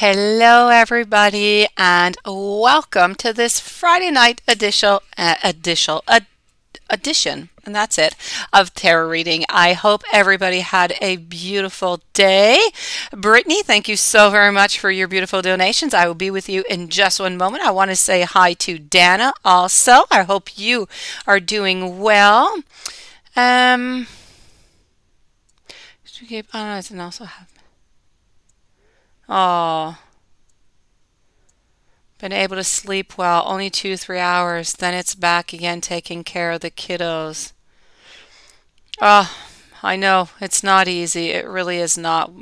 Hello, everybody, and welcome to this Friday night edition, and that's it, of tarot reading. I hope everybody had a beautiful day. Brittany, thank you so very much for your beautiful donations. I will be with you in just one moment. I want to say hi to Dana also. I hope you are doing well. Um, should we keep on and also have. Oh. Been able to sleep well, only 2, 3 hours. Then it's back again taking care of the kiddos. Oh, I know it's not easy. It really is not.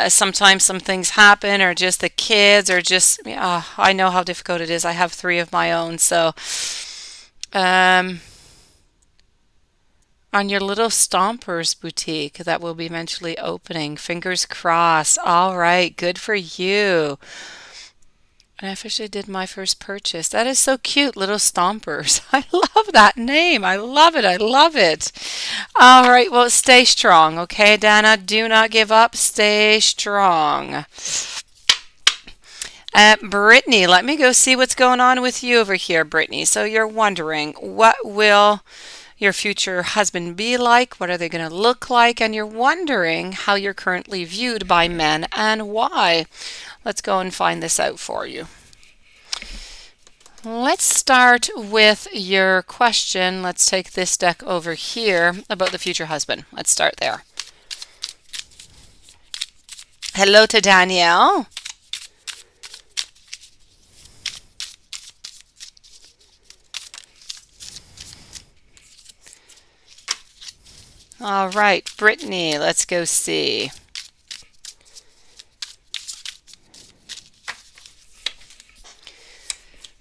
Sometimes some things happen, or just the kids, or just, I know how difficult it is. I have three of my own. So, um, on your little Stompers boutique that will be eventually opening, fingers crossed. All right, good for you. And I officially did my first purchase. That is so cute, Little Stompers. I love that name. I love it. I love it. All right, well, stay strong, okay, Dana? Do not give up. Stay strong. Brittany, let me go see what's going on with you over here, Brittany. So you're wondering, what will your future husband be like? What are they going to look like? And you're wondering how you're currently viewed by men and why. Let's go and find this out for you. Let's start with your question. Let's take this deck over here about the future husband. Let's start there. Hello to Danielle. All right, Brittany, let's go see.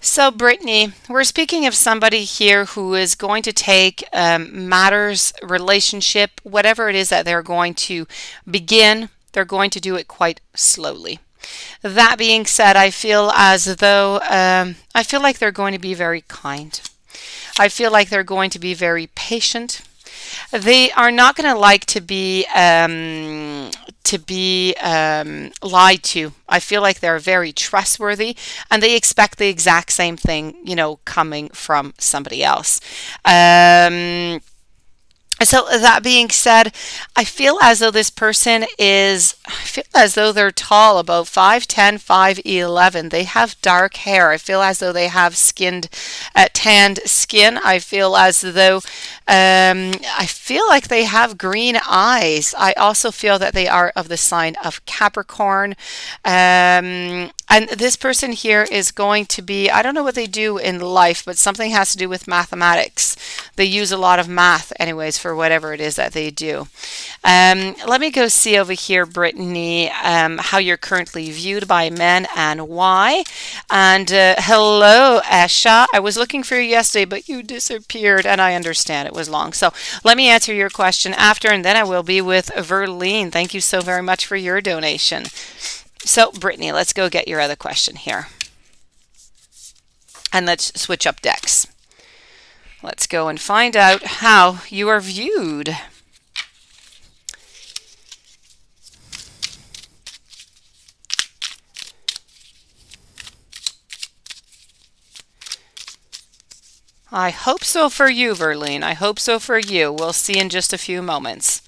So, Brittany, we're speaking of somebody here who is going to take matters, relationship, whatever it is that they're going to begin, they're going to do it quite slowly. That being said, I feel as though I feel like they're going to be very kind. I feel like they're going to be very patient. They are not going to like to be lied to. I feel like they're very trustworthy, and they expect the exact same thing, coming from somebody else. So that being said, I feel as though I feel as though they're tall, about 5'10", 5'11". They have dark hair. I feel as though they have tanned skin. I feel as though, I feel like they have green eyes. I also feel that they are of the sign of Capricorn. And this person here is going to be, I don't know what they do in life, but something has to do with mathematics. They use a lot of math anyways for whatever it is that they do. Let me go see over here, Brittany, how you're currently viewed by men and why. And hello, Esha. I was looking for you yesterday, but you disappeared, and I understand it was long. So let me answer your question after, and then I will be with Verlene. Thank you so very much for your donation. So, Brittany, let's go get your other question here. And let's switch up decks. Let's go and find out how you are viewed. I hope so for you, Verlene. I hope so for you. We'll see in just a few moments.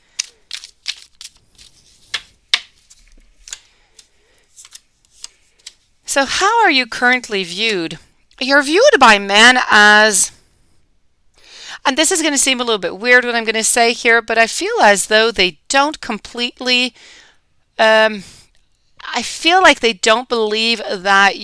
So how are you currently viewed? You're viewed by men as, and this is going to seem a little bit weird what I'm going to say here, but I feel as though they don't completely, I feel like they don't believe that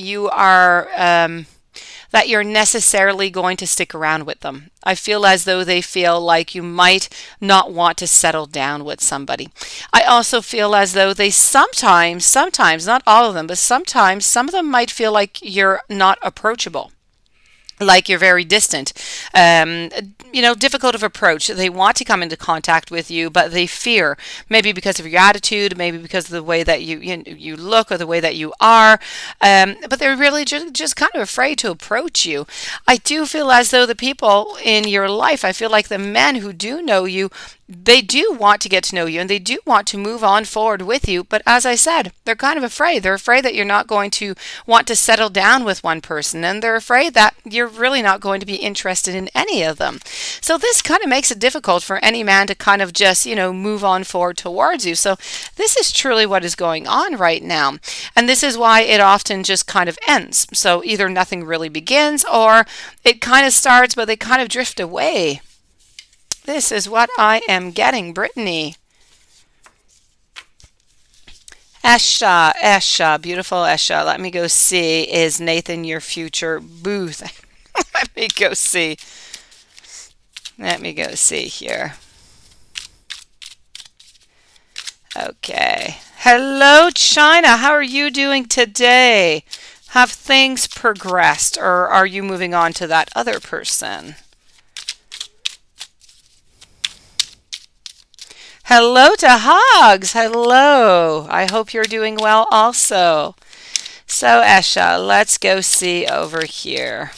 that you're necessarily going to stick around with them. I feel as though they feel like you might not want to settle down with somebody. I also feel as though they sometimes, not all of them, but sometimes some of them might feel like you're not approachable. Like you're very distant, difficult of approach. They want to come into contact with you, but they fear, maybe because of your attitude, maybe because of the way that you look or the way that you are, but they're really just kind of afraid to approach you. I do feel as though the people in your life, I feel like the men who do know you, they do want to get to know you and they do want to move on forward with you. But as I said, they're kind of afraid. They're afraid that you're not going to want to settle down with one person, and they're afraid that you're really not going to be interested in any of them. So this kind of makes it difficult for any man to kind of just, move on forward towards you. So this is truly what is going on right now. And this is why it often just kind of ends. So either nothing really begins or it kind of starts, but they kind of drift away. This is what I am getting, Brittany. Esha, beautiful Esha. Let me go see. Is Nathan your future booth? Let me go see. Let me go see here. Okay. Hello, China. How are you doing today? Have things progressed, or are you moving on to that other person? Hello to Hogs. Hello. I hope you're doing well also. So, Esha, let's go see over here.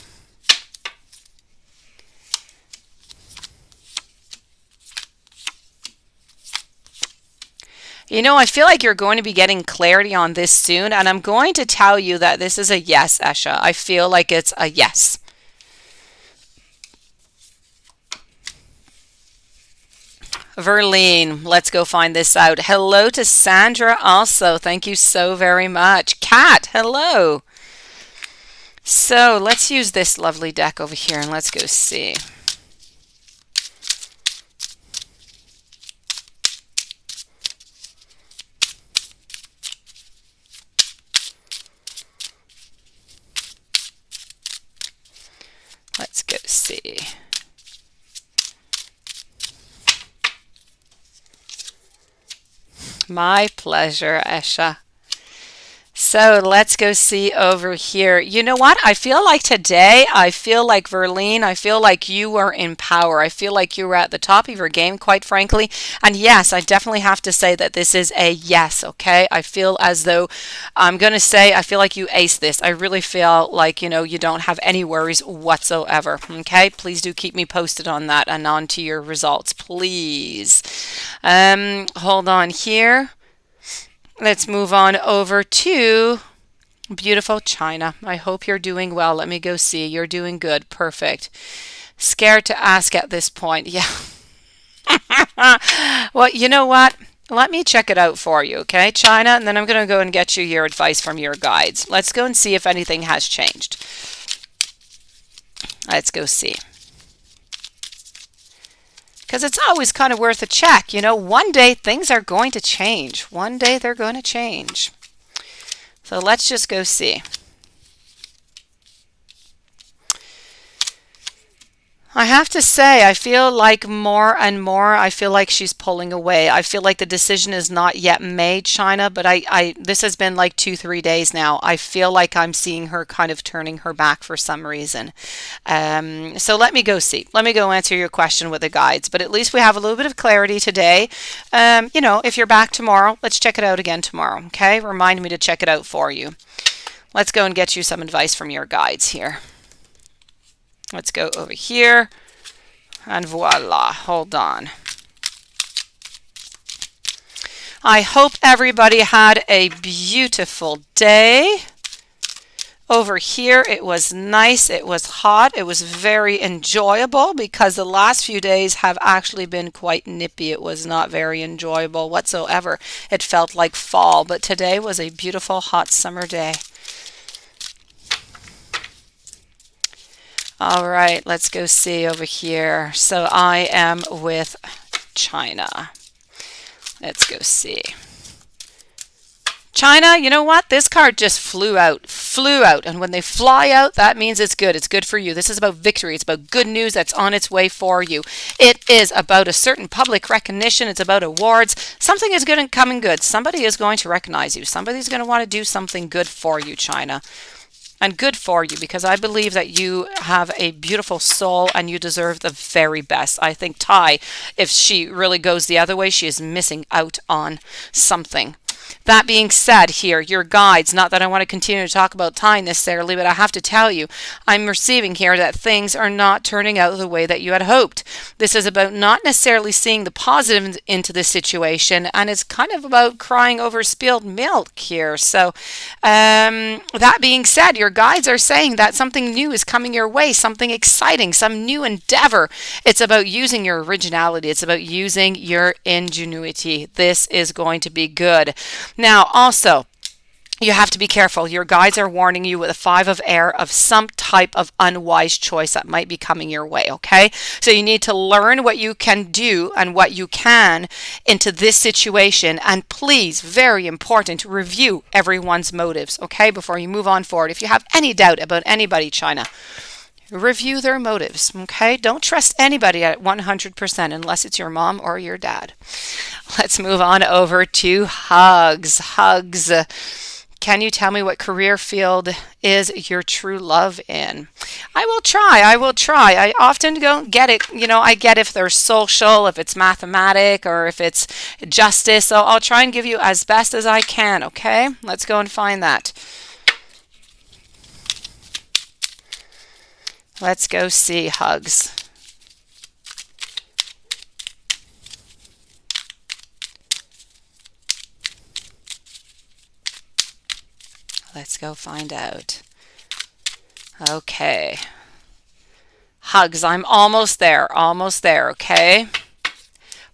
I feel like you're going to be getting clarity on this soon, and I'm going to tell you that this is a yes, Esha. I feel like it's a yes. Verlene, let's go find this out. Hello to Sandra also. Thank you so very much. Kat, hello. So let's use this lovely deck over here and let's go see. Let's go see. My pleasure, Esha. So let's go see over here. You know what? I feel like today, I feel like Verlene, I feel like you are in power. I feel like you were at the top of your game, quite frankly. And yes, I definitely have to say that this is a yes, okay? I feel as though I'm going to say, I feel like you aced this. I really feel like, you don't have any worries whatsoever, okay? Please do keep me posted on that and on to your results, please. Hold on here. Let's move on over to beautiful China. I hope you're doing well. Let me go see. You're doing good. Perfect. Scared to ask at this point. Yeah. Well, you know what? Let me check it out for you, okay, China? And then I'm going to go and get you your advice from your guides. Let's go and see if anything has changed. Let's go see. Because it's always kind of worth a check. One day things are going to change. One day they're going to change. So let's just go see. I have to say, I feel like more and more, I feel like she's pulling away. I feel like the decision is not yet made, China, but this has been like 2-3 days now. I feel like I'm seeing her kind of turning her back for some reason. So let me go see. Let me go answer your question with the guides, but at least we have a little bit of clarity today. If you're back tomorrow, let's check it out again tomorrow, okay? Remind me to check it out for you. Let's go and get you some advice from your guides here. Let's go over here, and voila, hold on. I hope everybody had a beautiful day. Over here, it was nice, it was hot, it was very enjoyable because the last few days have actually been quite nippy. It was not very enjoyable whatsoever. It felt like fall, but today was a beautiful hot summer day. All right, let's go see over here. So I am with China. Let's go see. China, you know what? This card just flew out. And when they fly out, that means it's good. It's good for you. This is about victory. It's about good news that's on its way for you. It is about a certain public recognition. It's about awards. Something is good and coming good. Somebody is going to recognize you. Somebody's going to want to do something good for you, China. And good for you, because I believe that you have a beautiful soul and you deserve the very best. I think Tai, if she really goes the other way, she is missing out on something. That being said, here, your guides, not that I want to continue to talk about time necessarily, but I have to tell you, I'm receiving here that things are not turning out the way that you had hoped. This is about not necessarily seeing the positive into the situation, and it's kind of about crying over spilled milk here. So, that being said, your guides are saying that something new is coming your way, something exciting, some new endeavor. It's about using your originality, it's about using your ingenuity. This is going to be good. Now, also, you have to be careful. Your guides are warning you with a 5 of air of some type of unwise choice that might be coming your way, okay? So you need to learn what you can do and what you can into this situation. And please, very important, review everyone's motives, okay, before you move on forward. If you have any doubt about anybody, China, review their motives, okay? Don't trust anybody at 100% unless it's your mom or your dad. Let's move on over to hugs. Hugs. Can you tell me what career field is your true love in? I will try. I will try. I often don't get it. I get if they're social, if it's mathematic, or if it's justice. So I'll try and give you as best as I can, okay? Let's go and find that. Let's go see hugs. Let's go find out. Okay. Hugs, I'm almost there, okay?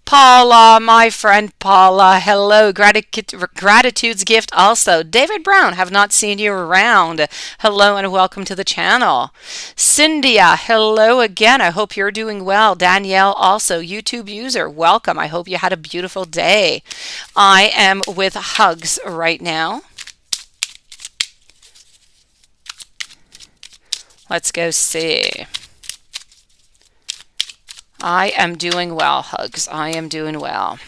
Paula, my friend Paula, hello. Gratitude's gift also. David Brown, have not seen you around. Hello and welcome to the channel. Cynthia, hello again. I hope you're doing well. Danielle, also YouTube user, welcome. I hope you had a beautiful day. I am with hugs right now. Let's go see. I am doing well, hugs. I am doing well.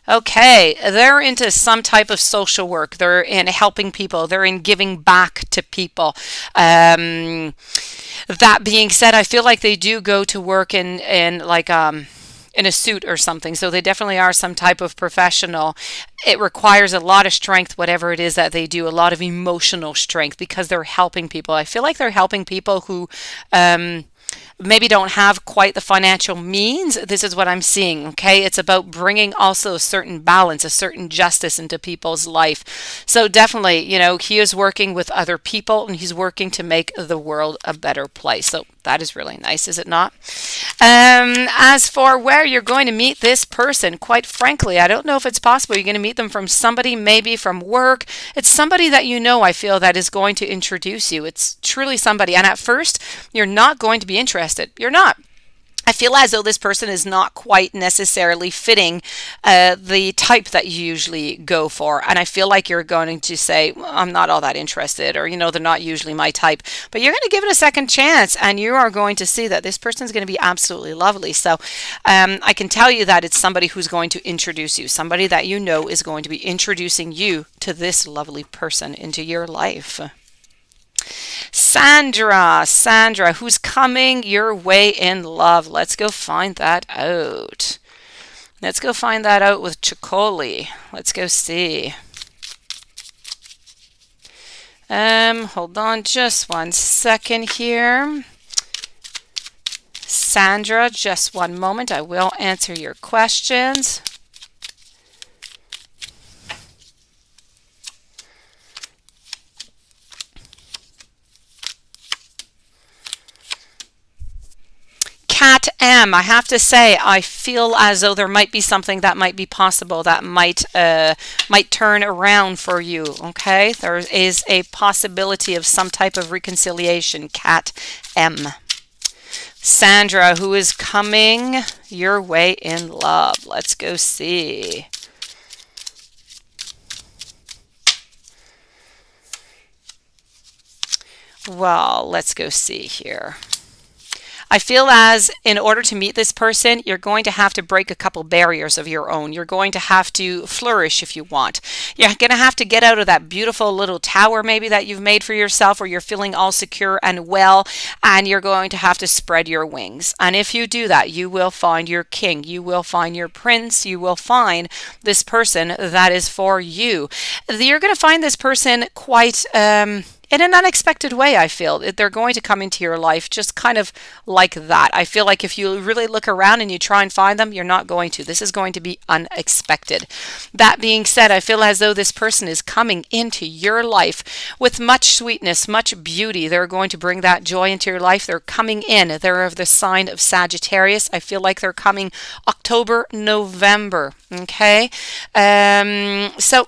Okay, they're into some type of social work. They're in helping people. They're in giving back to people. That being said, I feel like they do go to work in like in a suit or something. So they definitely are some type of professional. It requires a lot of strength, whatever it is that they do, a lot of emotional strength because they're helping people. I feel like they're helping people who maybe don't have quite the financial means. This is what I'm seeing, okay? It's about bringing also a certain balance, a certain justice into people's life. So definitely, he is working with other people and he's working to make the world a better place. So that is really nice, is it not? As for where you're going to meet this person, quite frankly, I don't know if it's possible you're going to meet them from somebody, maybe from work. It's somebody that I feel that is going to introduce you. It's truly somebody. And at first, you're not going to be interested. You're not. I feel as though this person is not quite necessarily fitting the type that you usually go for. And I feel like you're going to say, well, I'm not all that interested, or, they're not usually my type. But you're going to give it a second chance, and you are going to see that this person is going to be absolutely lovely. So I can tell you that it's somebody who's going to introduce you, somebody that is going to be introducing you to this lovely person into your life. Sandra, who's coming your way in love? Let's go find that out. Let's go find that out with Chicoli. Let's go see. Hold on just 1 second here. Sandra, just 1 moment. I will answer your questions. Cat M, I have to say, I feel as though there might be something that might be possible that might turn around for you, okay? There is a possibility of some type of reconciliation, Cat M. Sandra, who is coming your way in love. Let's go see. Well, let's go see here. I feel as in order to meet this person, you're going to have to break a couple barriers of your own. You're going to have to flourish if you want. You're going to have to get out of that beautiful little tower maybe that you've made for yourself where you're feeling all secure and well, and you're going to have to spread your wings. And if you do that, you will find your king. You will find your prince. You will find this person that is for you. You're going to find this person quite in an unexpected way. I feel they're going to come into your life just kind of like that. I feel like if you really look around and you try and find them, you're not going to. This is going to be unexpected. That being said, I feel as though this person is coming into your life with much sweetness, much beauty. They're going to bring that joy into your life. They're coming in. They're of the sign of Sagittarius. I feel like they're coming October, November. Okay. So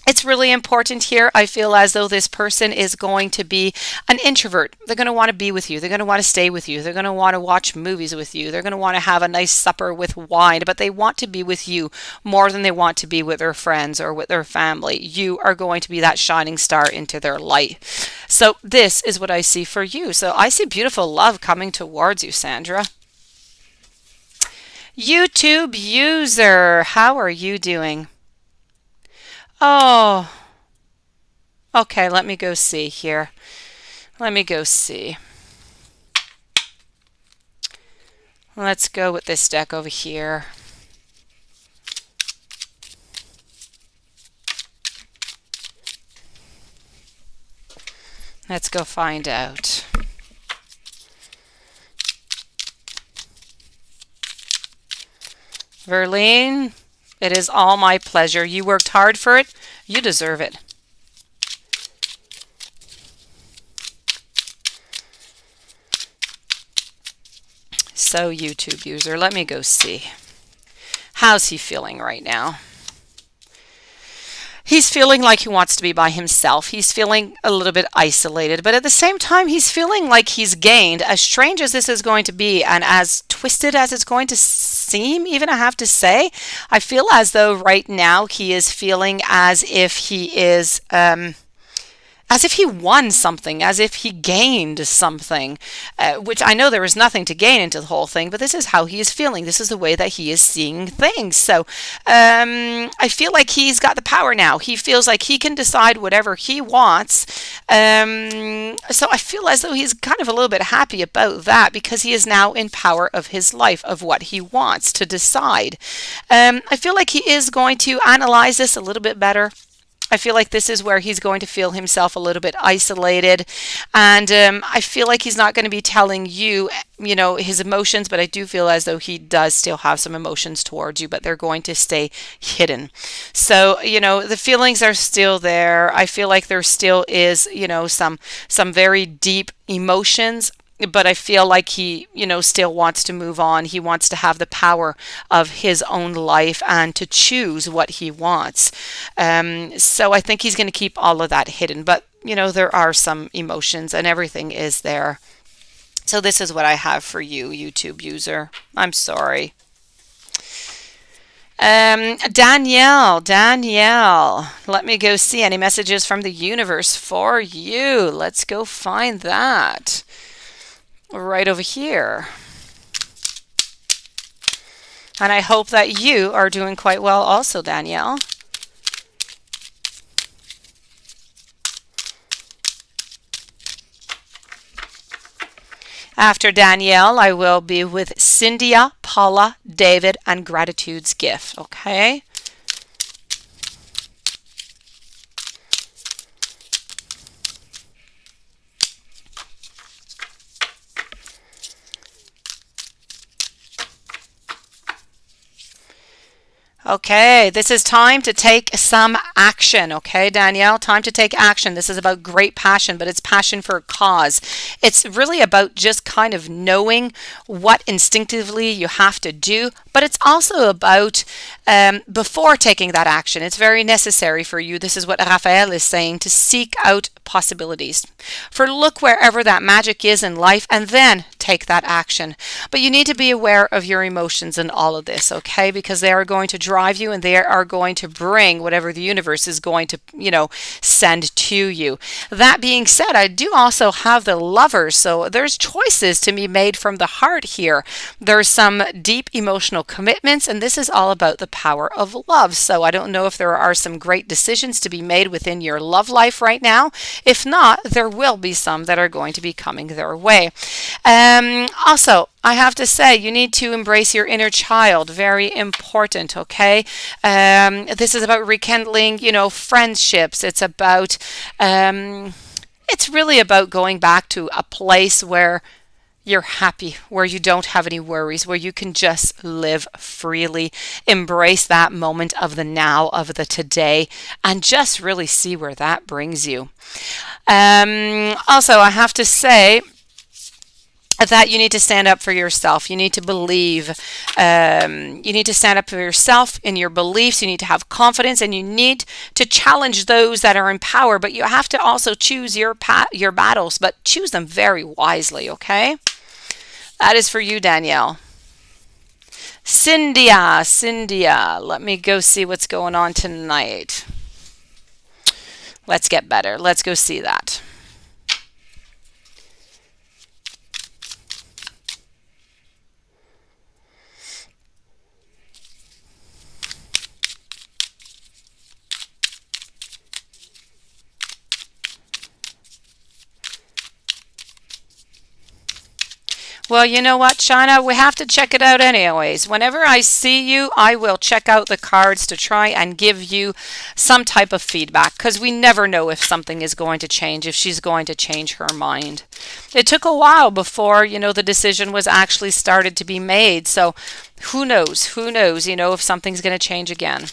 it's really important here. I feel as though this person is going to be an introvert. They're going to want to be with you. They're going to want to stay with you. They're going to want to watch movies with you. They're going to want to have a nice supper with wine, but they want to be with you more than they want to be with their friends or with their family. You are going to be that shining star into their light. So this is what I see for you. So I see beautiful love coming towards you, Sandra. YouTube user, how are you doing? Oh, okay, let me go see here. Let me go see. Let's go with this deck over here. Let's go find out. Verlene, it is all my pleasure. You worked hard for it. You deserve it. So, YouTube user, let me go see. How's he feeling right now? He's feeling like he wants to be by himself. He's feeling a little bit isolated, but at the same time, he's feeling like he's gained. As strange as this is going to be and as twisted as it's going to seem, even I have to say, I feel as though right now he is feeling as if he is as if he won something, as if he gained something, which I know there is nothing to gain into the whole thing, but this is how he is feeling. This is the way that he is seeing things. So I feel like he's got the power now. He feels like he can decide whatever he wants. So I feel as though he's kind of a little bit happy about that because he is now in power of his life, of what he wants to decide. I feel like he is going to analyze this a little bit better. I feel like this is where he's going to feel himself a little bit isolated. And I feel like he's not going to be telling you, you know, his emotions, but I do feel as though he does still have some emotions towards you, but they're going to stay hidden. So, you know, the feelings are still there. I feel like there still is, you know, some very deep emotions, but I feel like he, you know, still wants to move on. He wants to have the power of his own life and to choose what he wants. So I think he's going to keep all of that hidden. But, you know, there are some emotions and everything is there. So this is what I have for you, YouTube user. I'm sorry. Danielle, let me go see any messages from the universe for you. Let's go find that. Right over here. And I hope that you are doing quite well also, Danielle. After Danielle, I will be with Cynthia, Paula, David, and Gratitude's Gift, okay? Okay, this is time to take some action. Okay, Danielle, time to take action. This is about great passion, but it's passion for a cause. It's really about just kind of knowing what instinctively you have to do, but it's also about before taking that action. It's very necessary for you. This is what Raphael is saying, to seek out possibilities. For look wherever that magic is in life and then take that action. But you need to be aware of your emotions in all of this, okay? Because they are going to drive you and they are going to bring whatever the universe is going to, send to you. That being said, I do also have the Lovers. So there's choices to be made from the heart here. There's some deep emotional commitments, and this is all about the power of love. So I don't know if there are some great decisions to be made within your love life right now. If not, there will be some that are going to be coming their way. Also, I have to say, you need to embrace your inner child. Very important, okay? This is about rekindling, friendships. It's really about going back to a place where you're happy, where you don't have any worries, where you can just live freely, embrace that moment of the now, of the today, and just really see where that brings you. Also, I have to say, that you need to stand up for yourself. You need to believe. You need to stand up for yourself in your beliefs. You need to have confidence, and you need to challenge those that are in power. But you have to also choose your battles, but choose them very wisely. Okay, that is for you, Danielle. Cynthia, let me go see what's going on tonight. Let's get better. Let's go see that. Well, you know what, Shauna? We have to check it out anyways. Whenever I see you, I will check out the cards to try and give you some type of feedback, because we never know if something is going to change, if she's going to change her mind. It took a while before, the decision was actually started to be made. So who knows? Who knows, if something's going to change again.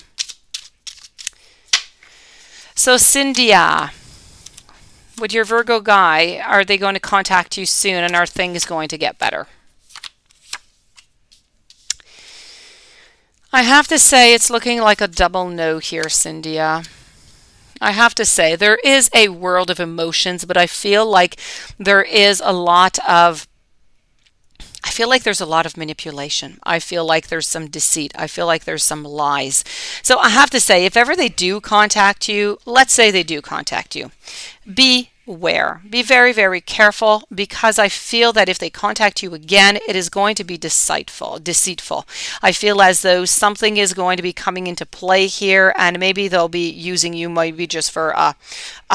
So Cynthia, with your Virgo guy, are they going to contact you soon, and are things going to get better? I have to say it's looking like a double no here, Cynthia. I have to say there is a world of emotions, but I feel like there is a lot of I feel like there's a lot of manipulation. I feel like there's some deceit. I feel like there's some lies. So I have to say, if ever they do contact you, let's say they do contact you, beware. Be very, very careful, because I feel that if they contact you again, it is going to be deceitful. I feel as though something is going to be coming into play here, and maybe they'll be using you maybe just for a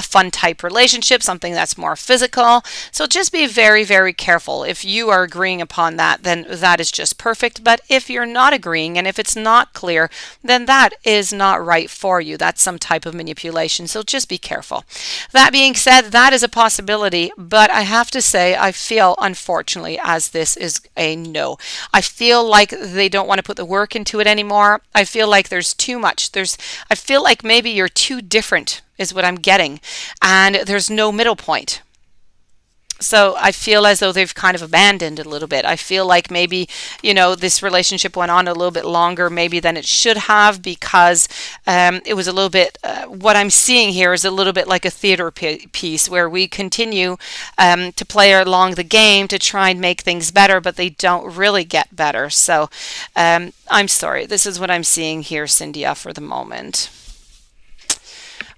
fun type relationship, something that's more physical. So just be very, very careful. If you are agreeing upon that, then that is just perfect. But if you're not agreeing, and if it's not clear, then that is not right for you. That's some type of manipulation. So just be careful. That being said, that is a possibility, but I have to say, I feel, unfortunately, as this is a no. I feel like they don't want to put the work into it anymore. I feel like there's too much. I feel like maybe you're too different is what I'm getting, and there's no middle point. So I feel as though they've kind of abandoned a little bit. I feel like maybe, this relationship went on a little bit longer maybe than it should have, because it was a little bit, what I'm seeing here is a little bit like a theater piece where we continue to play along the game to try and make things better, but they don't really get better. So I'm sorry. This is what I'm seeing here, Cynthia, for the moment.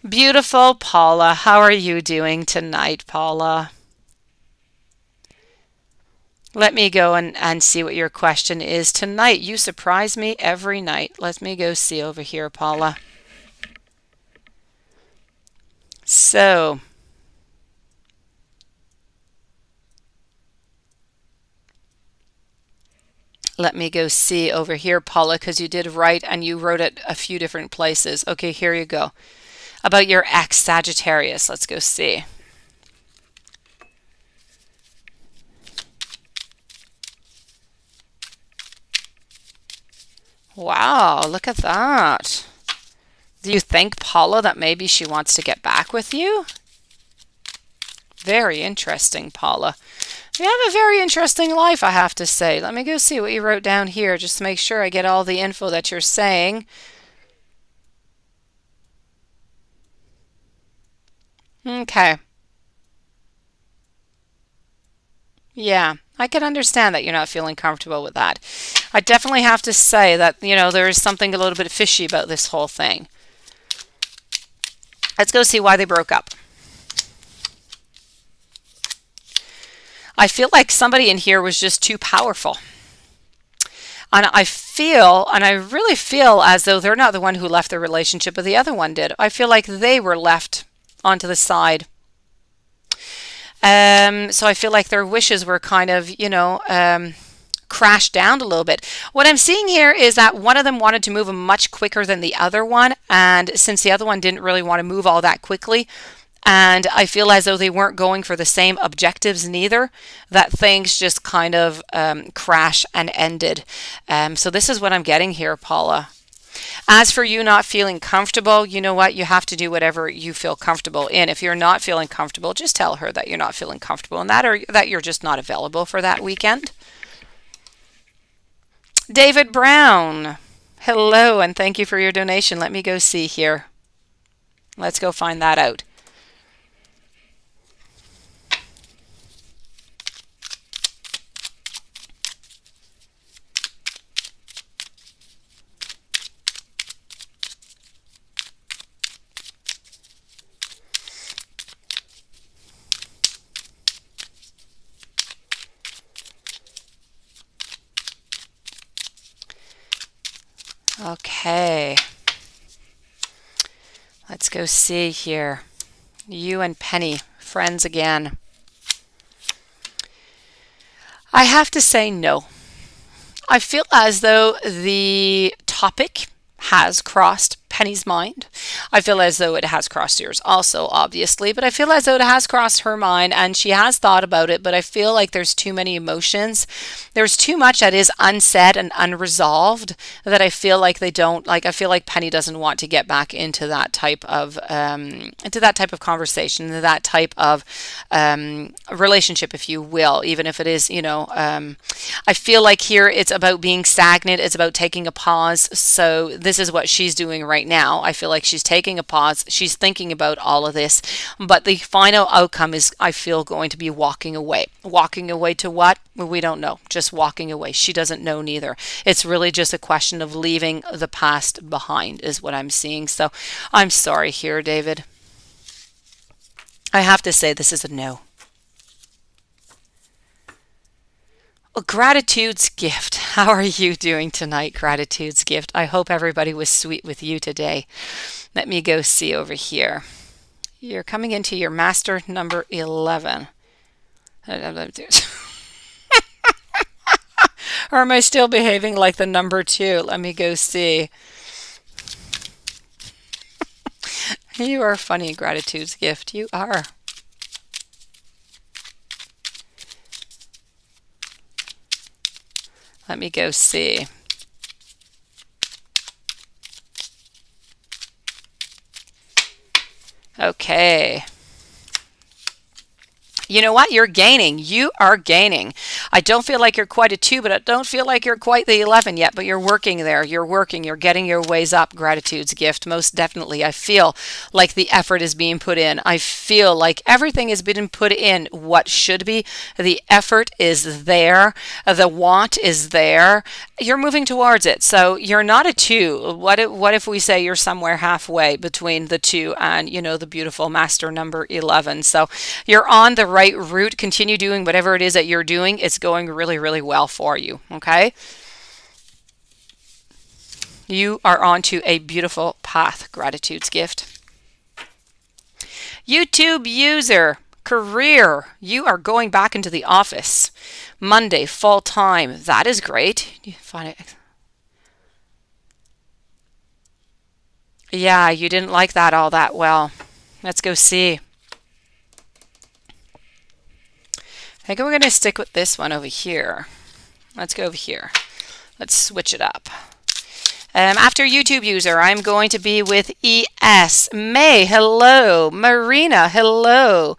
Beautiful Paula. How are you doing tonight, Paula? Let me go and see what your question is tonight. You surprise me every night. Let me go see over here, Paula. So, let me go see over here, Paula, because you did write and you wrote it a few different places. Okay, here you go. About your ex Sagittarius. Let's go see. Wow, look at that. Do you think, Paula, that maybe she wants to get back with you? Very interesting, Paula. You have a very interesting life, I have to say. Let me go see what you wrote down here, just to make sure I get all the info that you're saying. Okay. Yeah, I can understand that you're not feeling comfortable with that. I definitely have to say that, there is something a little bit fishy about this whole thing. Let's go see why they broke up. I feel like somebody in here was just too powerful. And I really feel as though they're not the one who left the relationship, but the other one did. I feel like they were left onto the side. So I feel like their wishes were kind of, crashed down a little bit. What I'm seeing here is that one of them wanted to move much quicker than the other one. And since the other one didn't really want to move all that quickly, and I feel as though they weren't going for the same objectives neither, that things just kind of crash and ended. So this is what I'm getting here, Paula. As for you not feeling comfortable, you know what? You have to do whatever you feel comfortable in. If you're not feeling comfortable, just tell her that you're not feeling comfortable in that, or that you're just not available for that weekend. David Brown, hello, and thank you for your donation. Let me go see here. Let's go find that out. Okay. Let's go see here. You and Penny, friends again. I have to say no. I feel as though the topic has crossed Penny's mind. I feel as though it has crossed yours also, obviously, but I feel as though it has crossed her mind and she has thought about it, but I feel like there's too many emotions. There's too much that is unsaid and unresolved that I feel like they don't, like, I feel like Penny doesn't want to get back into that type of conversation, that type of relationship, if you will, even if it is, I feel like here it's about being stagnant. It's about taking a pause. So this is what she's doing right now. I feel like she's taking a pause. She's thinking about all of this, but the final outcome is, I feel, going to be walking away. Walking away to what? We don't know. Just walking away. She doesn't know neither. It's really just a question of leaving the past behind is what I'm seeing. So I'm sorry here, David. I have to say this is a no. Well, Gratitude's Gift. How are you doing tonight, Gratitude's Gift? I hope everybody was sweet with you today. Let me go see over here. You're coming into your master number 11. Or am I still behaving like the number 2? Let me go see. You are funny, Gratitude's Gift. You are. Let me go see. Okay. You know what? You're gaining. You are gaining. I don't feel like you're quite a 2, but I don't feel like you're quite the 11 yet, but you're working there. You're working. You're getting your ways up, Gratitude's Gift. Most definitely. I feel like the effort is being put in. I feel like everything has been put in what should be. The effort is there. The want is there. You're moving towards it. So you're not a 2. What if we say you're somewhere halfway between the 2 and, the beautiful master number 11. So you're on the right route. Continue doing whatever it is that you're doing. It's going really, really well for you. Okay. You are onto a beautiful path, Gratitude's Gift. YouTube user, career. You are going back into the office Monday, full time. That is great. You find it. Yeah, you didn't like that all that well. Let's go see. I think we're going to stick with this one over here. Let's go over here. Let's switch it up. After YouTube user, I'm going to be with ES. May, hello. Marina, hello.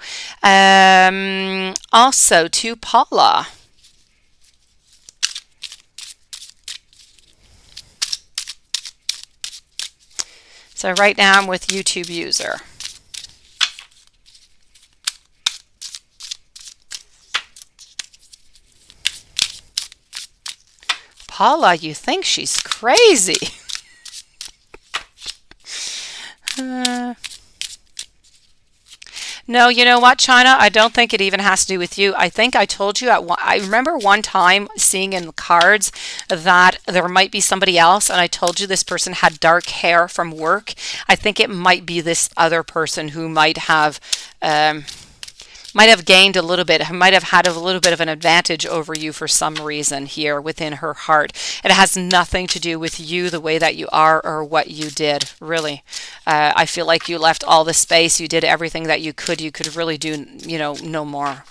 Also to Paula. So right now I'm with YouTube user. Paula, you think she's crazy. Uh, No, you know what, China? I don't think it even has to do with you. I think I told you I remember one time seeing in the cards that there might be somebody else, and I told you this person had dark hair from work. I think it might be this other person who um, might have gained a little bit, might have had a little bit of an advantage over you for some reason here within her heart. It has nothing to do with you, the way that you are, or what you did, really. I feel like you left all the space. You did everything that you could. You could really do, no more.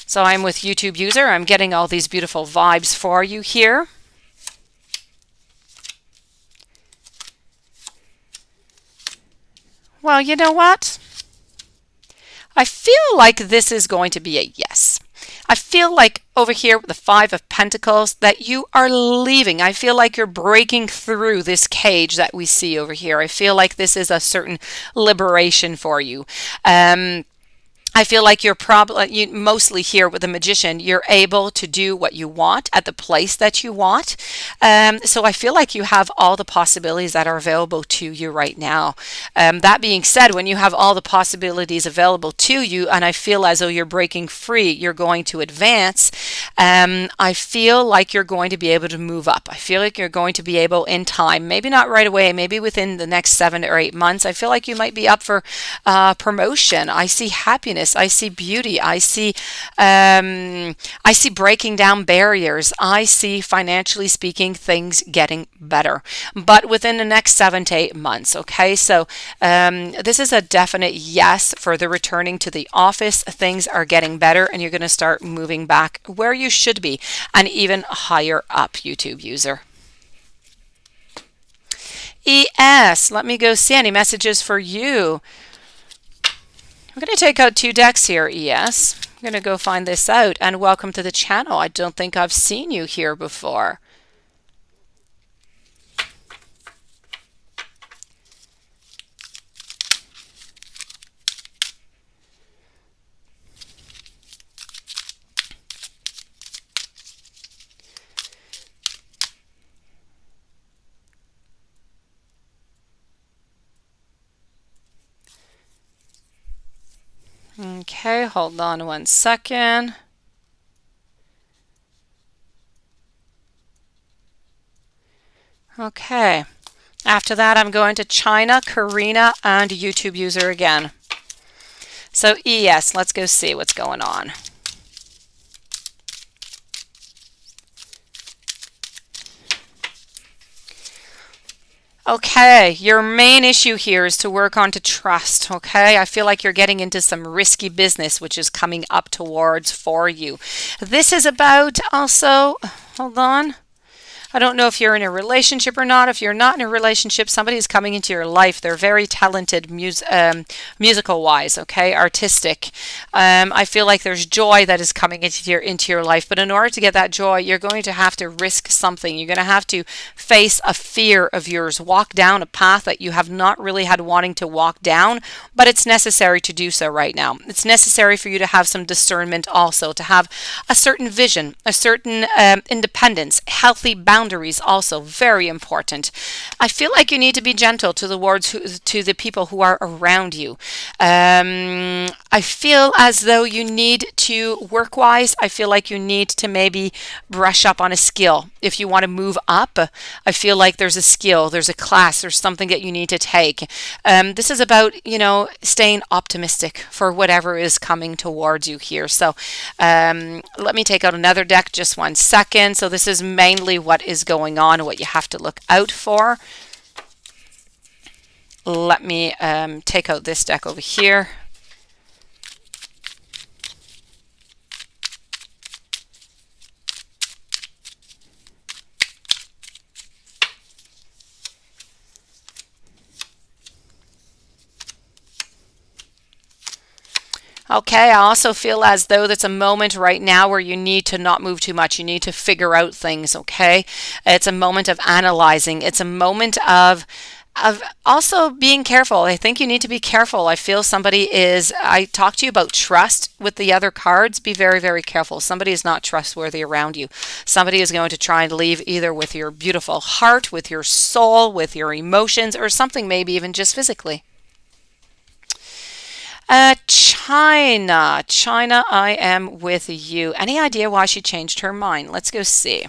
So I'm with YouTube user. I'm getting all these beautiful vibes for you here. Well, you know what? I feel like this is going to be a yes. I feel like over here with the Five of Pentacles that you are leaving. I feel like you're breaking through this cage that we see over here. I feel like this is a certain liberation for you. I feel like you're probably mostly here with the Magician. You're able to do what you want at the place that you want. So I feel like you have all the possibilities that are available to you right now. That being said, when you have all the possibilities available to you, and I feel as though you're breaking free, you're going to advance. I feel like you're going to be able to move up. I feel like you're going to be able in time, maybe not right away, maybe within the next 7 or 8 months. I feel like you might be up for promotion. I see happiness. I see beauty. I see breaking down barriers. I see, financially speaking, things getting better, but within the next 7 to 8 months. Okay, so this is a definite yes for the returning to the office. Things are getting better, and you're going to start moving back where you should be, and even higher up, YouTube user. ES, let me go see any messages for you. I'm going to take out 2 decks here, ES. I'm going to go find this out, and welcome to the channel. I don't think I've seen you here before. Okay, hold on 1 second. Okay, after that I'm going to China, Karina, and YouTube user again. So ES, let's go see what's going on. Okay, your main issue here is to work on to trust, okay? I feel like you're getting into some risky business, which is coming up towards for you. This is about also, hold on. I don't know if you're in a relationship or not. If you're not in a relationship, somebody's coming into your life. They're very talented musical-wise, okay, artistic. I feel like there's joy that is coming into your life. But in order to get that joy, you're going to have to risk something. You're going to have to face a fear of yours, walk down a path that you have not really had wanting to walk down, but it's necessary to do so right now. It's necessary for you to have some discernment also, to have a certain vision, a certain independence, healthy boundaries also very important. I feel like you need to be gentle to the people who are around you. I feel as though you need to work-wise, I feel like you need to maybe brush up on a skill. If you want to move up, I feel like there's a skill, there's a class, there's something that you need to take. This is about, staying optimistic for whatever is coming towards you here. So let me take out another deck, just 1 second. So this is mainly what is going on and what you have to look out for. Let me take out this deck over here. Okay, I also feel as though that's a moment right now where you need to not move too much. You need to figure out things, okay? It's a moment of analyzing. It's a moment of Of also being careful. I think you need to be careful. I feel somebody is, I talked to you about trust with the other cards. Be very, very careful. Somebody is not trustworthy around you. Somebody is going to try and leave either with your beautiful heart, with your soul, with your emotions, or something maybe even just physically. China. China, I am with you. Any idea why she changed her mind? Let's go see.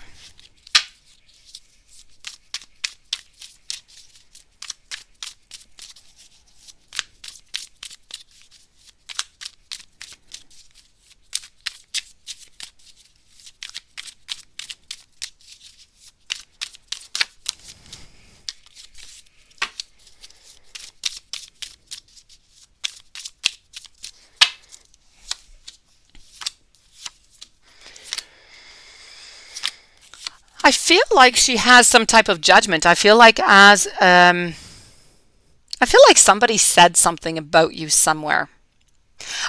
I feel like she has some type of judgment. I feel like somebody said something about you somewhere.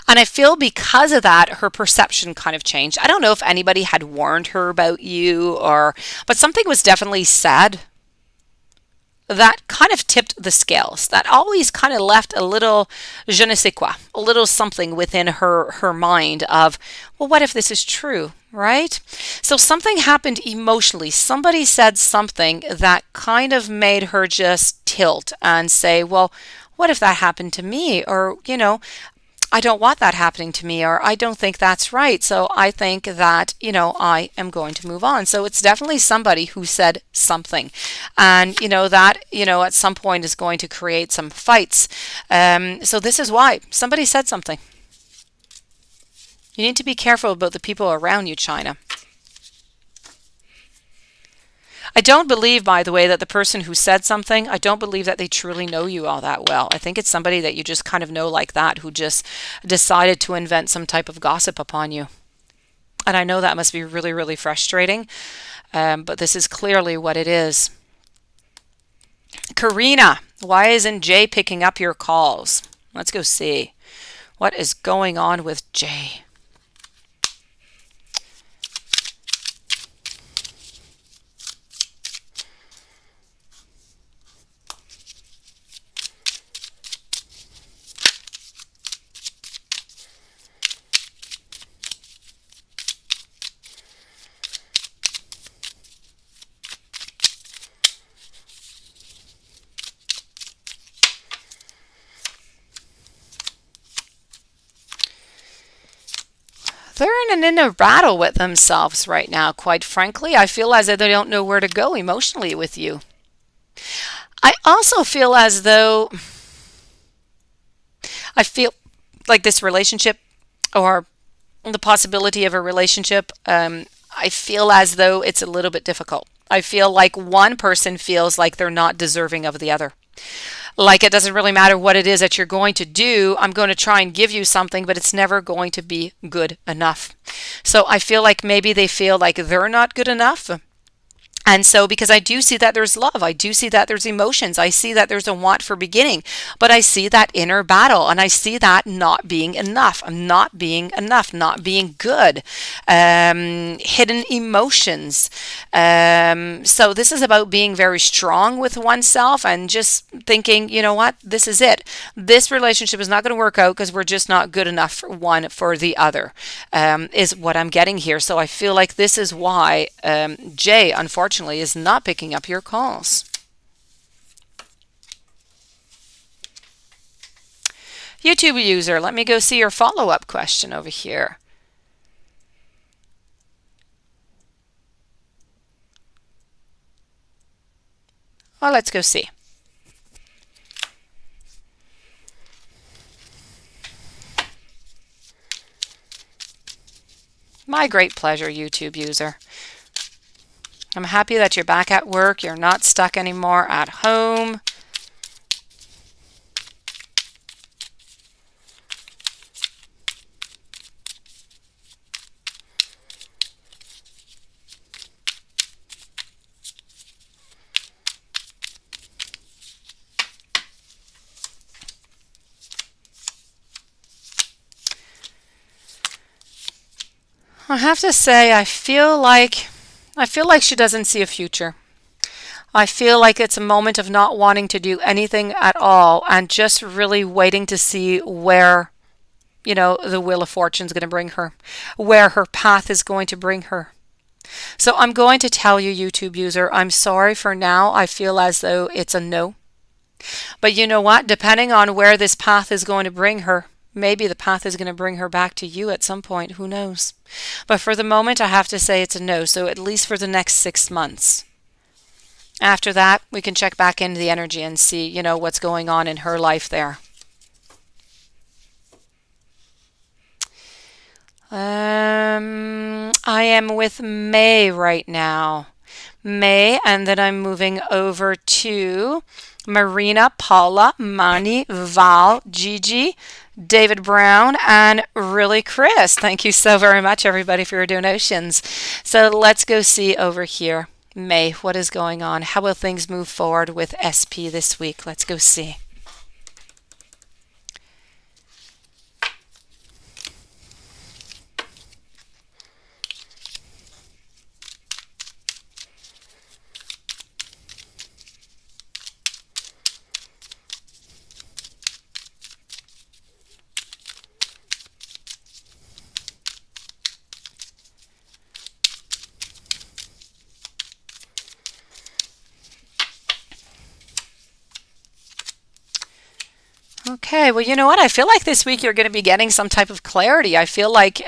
And I feel because of that, her perception kind of changed. I don't know if anybody had warned her about you but something was definitely said that kind of tipped the scales. That always kind of left a little je ne sais quoi, a little something within her mind of, well, what if this is true, right? So something happened emotionally. Somebody said something that kind of made her just tilt and say, well, what if that happened to me? Or, I don't want that happening to me, or I don't think that's right. So I think that, I am going to move on. So it's definitely somebody who said something. And, that, at some point is going to create some fights. So this is why somebody said something. You need to be careful about the people around you, China. I don't believe, by the way, that the person who said something, I don't believe that they truly know you all that well. I think it's somebody that you just kind of know like that, who just decided to invent some type of gossip upon you. And I know that must be really, really frustrating, but this is clearly what it is. Karina, why isn't Jay picking up your calls? Let's go see. What is going on with Jay? They're in an inner battle with themselves right now, quite frankly. I feel as though they don't know where to go emotionally with you. I also feel as though I feel like this relationship or the possibility of a relationship, I feel as though it's a little bit difficult. I feel like one person feels like they're not deserving of the other. Like it doesn't really matter what it is that you're going to do. I'm going to try and give you something, but it's never going to be good enough. So I feel like maybe they feel like they're not good enough. And so, because I do see that there's love, I do see that there's emotions, I see that there's a want for beginning, but I see that inner battle and I see that not being enough, not being enough, not being good, hidden emotions. So this is about being very strong with oneself and just thinking, you know what, this is it. This relationship is not going to work out because we're just not good enough for one for the other, is what I'm getting here. So I feel like this is why Jay, unfortunately, is not picking up your calls. YouTube user, let me go see your follow-up question over here. Well, let's go see. My great pleasure, YouTube user. I'm happy that you're back at work. You're not stuck anymore at home. I have to say, I feel like she doesn't see a future. I feel like it's a moment of not wanting to do anything at all and just really waiting to see where, the Wheel of Fortune is going to bring her, where her path is going to bring her. So I'm going to tell you, YouTube user, I'm sorry for now. I feel as though it's a no. But you know what? Depending on where this path is going to bring her, maybe the path is going to bring her back to you at some point. Who knows? But for the moment, I have to say it's a no. So at least for the next 6 months. After that, we can check back into the energy and see, what's going on in her life there. I am with May right now. May, and then I'm moving over to Marina, Paula, Mani, Val, Gigi, David Brown, and really Chris. Thank you so very much, everybody, for your donations. So let's go see over here. May, what is going on? How will things move forward with SP this week? Let's go see. Okay, well, you know what? I feel like this week you're going to be getting some type of clarity. I feel like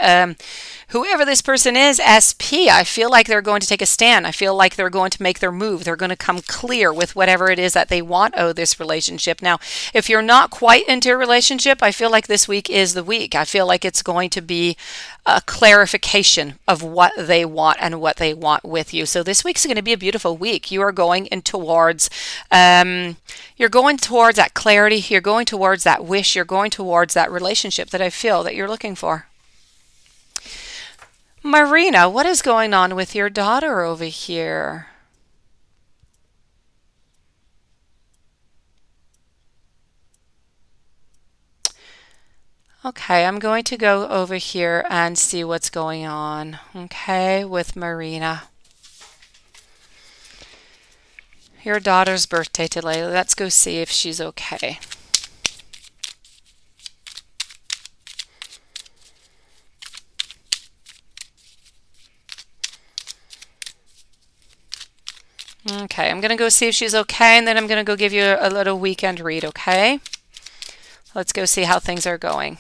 whoever this person is, SP, I feel like they're going to take a stand. I feel like they're going to make their move. They're going to come clear with whatever it is that they want out of this relationship. Now, if you're not quite into a relationship, I feel like this week is the week. I feel like it's going to be a clarification of what they want and what they want with you. So this week's going to be a beautiful week. You are going in towards that clarity. You're going towards that wish. You're going towards that relationship that I feel that you're looking for. Marina, what is going on with your daughter over here? Okay, I'm going to go over here and see what's going on, okay, with Marina. Your daughter's birthday today. Let's go see if she's okay. Okay, I'm going to go see if she's okay, and then I'm going to go give you a little weekend read, okay? Let's go see how things are going.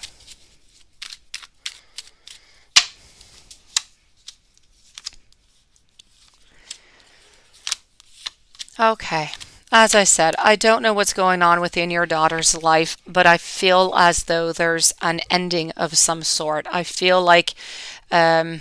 Okay, as I said, I don't know what's going on within your daughter's life, but I feel as though there's an ending of some sort. I feel like I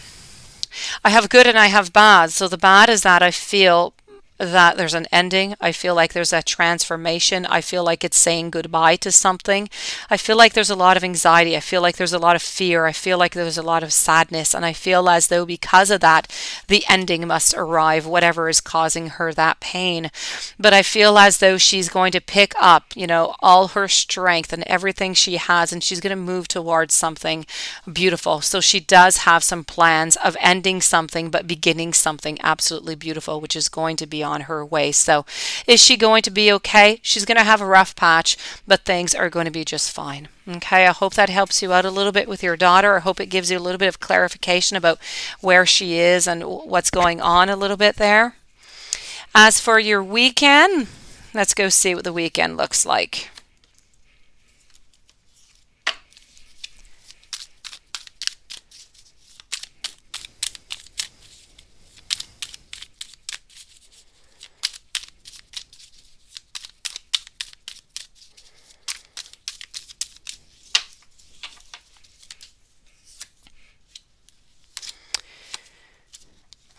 have good and I have bad. So the bad is that I feel that there's an ending. I feel like there's a transformation. I feel like it's saying goodbye to something. I feel like there's a lot of anxiety. I feel like there's a lot of fear. I feel like there's a lot of sadness. And I feel as though because of that, the ending must arrive, whatever is causing her that pain. But I feel as though she's going to pick up, all her strength and everything she has, and she's going to move towards something beautiful. So she does have some plans of ending something, but beginning something absolutely beautiful, which is going to be on her way. So is she going to be okay? She's going to have a rough patch, but things are going to be just fine. Okay, I hope that helps you out a little bit with your daughter. I hope it gives you a little bit of clarification about where she is and what's going on a little bit there. As for your weekend, let's go see what the weekend looks like.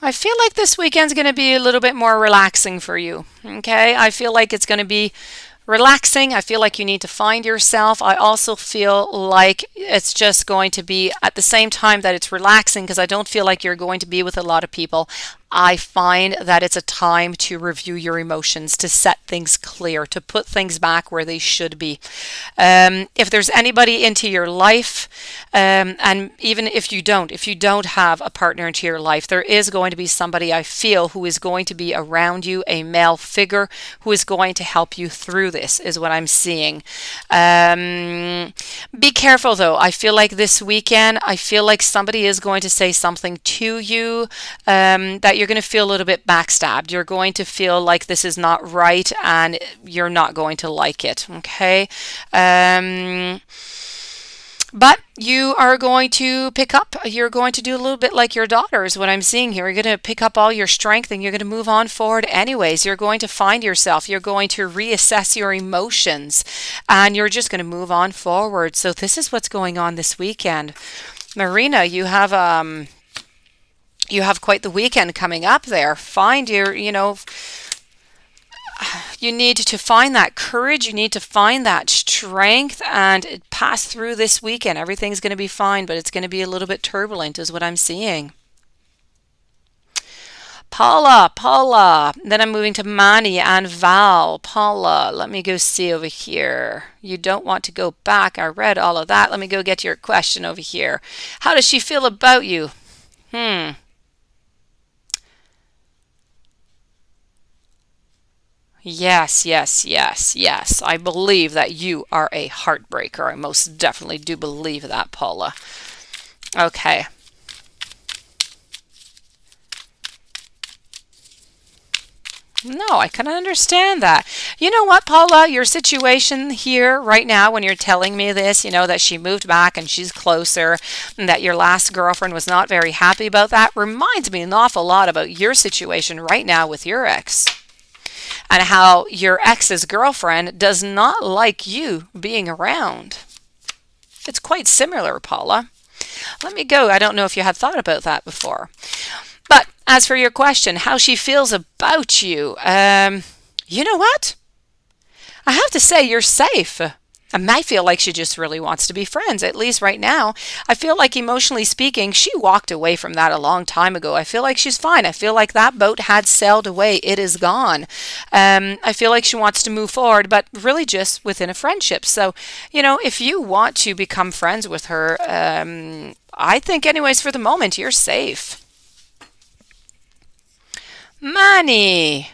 I feel like this weekend's going to be a little bit more relaxing for you. Okay, I feel like it's going to be relaxing. I feel like you need to find yourself. I also feel like it's just going to be at the same time that it's relaxing, because I don't feel like you're going to be with a lot of people. I find that it's a time to review your emotions, to set things clear, to put things back where they should be. If there's anybody into your life, and even if you don't have a partner into your life, there is going to be somebody I feel who is going to be around you, a male figure who is going to help you through this, is what I'm seeing. Be careful though. I feel like this weekend, I feel like somebody is going to say something to you that you're going to feel a little bit backstabbed. You're going to feel like this is not right and you're not going to like it. Okay. But you are going to pick up, you're going to do a little bit like your daughter is what I'm seeing here. You're going to pick up all your strength and you're going to move on forward anyways. You're going to find yourself. You're going to reassess your emotions and you're just going to move on forward. So this is what's going on this weekend. Marina, you have quite the weekend coming up there. Find your, you need to find that courage, you need to find that strength and pass through this weekend. Everything's going to be fine, but it's going to be a little bit turbulent is what I'm seeing. Paula. Then I'm moving to Manny and Val. Paula, let me go see over here. You don't want to go back. I read all of that. Let me go get your question over here. How does she feel about you? Yes. I believe that you are a heartbreaker. I most definitely do believe that, Paula. Okay. No, I can understand that. You know what, Paula? Your situation here right now, when you're telling me this, that she moved back and she's closer, and that your last girlfriend was not very happy about that, reminds me an awful lot about your situation right now with your ex. And how your ex's girlfriend does not like you being around. It's quite similar, Paula. Let me go. I don't know if you had thought about that before. But as for your question, how she feels about you, you know what? I have to say you're safe. I might feel like she just really wants to be friends, at least right now. I feel like emotionally speaking, she walked away from that a long time ago. I feel like she's fine. I feel like that boat had sailed away. It is gone. I feel like she wants to move forward, but really just within a friendship. So, if you want to become friends with her, I think anyways, for the moment, you're safe. Manny.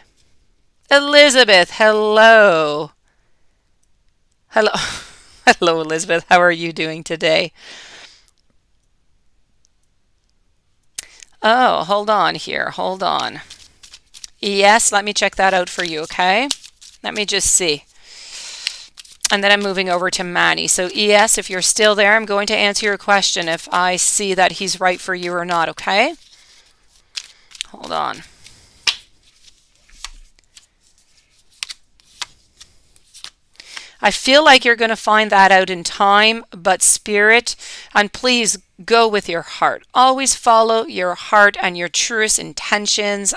Elizabeth, hello. Hello. Hello, Elizabeth. How are you doing today? Oh, hold on here. Hold on. Yes, let me check that out for you, okay? Let me just see. And then I'm moving over to Manny. So, yes, if you're still there, I'm going to answer your question if I see that he's right for you or not, okay? Hold on. I feel like you're going to find that out in time, but spirit, and please go with your heart. Always follow your heart and your truest intentions,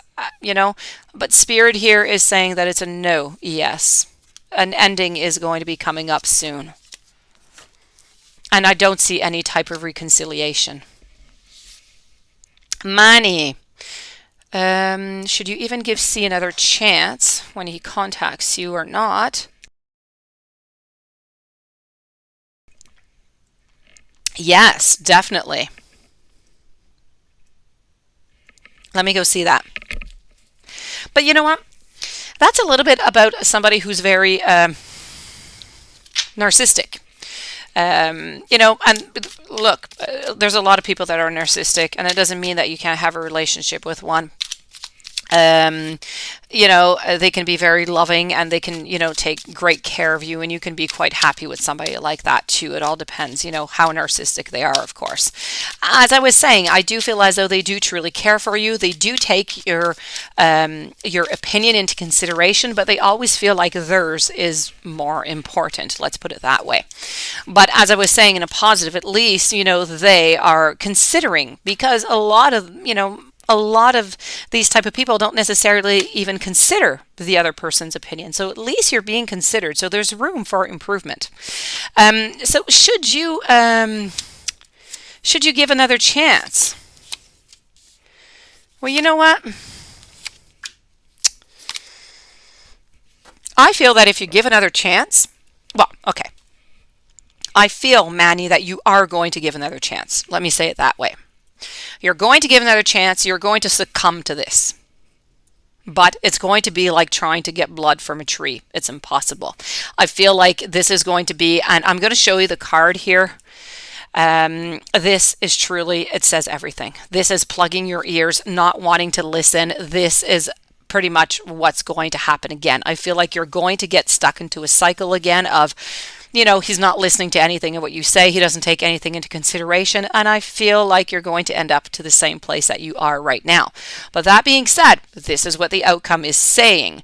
but spirit here is saying that it's a no, yes. An ending is going to be coming up soon. And I don't see any type of reconciliation. Manny. Should you even give C another chance when he contacts you or not? Yes, definitely. Let me go see that. But you know what? That's a little bit about somebody who's very narcissistic. And look, there's a lot of people that are narcissistic, and it doesn't mean that you can't have a relationship with one. They can be very loving and they can, take great care of you, and you can be quite happy with somebody like that too. It all depends, how narcissistic they are, of course. As I was saying, I do feel as though they do truly care for you. They do take your opinion into consideration, but they always feel like theirs is more important. Let's put it that way. But as I was saying, in a positive, at least, they are considering, because a lot of these type of people don't necessarily even consider the other person's opinion. So at least you're being considered. So there's room for improvement. So should you give another chance? Well, you know what? I feel that if you give another chance, well, okay. I feel, Manny, that you are going to give another chance. Let me say it that way. You're going to give another chance. You're going to succumb to this. But it's going to be like trying to get blood from a tree. It's impossible. I feel like this is going to be, and I'm going to show you the card here. This is truly, it says everything. This is plugging your ears, not wanting to listen. This is pretty much what's going to happen again. I feel like you're going to get stuck into a cycle again of, he's not listening to anything of what you say. He doesn't take anything into consideration. And I feel like you're going to end up to the same place that you are right now. But that being said, this is what the outcome is saying.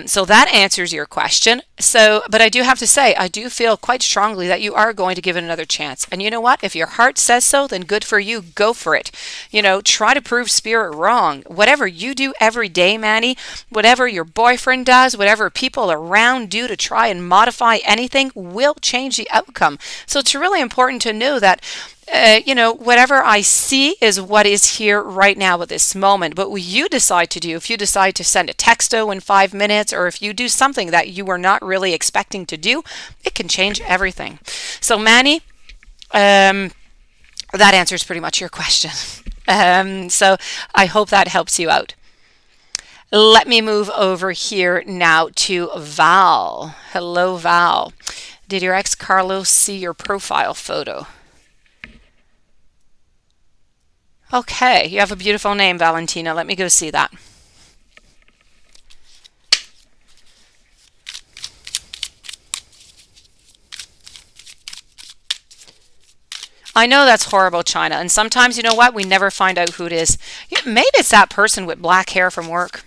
So that answers your question. But I do have to say, I do feel quite strongly that you are going to give it another chance. And you know what? If your heart says so, then good for you. Go for it. Try to prove spirit wrong. Whatever you do every day, Manny, whatever your boyfriend does, whatever people around do to try and modify anything will change the outcome. So it's really important to know that whatever I see is what is here right now at this moment. But what you decide to do, if you decide to send a texto in 5 minutes, or if you do something that you were not really expecting to do, it can change everything. So Manny, that answers pretty much your question. So I hope that helps you out. Let me move over here now to Val. Hello, Val. Did your ex Carlos see your profile photo? Okay, you have a beautiful name, Valentina. Let me go see that. I know that's horrible, China. And sometimes, you know what? We never find out who it is. Maybe it's that person with black hair from work.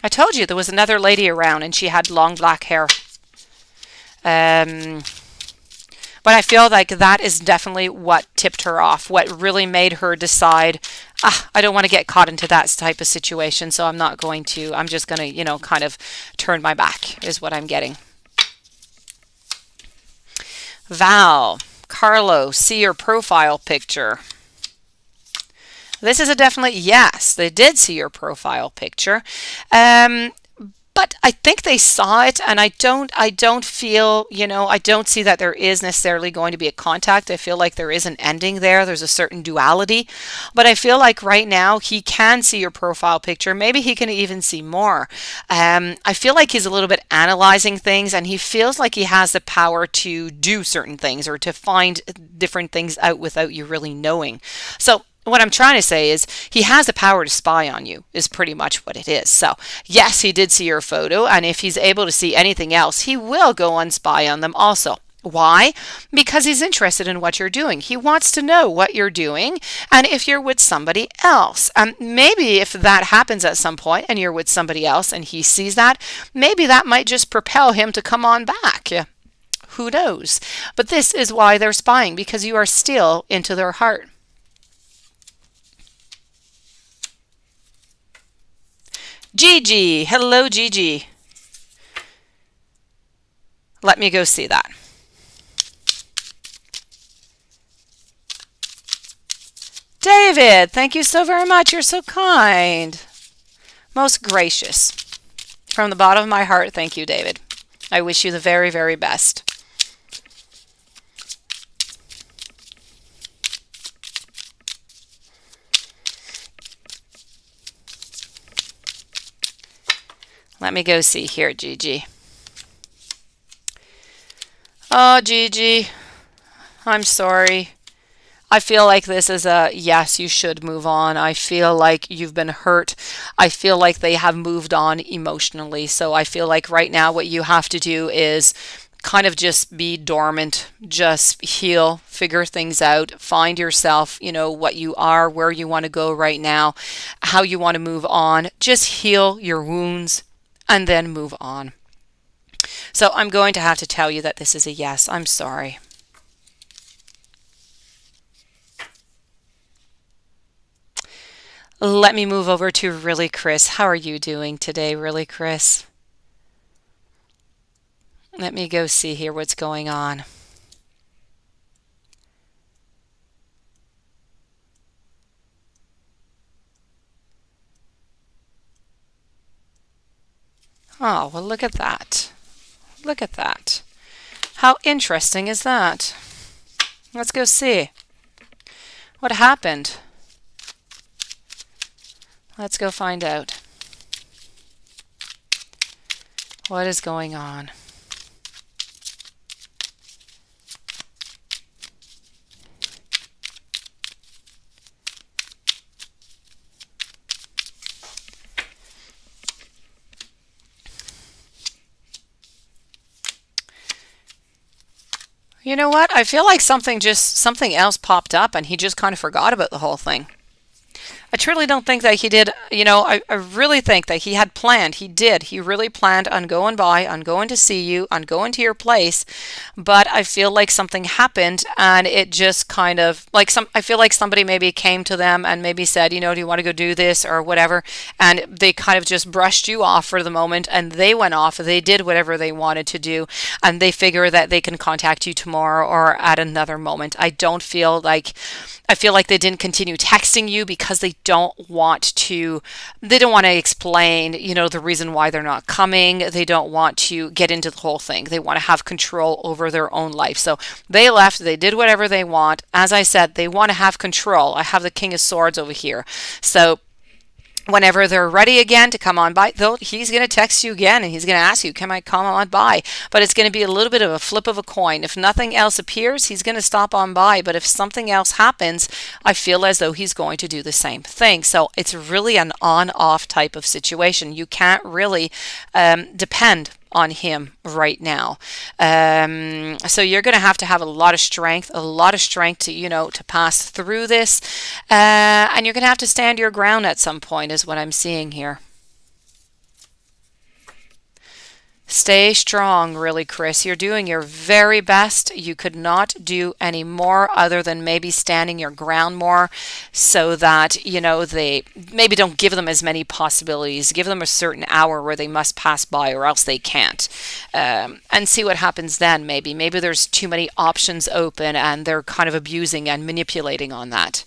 I told you there was another lady around and she had long black hair. But I feel like that is definitely what tipped her off, what really made her decide, I don't want to get caught into that type of situation, so I'm just going to, kind of turn my back, is what I'm getting. Val, Carlos, see your profile picture. This is a definite yes. They did see your profile picture. But I think they saw it, and I don't feel, I don't see that there is necessarily going to be a contact. I feel like there is an ending there. There's a certain duality. But I feel like right now he can see your profile picture. Maybe he can even see more. I feel like he's a little bit analyzing things, and he feels like he has the power to do certain things or to find different things out without you really knowing. So what I'm trying to say is he has the power to spy on you is pretty much what it is. So yes, he did see your photo, and if he's able to see anything else, he will go and spy on them also. Why? Because he's interested in what you're doing. He wants to know what you're doing and if you're with somebody else. And maybe if that happens at some point and you're with somebody else and he sees that, maybe that might just propel him to come on back. Yeah. Who knows? But this is why they're spying, because you are still into their heart. Gigi. Hello, Gigi. Let me go see that. David, thank you so very much. You're so kind. Most gracious. From the bottom of my heart, thank you, David. I wish you the very, very best. Let me go see here, Gigi. Oh, Gigi, I'm sorry. I feel like this is a yes, you should move on. I feel like you've been hurt. I feel like they have moved on emotionally. So I feel like right now what you have to do is kind of just be dormant, just heal, figure things out, find yourself, what you are, where you want to go right now, how you want to move on. Just heal your wounds and then move on. So I'm going to have to tell you that this is a yes. I'm sorry. Let me move over to Really Chris. How are you doing today, Really Chris? Let me go see here what's going on. Oh, well, look at that. Look at that. How interesting is that? Let's go see. What happened? Let's go find out. What is going on? You know what? I feel like something else popped up and he just kind of forgot about the whole thing. I truly don't think that he did. I really think that he had planned. He did. He really planned on going by, on going to see you, on going to your place. But I feel like something happened and it just kind of I feel like somebody maybe came to them and maybe said, do you want to go do this or whatever? And they kind of just brushed you off for the moment and they went off. They did whatever they wanted to do and they figure that they can contact you tomorrow or at another moment. I feel like they didn't continue texting you because they don't want to explain, the reason why they're not coming. They don't want to get into the whole thing. They want to have control over their own life. So they left, they did whatever they want. As I said, they want to have control. I have the King of Swords over here. So whenever they're ready again to come on by, he's going to text you again and he's going to ask you, can I come on by? But it's going to be a little bit of a flip of a coin. If nothing else appears, he's going to stop on by. But if something else happens, I feel as though he's going to do the same thing. So it's really an on-off type of situation. You can't really depend on him right now. So you're going to have a lot of strength, to pass through this. And you're going to have to stand your ground at some point is what I'm seeing here. Stay strong, really, Chris. You're doing your very best. You could not do any more other than maybe standing your ground more so that, they maybe don't give them as many possibilities. Give them a certain hour where they must pass by or else they can't. And see what happens then, maybe. Maybe there's too many options open and they're kind of abusing and manipulating on that.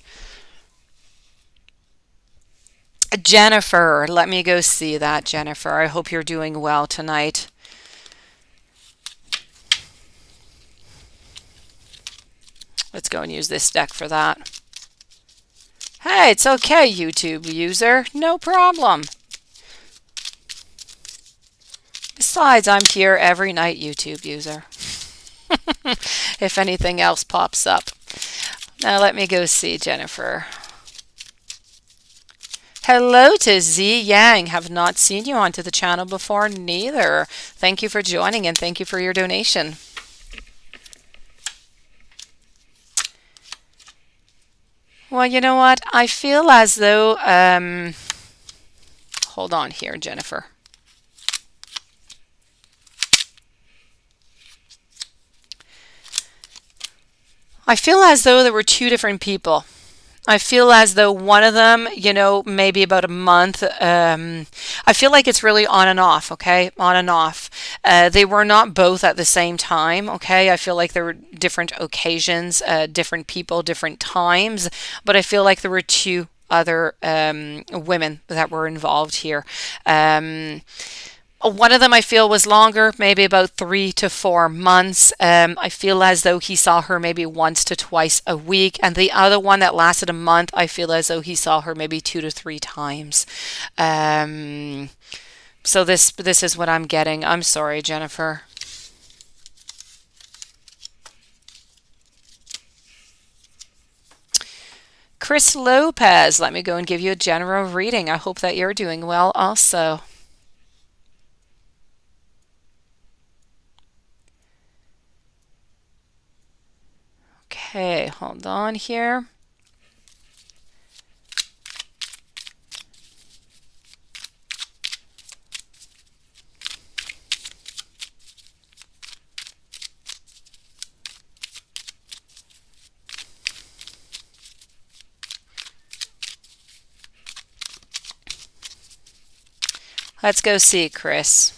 Jennifer, let me go see that, Jennifer. I hope you're doing well tonight. Let's go and use this deck for that. Hey, it's okay, YouTube user. No problem. Besides, I'm here every night, YouTube user. If anything else pops up. Now let me go see Jennifer. Hello to Z Yang. Have not seen you onto the channel before neither. Thank you for joining and thank you for your donation. Well, you know what? I feel as though... hold on here, Jennifer. I feel as though there were two different people. I feel as though one of them, maybe about a month. I feel like it's really on and off, okay? On and off. They were not both at the same time, okay? I feel like there were different occasions, different people, different times, but I feel like there were two other women that were involved here. One of them I feel was longer, maybe about 3 to 4 months. I feel as though he saw her maybe once to twice a week. And the other one that lasted a month, I feel as though he saw her maybe 2 to 3 times. So this is what I'm getting. I'm sorry, Jennifer. Chris Lopez, let me go and give you a general reading. I hope that you're doing well also. Okay, hold on here. Let's go see Chris.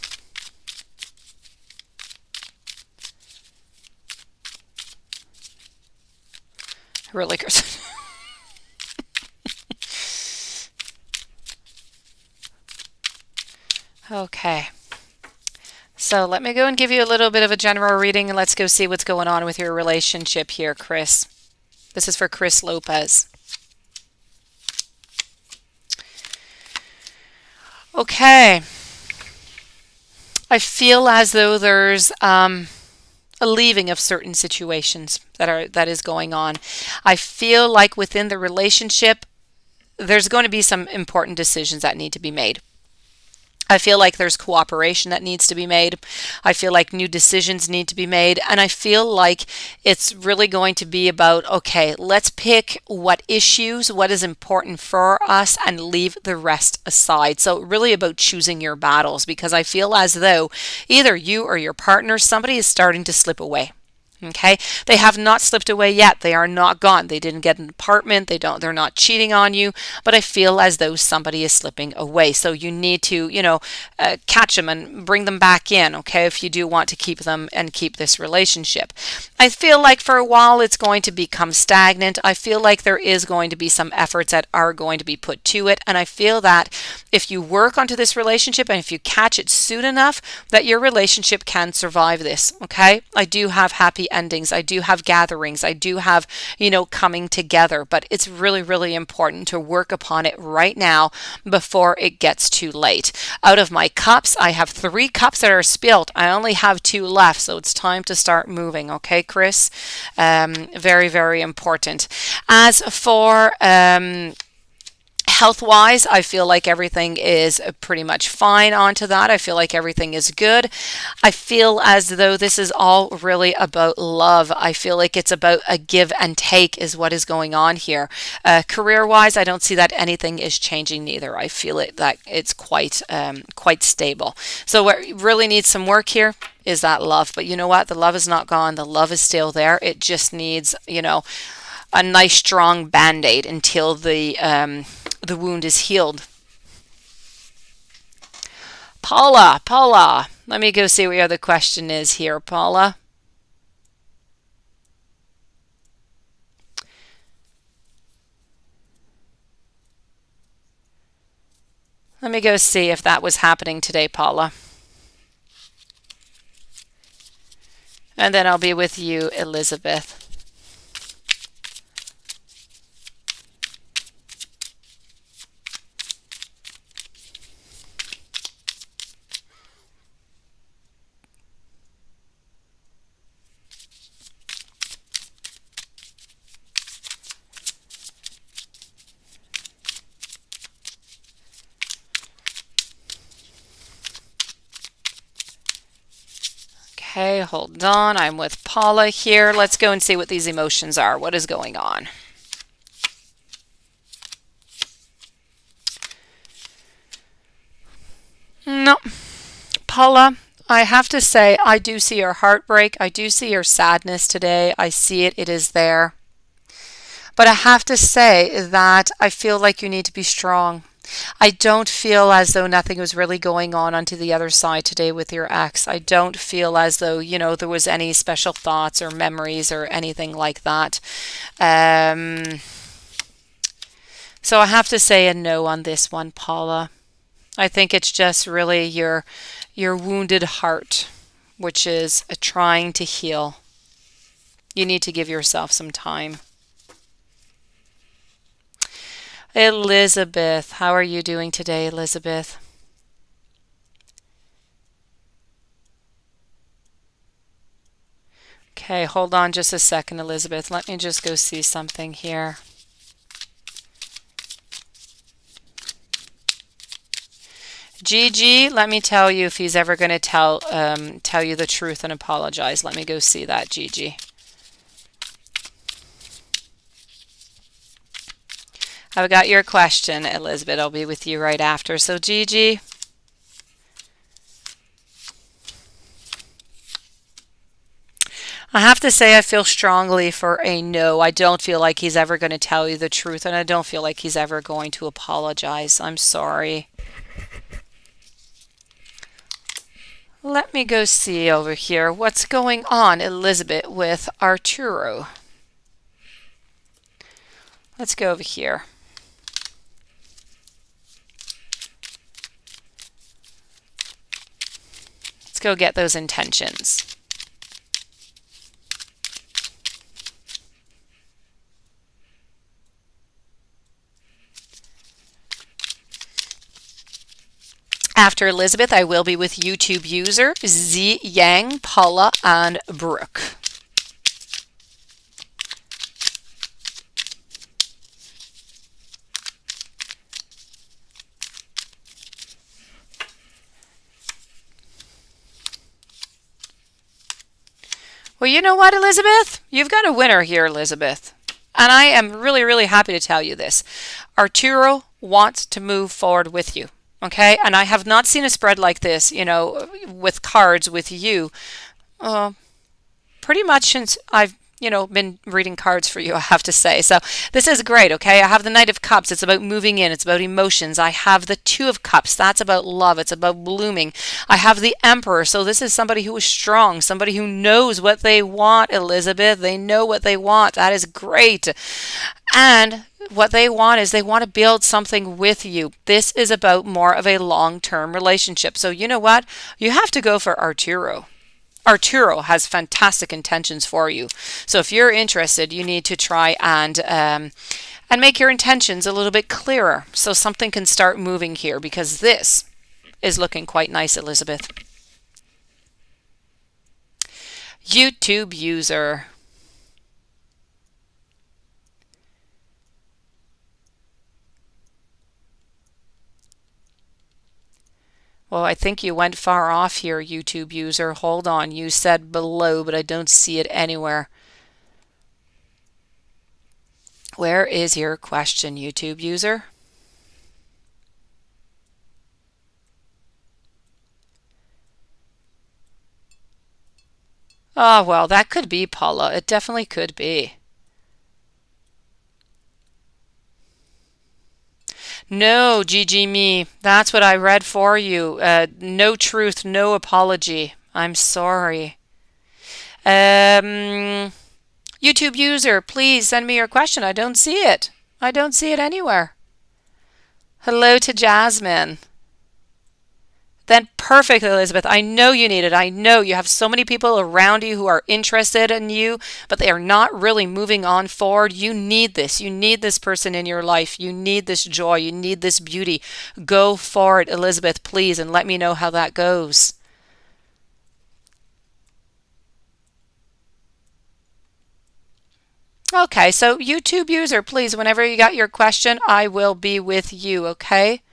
Really, Chris. Okay. So let me go and give you a little bit of a general reading, and let's go see what's going on with your relationship here, Chris. This is for Chris Lopez. Okay. I feel as though there's a leaving of certain situations that is going on. I feel like within the relationship, there's going to be some important decisions that need to be made. I feel like there's cooperation that needs to be made. I feel like new decisions need to be made. And I feel like it's really going to be about, okay, let's pick what issues, what is important for us, and leave the rest aside. So really about choosing your battles, because I feel as though either you or your partner, somebody is starting to slip away. Okay, they have not slipped away yet. They are not gone. They didn't get an apartment. They're not cheating on you, but I feel as though somebody is slipping away. So you need to, catch them and bring them back in. Okay, if you do want to keep them and keep this relationship. I feel like for a while it's going to become stagnant. I feel like there is going to be some efforts that are going to be put to it. And I feel that if you work onto this relationship and if you catch it soon enough, that your relationship can survive this. Okay, I do have happy endings. I do have gatherings. I do have, coming together, but it's really, really important to work upon it right now before it gets too late. Out of my cups, I have 3 cups that are spilled. I only have 2 left, so it's time to start moving. Okay, Chris? Very, very important. As for health-wise, I feel like everything is pretty much fine onto that. I feel like everything is good. I feel as though this is all really about love. I feel like it's about a give and take is what is going on here. Career-wise, I don't see that anything is changing neither. I feel it that it's quite stable. So what really needs some work here is that love. But you know what? The love is not gone. The love is still there. It just needs, a nice strong band-aid until the wound is healed. Paula, let me go see what your other question is here, Paula. Let me go see if that was happening today, Paula. And then I'll be with you, Elizabeth. Okay, hold on. I'm with Paula here. Let's go and see what these emotions are. What is going on? No. Paula, I have to say, I do see your heartbreak. I do see your sadness today. I see it. It is there. But I have to say that I feel like you need to be strong. I don't feel as though nothing was really going on onto the other side today with your ex. I don't feel as though, there was any special thoughts or memories or anything like that. So I have to say a no on this one, Paula. I think it's just really your wounded heart, which is trying to heal. You need to give yourself some time. Elizabeth, how are you doing today, Elizabeth? Okay, hold on just a second, Elizabeth. Let me just go see something here. Gigi, let me tell you if he's ever going to tell you the truth and apologize. Let me go see that, Gigi. I've got your question, Elizabeth. I'll be with you right after. So, Gigi. I have to say I feel strongly for a no. I don't feel like he's ever going to tell you the truth, and I don't feel like he's ever going to apologize. I'm sorry. Let me go see over here what's going on, Elizabeth, with Arturo. Let's go over here. go get those intentions. After Elizabeth, I will be with YouTube user Z Yang, Paula, and Brooke. Well, you know what, Elizabeth? You've got a winner here, Elizabeth. And I am really, really happy to tell you this. Arturo wants to move forward with you. Okay? And I have not seen a spread like this, you know, with cards with you. Pretty much since I've been reading cards for you, I have to say. So this is great, okay? I have the Knight of Cups. It's about moving in. It's about emotions. I have the Two of Cups. That's about love. It's about blooming. I have the Emperor. So this is somebody who is strong, somebody who knows what they want, Elizabeth. They know what they want. That is great. And what they want is they want to build something with you. This is about more of a long-term relationship. So you know what? You have to go for Arturo. Arturo has fantastic intentions for you. So if you're interested, you need to try and make your intentions a little bit clearer so something can start moving here, because this is looking quite nice, Elizabeth. YouTube user. Well, I think you went far off here, YouTube user. Hold on. You said below, but I don't see it anywhere. Where is your question, YouTube user? Oh, well, that could be, Paula. It definitely could be. No, Gigi me. That's what I read for you. No truth, no apology. I'm sorry. YouTube user, please send me your question. I don't see it. I don't see it anywhere. Hello to Jasmine. Then perfect, Elizabeth. I know you need it. I know you have so many people around you who are interested in you, but they are not really moving on forward. You need this. You need this person in your life. You need this joy. You need this beauty. Go for it, Elizabeth, please, and let me know how that goes. Okay, so YouTube user, please, whenever you got your question, I will be with you, okay?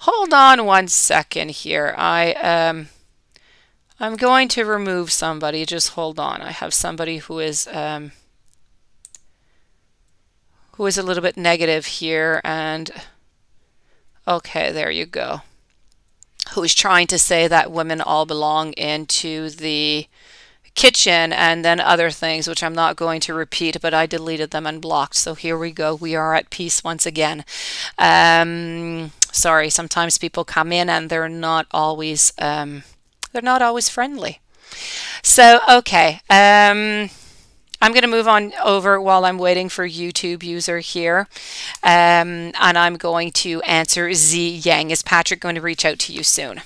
Hold on one second here. I'm going to remove somebody. Just hold on. I have somebody who is a little bit negative here, and okay, there you go. Who is trying to say that women all belong into the kitchen and then other things, which I'm not going to repeat, but I deleted them and blocked. So here we go. We are at peace once again. Sorry, sometimes people come in and they're not always friendly. So okay, I'm going to move on over while I'm waiting for YouTube user here, and I'm going to answer Z Yang. Is Patrick going to reach out to you soon?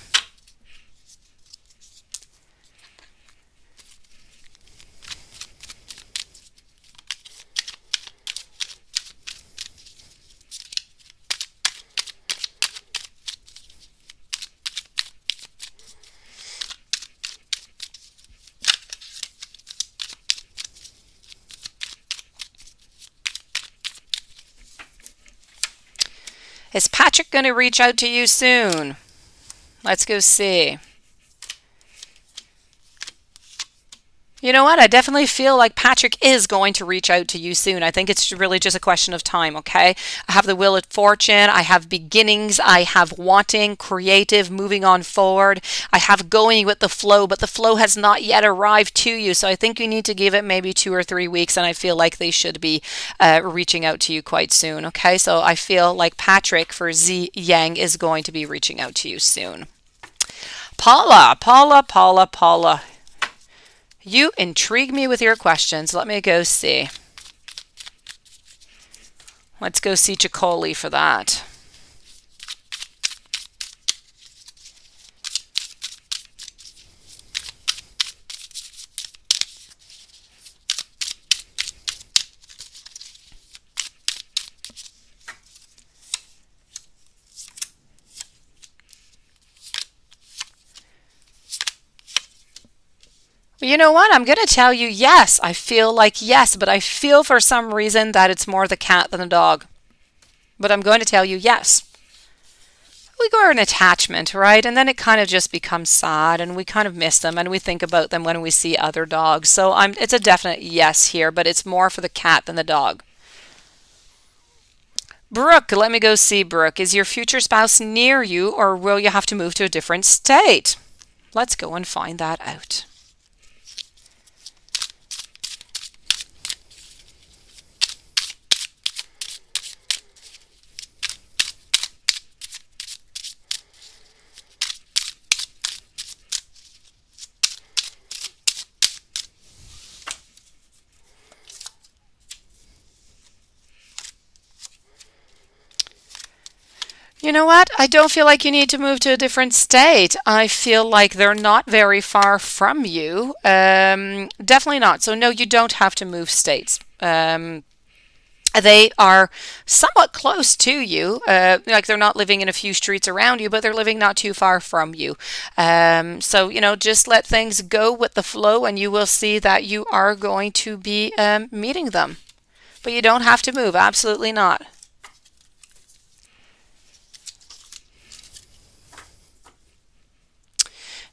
Is Patrick going to reach out to you soon? Let's go see. You know what? I definitely feel like Patrick is going to reach out to you soon. I think it's really just a question of time, okay? I have the Wheel of Fortune. I have beginnings. I have wanting, creative, moving on forward. I have going with the flow, but the flow has not yet arrived to you. So I think you need to give it maybe 2 or 3 weeks, and I feel like they should be reaching out to you quite soon, okay? So I feel like Patrick for Z Yang is going to be reaching out to you soon. Paula. You intrigue me with your questions. Let me go see. Let's go see Chicoli for that. You know what? I'm going to tell you yes. I feel like yes, but I feel for some reason that it's more the cat than the dog. But I'm going to tell you yes. We go an attachment, right? And then it kind of just becomes sad and we kind of miss them and we think about them when we see other dogs. So it's a definite yes here, but it's more for the cat than the dog. Brooke, let me go see Brooke. Is your future spouse near you or will you have to move to a different state? Let's go and find that out. You know what? I don't feel like you need to move to a different state. I feel like they're not very far from you. Definitely not. So no, you don't have to move states. They are somewhat close to you. Like they're not living in a few streets around you, but they're living not too far from you. So, just let things go with the flow and you will see that you are going to be meeting them. But you don't have to move. Absolutely not.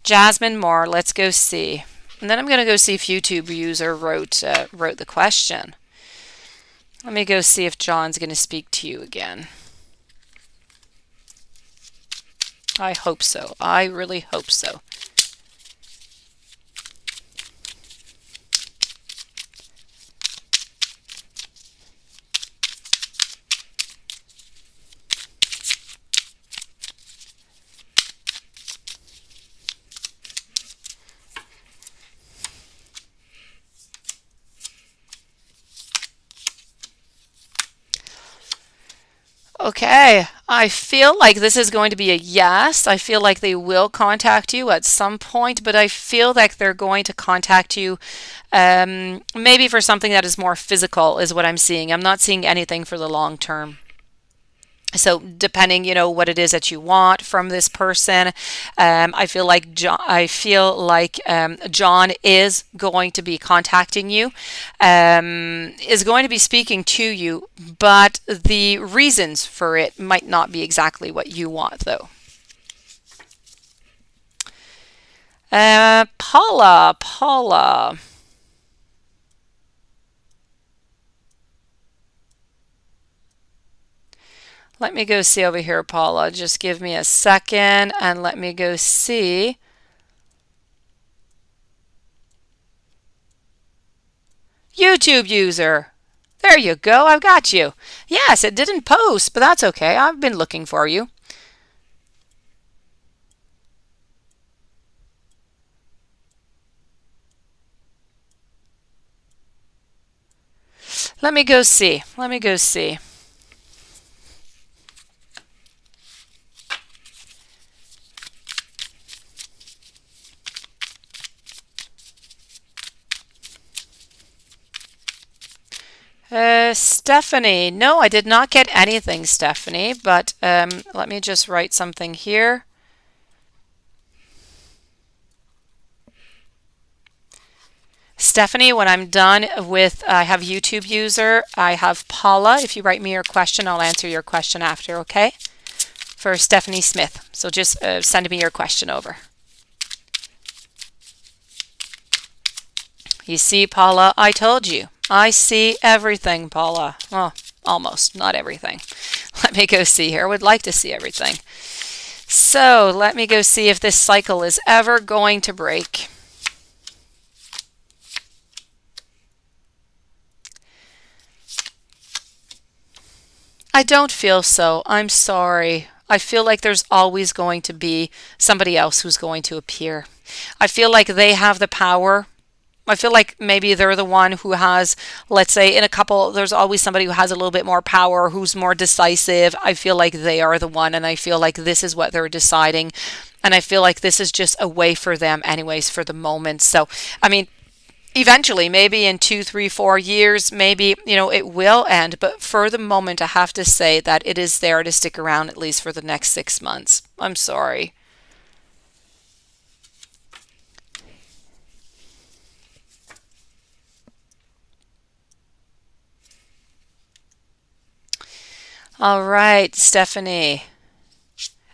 Jasmine Moore, let's go see. And then I'm going to go see if YouTube user wrote the question. Let me go see if John's going to speak to you again. I hope so. I really hope so. Okay, I feel like this is going to be a yes. I feel like they will contact you at some point, but I feel like they're going to contact you maybe for something that is more physical is what I'm seeing. I'm not seeing anything for the long term. So depending, what it is that you want from this person, I feel like John is going to be contacting you, is going to be speaking to you, but the reasons for it might not be exactly what you want, though. Paula. Let me go see over here, Paula. Just give me a second and let me go see. YouTube user. There you go. I've got you. Yes, it didn't post, but that's okay. I've been looking for you. Let me go see. Stephanie. No, I did not get anything, Stephanie, but let me just write something here. Stephanie, when I'm done with, I have YouTube user, I have Paula. If you write me your question, I'll answer your question after, okay? For Stephanie Smith. So just send me your question over. You see, Paula, I told you. I see everything, Paula. Well, almost, not everything. Let me go see here. I would like to see everything. So let me go see if this cycle is ever going to break. I don't feel so. I'm sorry. I feel like there's always going to be somebody else who's going to appear. I feel like they have the power I feel like maybe they're the one who has, let's say, in a couple, there's always somebody who has a little bit more power, who's more decisive. I feel like they are the one, and I feel like this is what they're deciding. And I feel like this is just a way for them, anyways, for the moment. So, I mean, eventually, maybe in 2, 3, 4 years, maybe, it will end. But for the moment, I have to say that it is there to stick around at least for the next 6 months. I'm sorry. All right, Stephanie.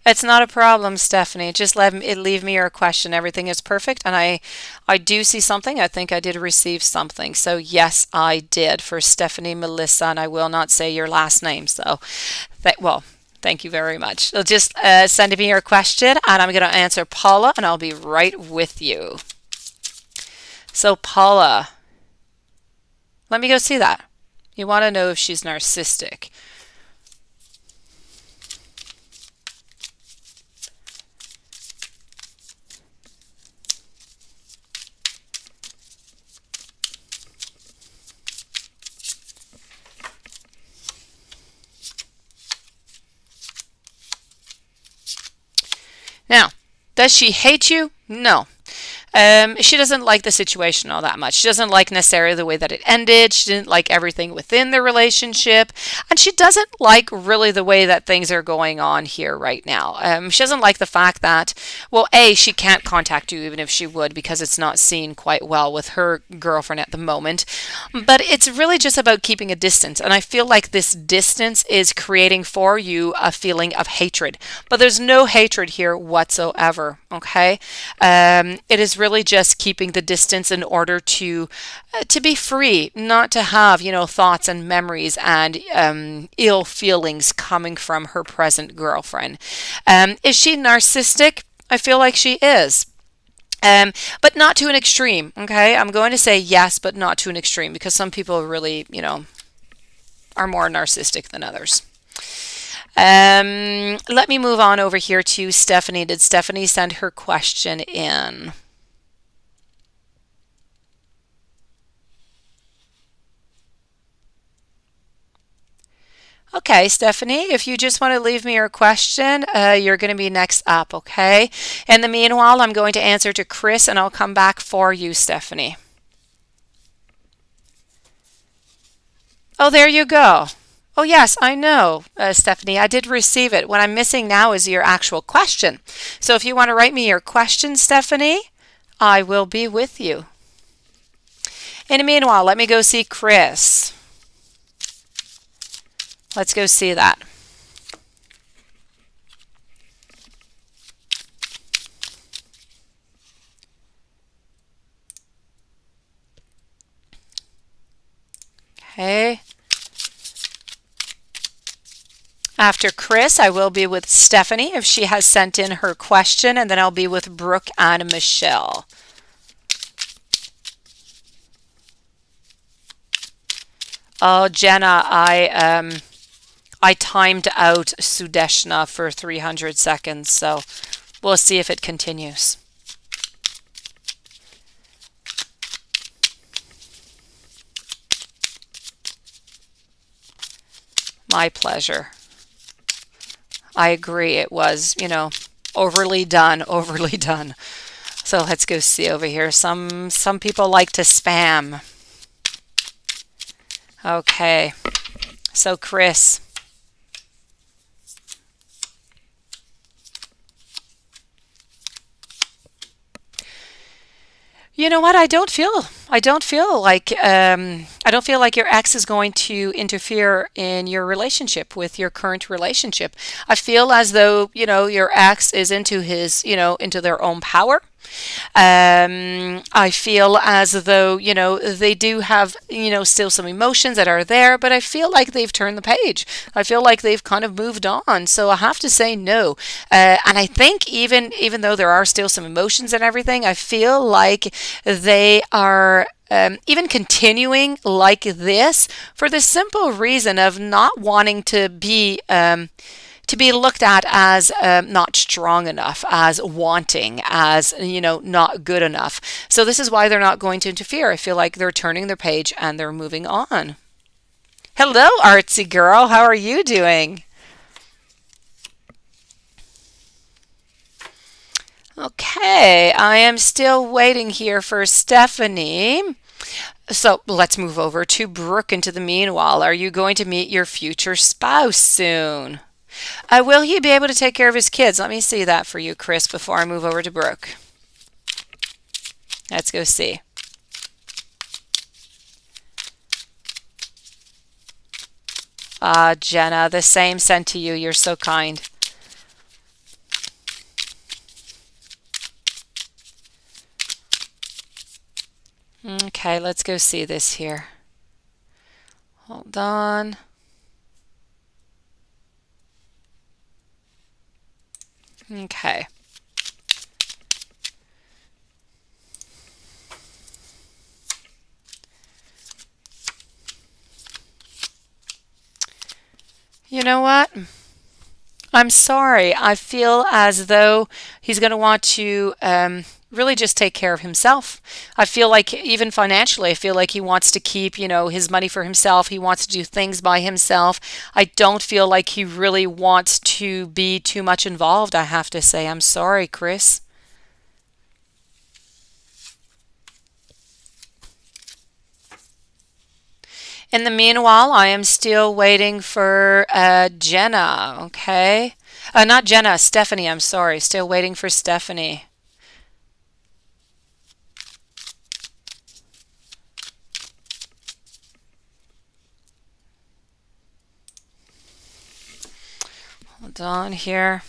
It's not a problem, Stephanie. Just leave me your question. Everything is perfect, and I do see something. I think I did receive something. So yes, I did for Stephanie Melissa, and I will not say your last name. So, well, thank you very much. So just send me your question, and I'm going to answer Paula, and I'll be right with you. So Paula, let me go see that. You want to know if she's narcissistic. Now, does she hate you? No. She doesn't like the situation all that much. She doesn't like necessarily the way that it ended. She didn't like everything within the relationship. And she doesn't like really the way that things are going on here right now. She doesn't like the fact that, well, A, she can't contact you even if she would because it's not seen quite well with her girlfriend at the moment. But it's really just about keeping a distance. And I feel like this distance is creating for you a feeling of hatred. But there's no hatred here whatsoever, okay? It is really just keeping the distance in order to be free, not to have, thoughts and memories and ill feelings coming from her present girlfriend. Is she narcissistic? I feel like she is. But not to an extreme, okay? I'm going to say yes, but not to an extreme because some people really, are more narcissistic than others. Let me move on over here to Stephanie. Did Stephanie send her question in? Okay, Stephanie, if you just want to leave me your question, you're going to be next up, okay? In the meanwhile, I'm going to answer to Chris and I'll come back for you, Stephanie. Oh, there you go. Oh, yes, I know, Stephanie. I did receive it. What I'm missing now is your actual question. So if you want to write me your question, Stephanie, I will be with you. In the meanwhile, let me go see Chris. Let's go see that. Okay. After Chris, I will be with Stephanie if she has sent in her question, and then I'll be with Brooke and Michelle. Oh, Jenna, I timed out Sudeshna for 300 seconds, so we'll see if it continues. My pleasure. I agree. It was, overly done, overly done. So let's go see over here. Some people like to spam. Okay. So Chris. You know what? I don't feel like your ex is going to interfere in your relationship with your current relationship. I feel as though, your ex is into into their own power. I feel as though, they do have, still some emotions that are there, but I feel like they've turned the page. I feel like they've kind of moved on. So I have to say no. And I think even though there are still some emotions and everything, I feel like they are even continuing like this for the simple reason of not wanting to be looked at as not strong enough, as wanting, as, not good enough. So this is why they're not going to interfere. I feel like they're turning their page and they're moving on. Hello, artsy girl. How are you doing? Okay, I am still waiting here for Stephanie. So let's move over to Brooke into the meanwhile. Are you going to meet your future spouse soon? Will he be able to take care of his kids? Let me see that for you, Chris, before I move over to Brooke. Let's go see. Jenna, the same sent to you. You're so kind. Okay, let's go see this here. Hold on. Okay. You know what? I'm sorry. I feel as though he's going to want to really just take care of himself. I feel like even financially, I feel like he wants to keep, his money for himself. He wants to do things by himself. I don't feel like he really wants to be too much involved, I have to say. I'm sorry, Chris. In the meanwhile, I am still waiting for Jenna, okay? Not Jenna, Stephanie, I'm sorry. Still waiting for Stephanie. Hold on here.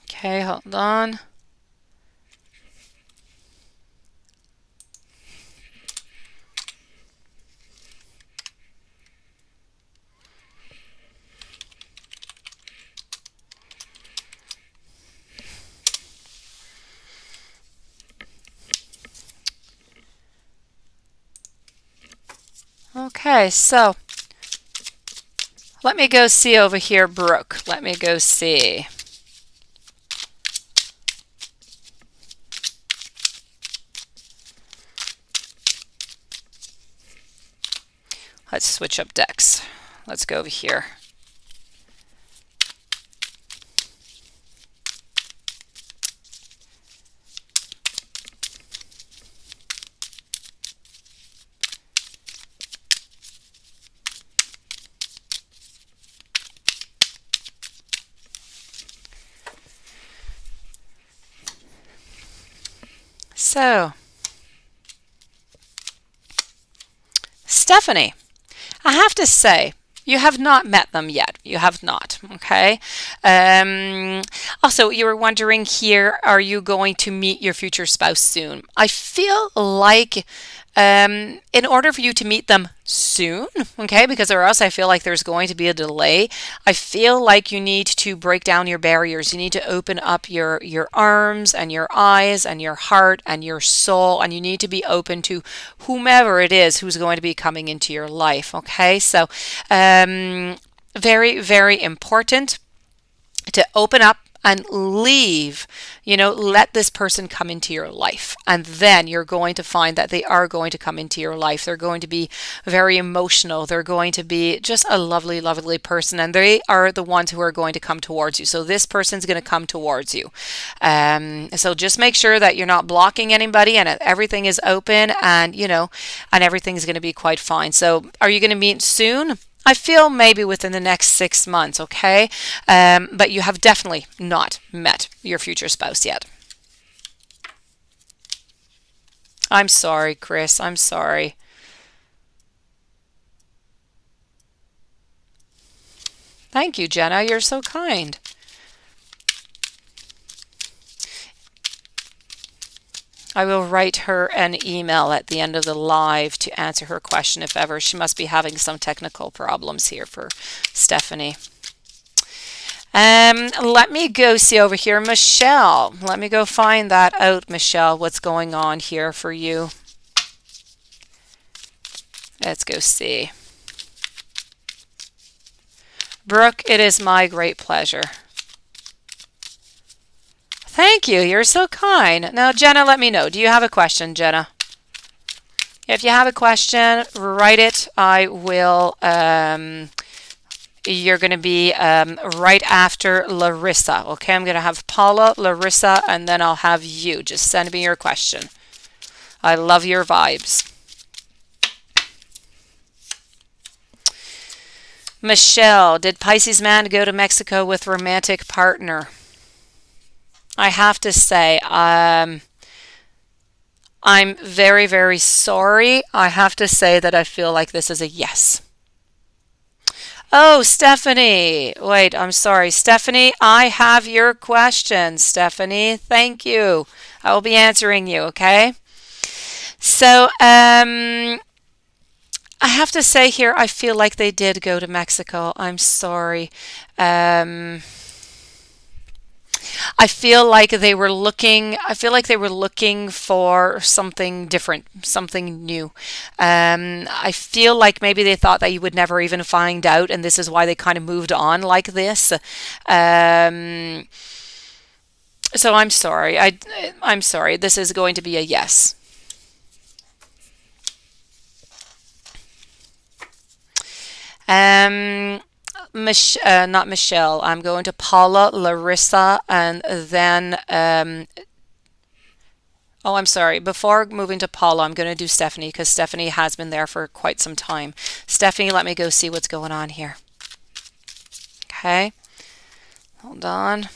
Okay, hold on. Okay, so let me go see over here, Brooke. Let me go see. Let's switch up decks. Let's go over here. So, Stephanie, I have to say, you have not met them yet. You have not, okay? Also, you were wondering here, are you going to meet your future spouse soon? I feel like in order for you to meet them soon, okay, because or else I feel like there's going to be a delay. I feel like you need to break down your barriers. You need to open up your arms and your eyes and your heart and your soul, and you need to be open to whomever it is who's going to be coming into your life, okay? So very, very important to open up and leave, let this person come into your life. And then you're going to find that they are going to come into your life. They're going to be very emotional. They're going to be just a lovely, lovely person. And they are the ones who are going to come towards you. So this person's going to come towards you. So just make sure that you're not blocking anybody and everything is open and, and everything's going to be quite fine. So are you going to meet soon? I feel maybe within the next 6 months, okay? But you have definitely not met your future spouse yet. I'm sorry, Chris. I'm sorry. Thank you, Jenna. You're so kind. I will write her an email at the end of the live to answer her question if ever. She must be having some technical problems here for Stephanie. Let me go see over here, Michelle. Let me go find that out, Michelle. What's going on here for you? Let's go see. Brooke, it is my great pleasure. Thank you. You're so kind. Now, Jenna, let me know. Do you have a question, Jenna? If you have a question, write it. I will. You're going to be right after Larissa. Okay, I'm going to have Paula, Larissa, and then I'll have you. Just send me your question. I love your vibes. Michelle, did Pisces man go to Mexico with romantic partner? I have to say, I'm very, very sorry. I have to say that I feel like this is a yes. Oh, Stephanie. Wait, I'm sorry. Stephanie, I have your question. Stephanie, thank you. I will be answering you, okay? So, I have to say here, I feel like they did go to Mexico. I'm sorry. I feel like they were looking. I feel like they were looking for something different, something new. I feel like maybe they thought that you would never even find out, and this is why they kind of moved on like this. So I'm sorry. I'm sorry. This is going to be a yes. Not Michelle. I'm going to Paula, Larissa, and then, oh, I'm sorry. Before moving to Paula, I'm going to do Stephanie because Stephanie has been there for quite some time. Stephanie, let me go see what's going on here. Okay. Hold on.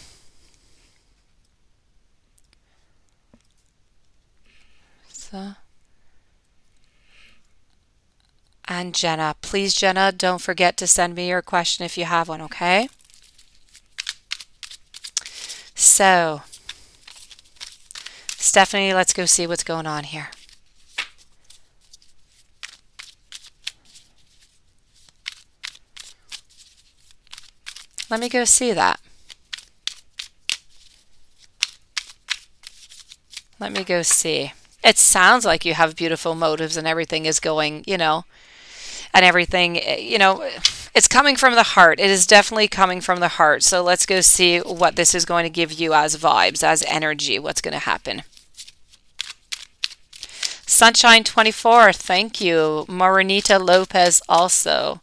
So. And Jenna, please, Jenna, don't forget to send me your question if you have one, okay? So, Stephanie, let's go see what's going on here. Let me go see that. Let me go see. It sounds like you have beautiful motives and everything is going, and everything, it's coming from the heart. It is definitely coming from the heart. So let's go see what this is going to give you as vibes, as energy, what's going to happen. Sunshine 24, thank you. Morenita Lopez also.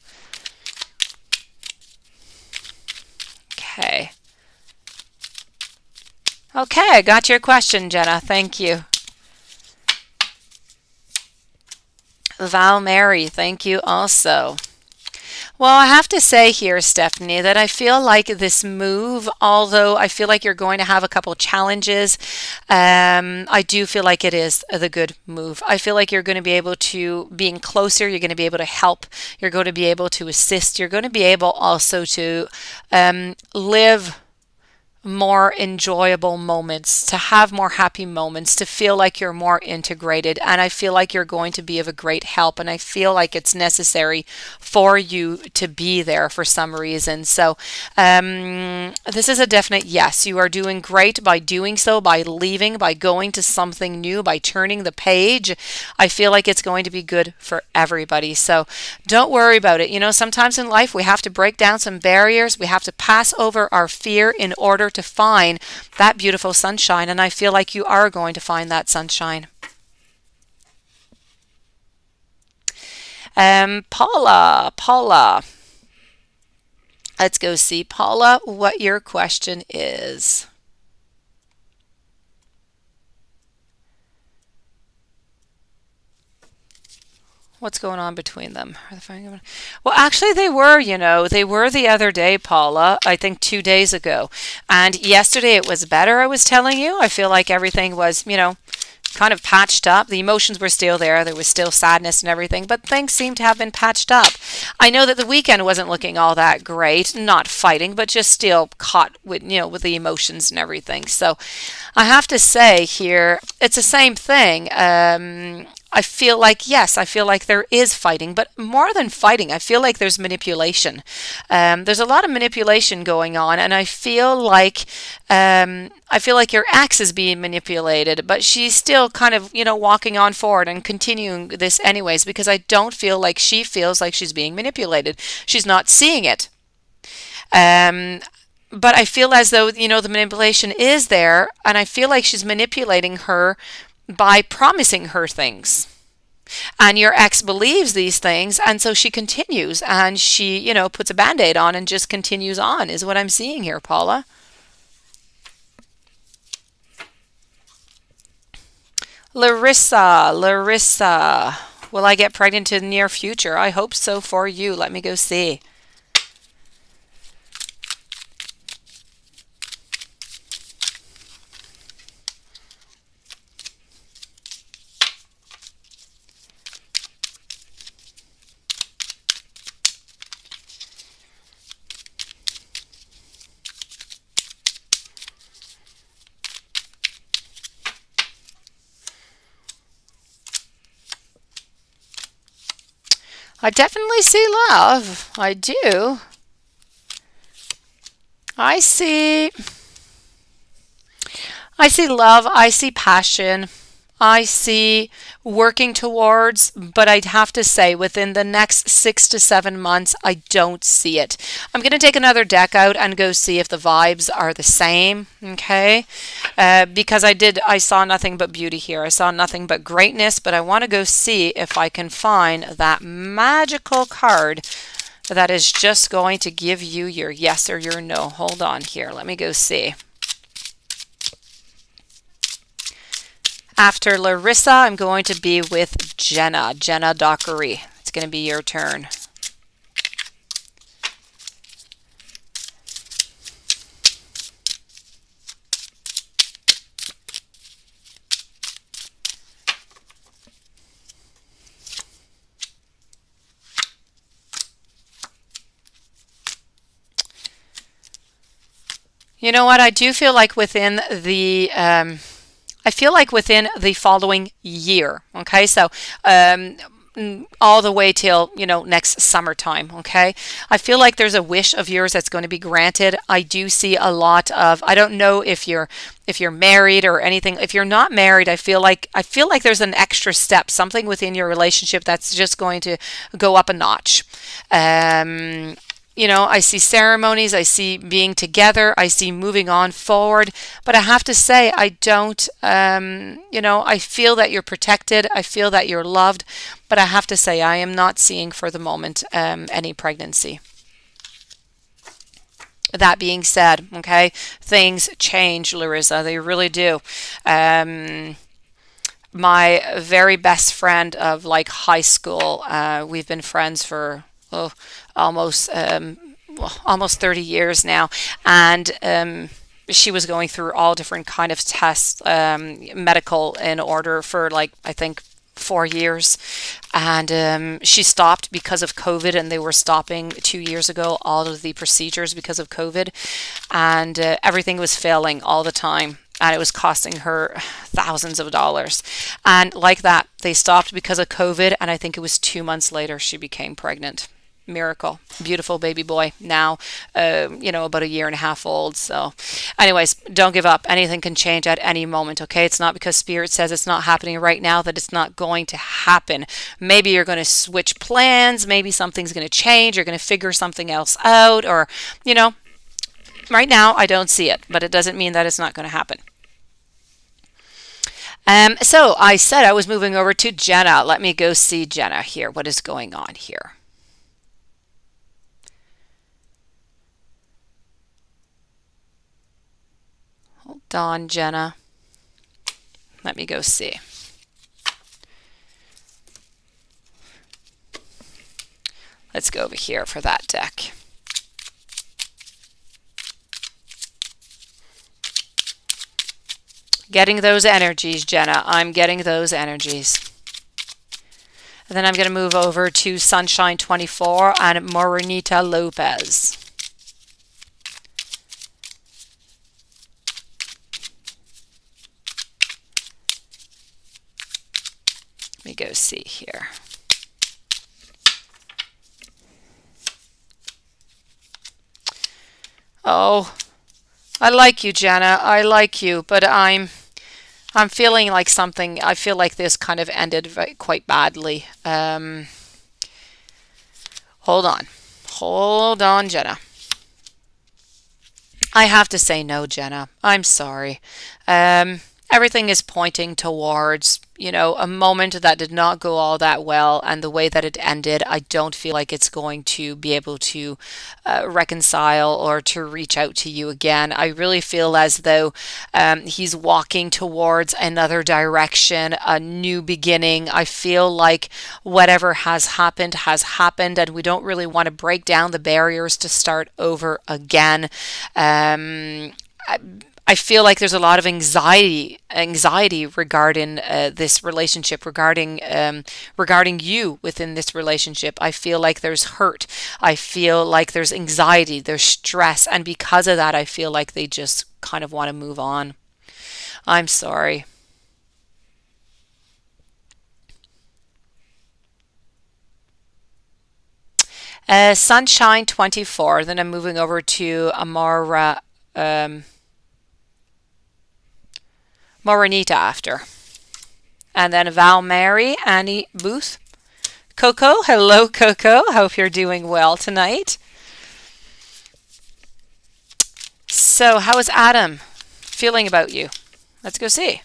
Okay. Okay, I got your question, Jenna. Thank you. Val Mary, thank you also. Well, I have to say here, Stephanie, that I feel like this move, although I feel like you're going to have a couple challenges, I do feel like it is the good move. I feel like you're going to be able to, being closer, you're going to be able to help, you're going to be able to assist, you're going to be able also to live more enjoyable moments, to have more happy moments, to feel like you're more integrated. And I feel like you're going to be of a great help. And I feel like it's necessary for you to be there for some reason. So this is a definite yes. You are doing great by doing so, by leaving, by going to something new, by turning the page. I feel like it's going to be good for everybody. So don't worry about it. Sometimes in life we have to break down some barriers. We have to pass over our fear in order to find that beautiful sunshine, and I feel like you are going to find that sunshine. Paula, let's go see, Paula, what your question is. What's going on between them? Well, actually, they were the other day, Paula, I think 2 days ago. And yesterday it was better, I was telling you. I feel like everything was, kind of patched up. The emotions were still there. There was still sadness and everything, but things seemed to have been patched up. I know that the weekend wasn't looking all that great, not fighting, but just still caught with, with the emotions and everything. So I have to say here, it's the same thing. I feel like, yes, I feel like there is fighting, but more than fighting, I feel like there's manipulation. There's a lot of manipulation going on, and I feel like your ex is being manipulated, but she's still kind of, walking on forward and continuing this anyways, because I don't feel like she feels like she's being manipulated. She's not seeing it. Um, but I feel as though, the manipulation is there, and I feel like she's manipulating her by promising her things. And your ex believes these things, and so she continues and she, puts a band-aid on and just continues on, is what I'm seeing here, Paula. Larissa. Will I get pregnant in the near future? I hope so for you. Let me go see. I definitely see love. I do. I see I see love, I see passion, I see working towards, but I'd have to say within the next 6 to 7 months, I don't see it. I'm going to take another deck out and go see if the vibes are the same, okay? Because I saw nothing but beauty here. I saw nothing but greatness, but I want to go see if I can find that magical card that is just going to give you your yes or your no. Hold on here. Let me go see. After Larissa, I'm going to be with Jenna Dockery. It's going to be your turn. You know what? I do feel like I feel like within the following year, okay? So, all the way till, next summertime, okay? I feel like there's a wish of yours that's going to be granted. I do see a lot of, I don't know if you're married or anything. If you're not married, I feel like there's an extra step, something within your relationship that's just going to go up a notch. I see ceremonies, I see being together, I see moving on forward, but I have to say, I don't, I feel that you're protected, I feel that you're loved, but I have to say, I am not seeing for the moment any pregnancy. That being said, okay, things change, Larissa, they really do. My very best friend of like high school, we've been friends for almost almost 30 years now, and she was going through all different kind of tests, medical, in order for like I think 4 years, and she stopped because of COVID, and they were stopping 2 years ago all of the procedures because of COVID, and everything was failing all the time. And it was costing her thousands of dollars. And like that, they stopped because of COVID. And I think it was 2 months later she became pregnant. Miracle. Beautiful baby boy. Now, about a year and a half old. So, anyways, don't give up. Anything can change at any moment, okay? It's not because Spirit says it's not happening right now that it's not going to happen. Maybe you're going to switch plans. Maybe something's going to change. You're going to figure something else out. Or, right now, I don't see it, but it doesn't mean that it's not going to happen. So I said I was moving over to Jenna. Let me go see Jenna here. What is going on here? Hold on, Jenna. Let me go see. Let's go over here for that deck. Getting those energies, Jenna. I'm getting those energies. And then I'm going to move over to Sunshine 24 and Morenita Lopez. Let me go see here. Oh, I like you, Jenna. I like you, but I'm feeling like something. I feel like this kind of ended quite badly. Hold on, Jenna. I have to say no, Jenna. I'm sorry. Everything is pointing towards, a moment that did not go all that well, and the way that it ended, I don't feel like it's going to be able to reconcile or to reach out to you again. I really feel as though he's walking towards another direction, a new beginning. I feel like whatever has happened, and we don't really want to break down the barriers to start over again. I feel like there's a lot of anxiety regarding this relationship, regarding you within this relationship. I feel like there's hurt. I feel like there's anxiety, there's stress, and because of that, I feel like they just kind of want to move on. I'm sorry. Sunshine 24. Then I'm moving over to Amara. Morenita after. And then Val Mary, Annie Booth. Coco, hello Coco. Hope you're doing well tonight. So, how is Adam feeling about you? Let's go see.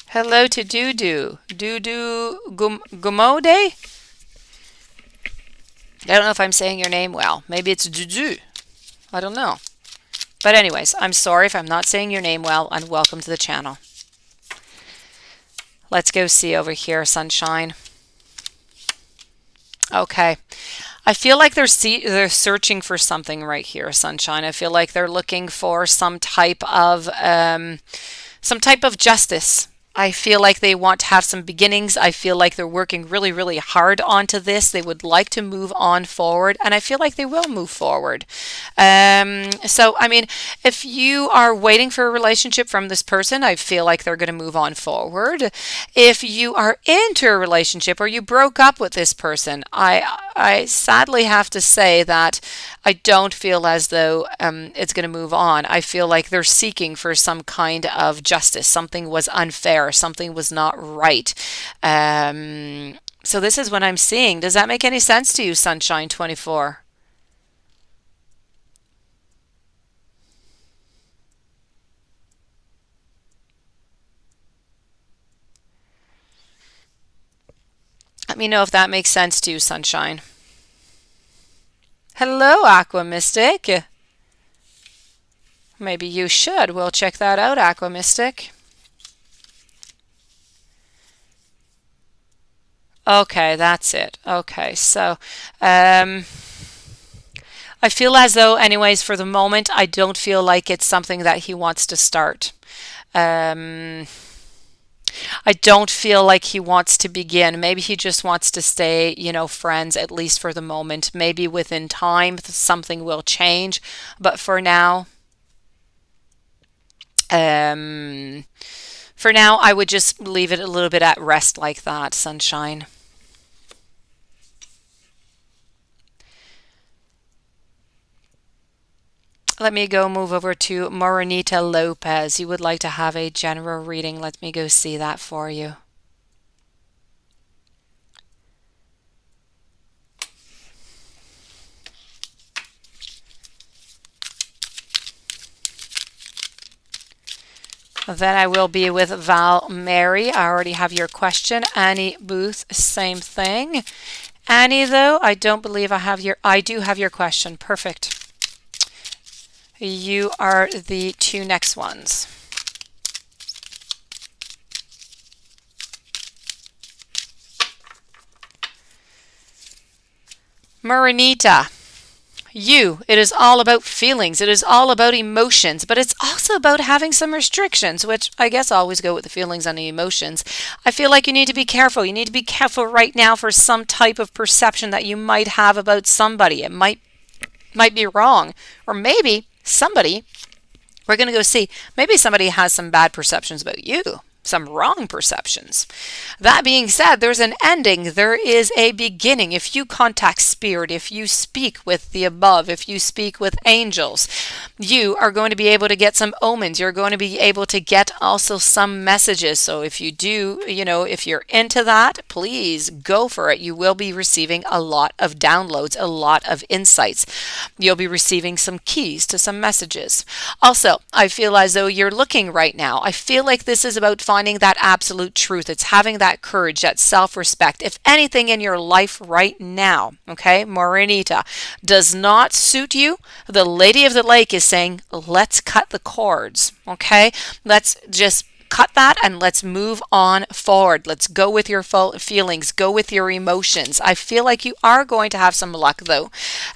Hello to Dudu. Dudu Gumode? I don't know if I'm saying your name well. Maybe it's Dudu. I don't know. But anyways, I'm sorry if I'm not saying your name well, and welcome to the channel. Let's go see over here, Sunshine. Okay. I feel like they're searching for something right here, Sunshine. I feel like they're looking for some type of justice. I feel like they want to have some beginnings. I feel like they're working really, really hard onto this. They would like to move on forward, and I feel like they will move forward. So, I mean, if you are waiting for a relationship from this person, I feel like they're going to move on forward. If you are into a relationship or you broke up with this person, I sadly have to say that I don't feel as though it's going to move on. I feel like they're seeking for some kind of justice. Something was unfair. Something was not right. So this is what I'm seeing. Does that make any sense to you, Sunshine 24? Let me know if that makes sense to you, Sunshine. Hello, Aqua Mystic. Maybe you should. We'll check that out, Aqua Mystic. Okay, that's it. Okay, so I feel as though, anyways, for the moment, I don't feel like it's something that he wants to start. Um, I don't feel like he wants to begin. Maybe he just wants to stay, friends, at least for the moment. Maybe within time, something will change. But um, for now, I would just leave it a little bit at rest like that, Sunshine. Let me go move over to Morenita Lopez. You would like to have a general reading. Let me go see that for you. Then I will be with Val Mary. I already have your question. Annie Booth, same thing. Annie, though, I don't believe I do have your question. Perfect. You are the two next ones. Marinita, it is all about feelings. It is all about emotions, but it's also about having some restrictions, which I guess always go with the feelings and the emotions. I feel like you need to be careful. You need to be careful right now for some type of perception that you might have about somebody. It might be wrong, or maybe somebody, we're going to go see, maybe somebody has some bad perceptions about you, some wrong perceptions. That being said, there's an ending, there is a beginning. If you contact spirit, if you speak with the above, if you speak with angels, you are going to be able to get some omens. You're going to be able to get also some messages. So if you do, if you're into that, please go for it. You will be receiving a lot of downloads, a lot of insights. You'll be receiving some keys to some messages. Also, I feel as though you're looking right now. I feel like this is about finding that absolute truth. It's having that courage, that self-respect. If anything in your life right now, okay, Morenita, does not suit you, the Lady of the Lake is saying, let's cut the cords, okay? Let's just cut that and let's move on forward. Let's go with your feelings, go with your emotions. I feel like you are going to have some luck though.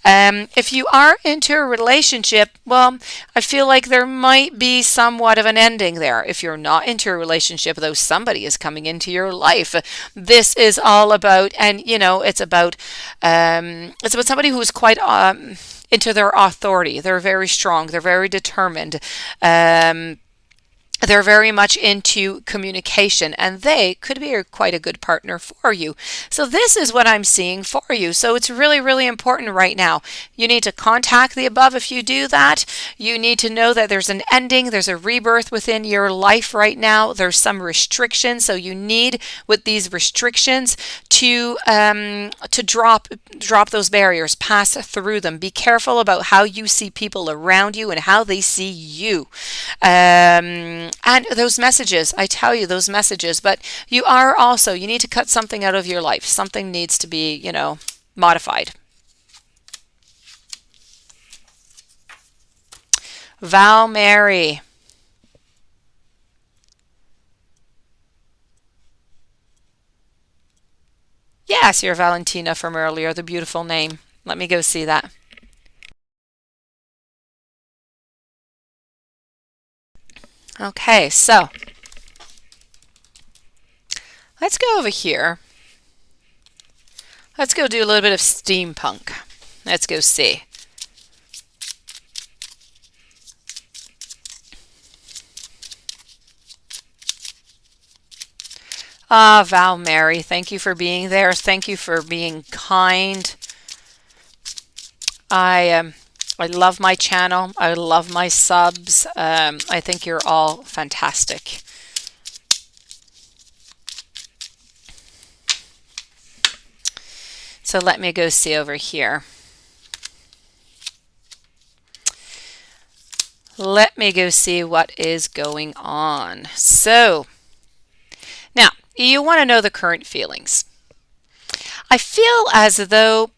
If you are into a relationship, well, I feel like there might be somewhat of an ending there. If you're not into a relationship though, somebody is coming into your life. This is all about, and it's about somebody who is quite into their authority. They're very strong. They're very determined. They're very much into communication, and they could be quite a good partner for you. So this is what I'm seeing for you. So it's really, really important right now. You need to contact the above. If you do that, you need to know that there's an ending, there's a rebirth within your life right now. There's some restrictions, so you need, with these restrictions, to drop those barriers, pass through them. Be careful about how you see people around you and how they see you. And those messages, I tell you, those messages, but you need to cut something out of your life. Something needs to be, modified. Val Mary. Yes, you're Valentina from earlier, the beautiful name. Let me go see that. Okay, so let's go over here. Let's go do a little bit of steampunk. Let's go see. Ah, Val Mary, thank you for being there. Thank you for being kind. I love my channel. I love my subs. I think you're all fantastic. So let me go see over here. Let me go see what is going on. So now you want to know the current feelings. I feel as though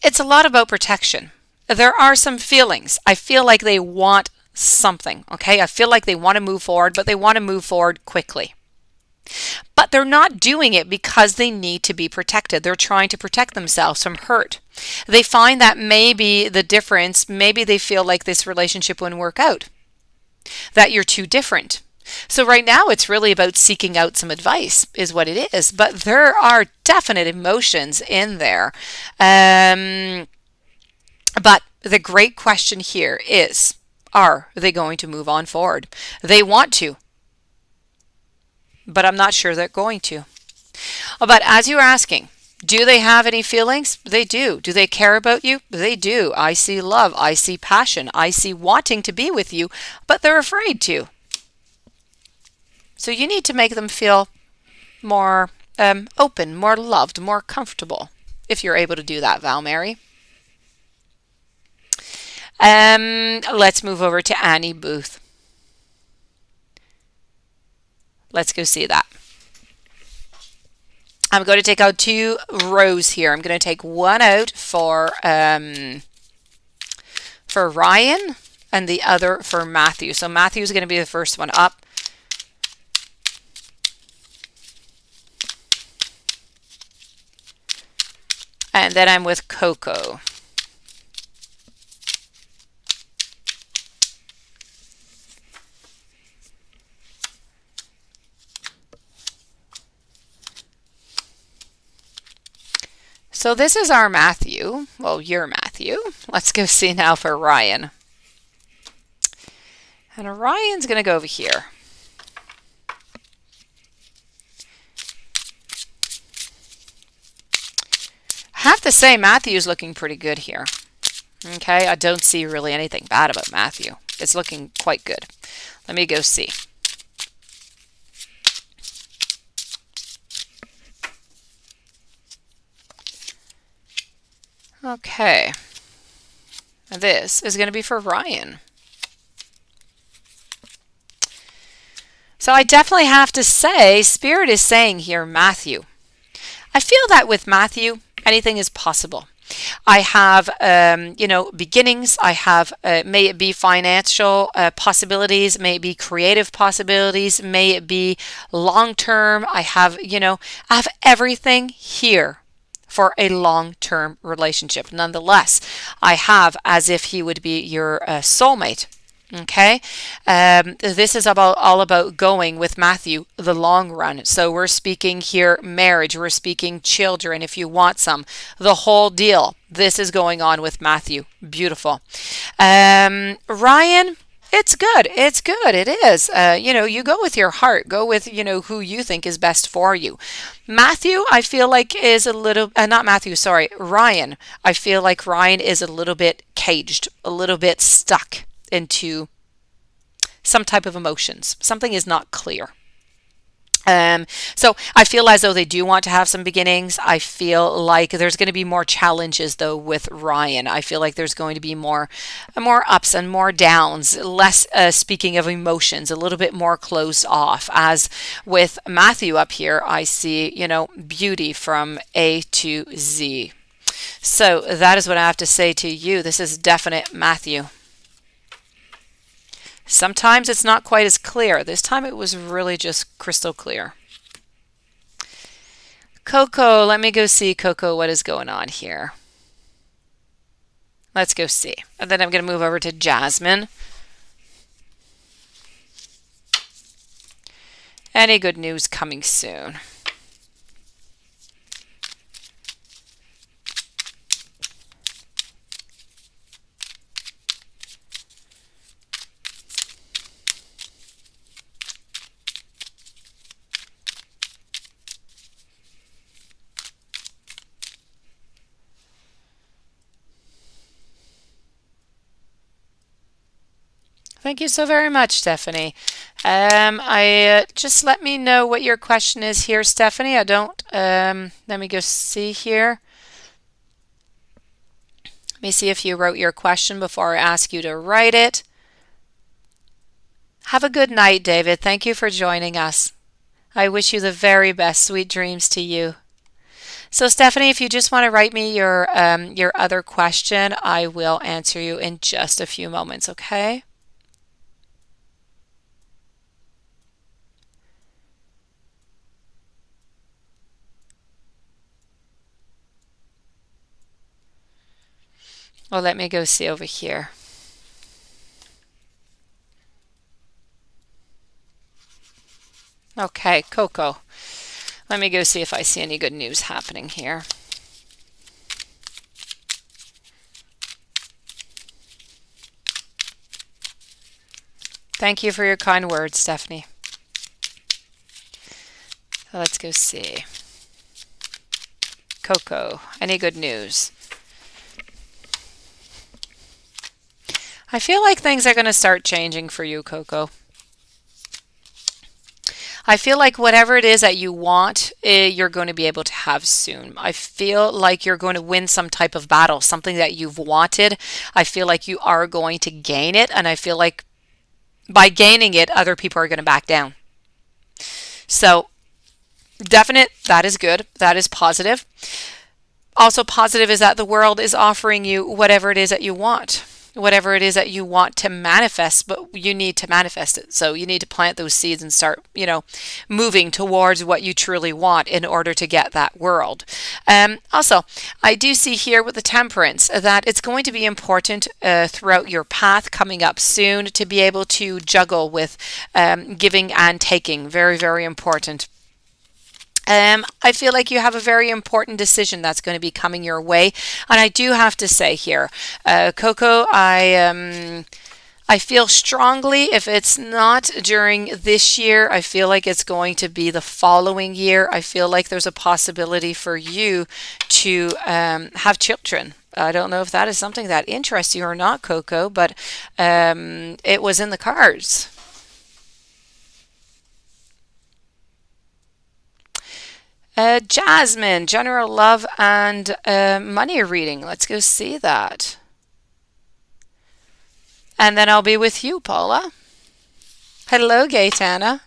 it's a lot about protection. There are some feelings. I feel like they want something, okay? I feel like they want to move forward, but they want to move forward quickly. But they're not doing it because they need to be protected. They're trying to protect themselves from hurt. They find that maybe the difference, maybe they feel like this relationship wouldn't work out, that you're too different. So right now it's really about seeking out some advice is what it is. But there are definite emotions in there. But the great question here is, are they going to move on forward? They want to, but I'm not sure they're going to. But as you're asking, do they have any feelings? They do. Do they care about you? They do. I see love. I see passion. I see wanting to be with you, but they're afraid to. So you need to make them feel more open, more loved, more comfortable, if you're able to do that, Val Mary. Let's move over to Annie Booth. Let's go see that. I'm going to take out 2 rows here. I'm going to take one out for Ryan and the other for Matthew. So Matthew is going to be the first one up. And then I'm with Coco. So this is our Matthew. Well, your Matthew. Let's go see now for Ryan. And Ryan's going to go over here. I have to say Matthew's looking pretty good here. Okay, I don't see really anything bad about Matthew. It's looking quite good. Let me go see. Okay. This is going to be for Ryan. So I definitely have to say, Spirit is saying here, Matthew. I feel that with Matthew, anything is possible. I have, beginnings. I have, may it be financial possibilities, may it be creative possibilities, may it be long-term. I have everything here for a long-term relationship. Nonetheless, I have as if he would be your soulmate. Okay, this is all about going with Matthew the long run. So we're speaking here marriage, we're speaking children if you want some, the whole deal. This is going on with Matthew. Beautiful. Ryan, it's good. It's good. It is. You go with your heart. Go with, who you think is best for you. Matthew, I feel like is a little, not Matthew, sorry, Ryan. I feel like Ryan is a little bit caged, a little bit stuck into some type of emotions. Something is not clear. So I feel as though they do want to have some beginnings. I feel like there's going to be more challenges though with Ryan. I feel like there's going to be more ups and more downs, less speaking of emotions, a little bit more closed off. As with Matthew up here, I see, beauty from A to Z. So that is what I have to say to you. This is definite Matthew. Sometimes it's not quite as clear. This time it was really just crystal clear. Coco, let me go see, Coco, what is going on here. Let's go see. And then I'm going to move over to Jasmine. Any good news coming soon? Thank you so very much, Stephanie. Just let me know what your question is here, Stephanie. I don't. Let me go see here. Let me see if you wrote your question before I ask you to write it. Have a good night, David. Thank you for joining us. I wish you the very best. Sweet dreams to you. So, Stephanie, if you just want to write me your other question, I will answer you in just a few moments. Okay? Well, let me go see over here. Okay, Coco. Let me go see if I see any good news happening here. Thank you for your kind words, Stephanie. So let's go see. Coco, any good news? I feel like things are going to start changing for you, Coco. I feel like whatever it is that you want, you're going to be able to have soon. I feel like you're going to win some type of battle, something that you've wanted. I feel like you are going to gain it, and I feel like by gaining it, other people are going to back down. So, definite, that is good. That is positive. Also positive is that the world is offering you whatever it is that you want. whatever it is that you want to manifest, but you need to manifest it. So you need to plant those seeds and start, moving towards what you truly want in order to get that world. Also, I do see here with the temperance that it's going to be important throughout your path coming up soon to be able to juggle with giving and taking. Very, very important. I feel like you have a very important decision that's going to be coming your way, and I do have to say here, Coco, I feel strongly if it's not during this year, I feel like it's going to be the following year. I feel like there's a possibility for you to have children. I don't know if that is something that interests you or not, Coco, but it was in the cards. Jasmine, general love and money reading. Let's go see that. And then I'll be with you, Paula. Hello, Gaetana.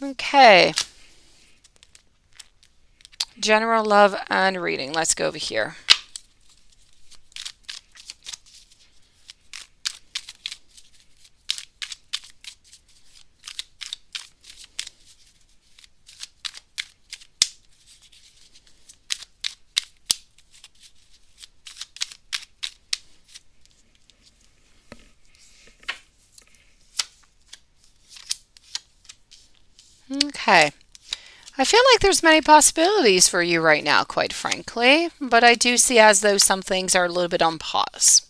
Okay. General love and reading. Let's go over here. Okay. I feel like there's many possibilities for you right now, quite frankly, but I do see as though some things are a little bit on pause.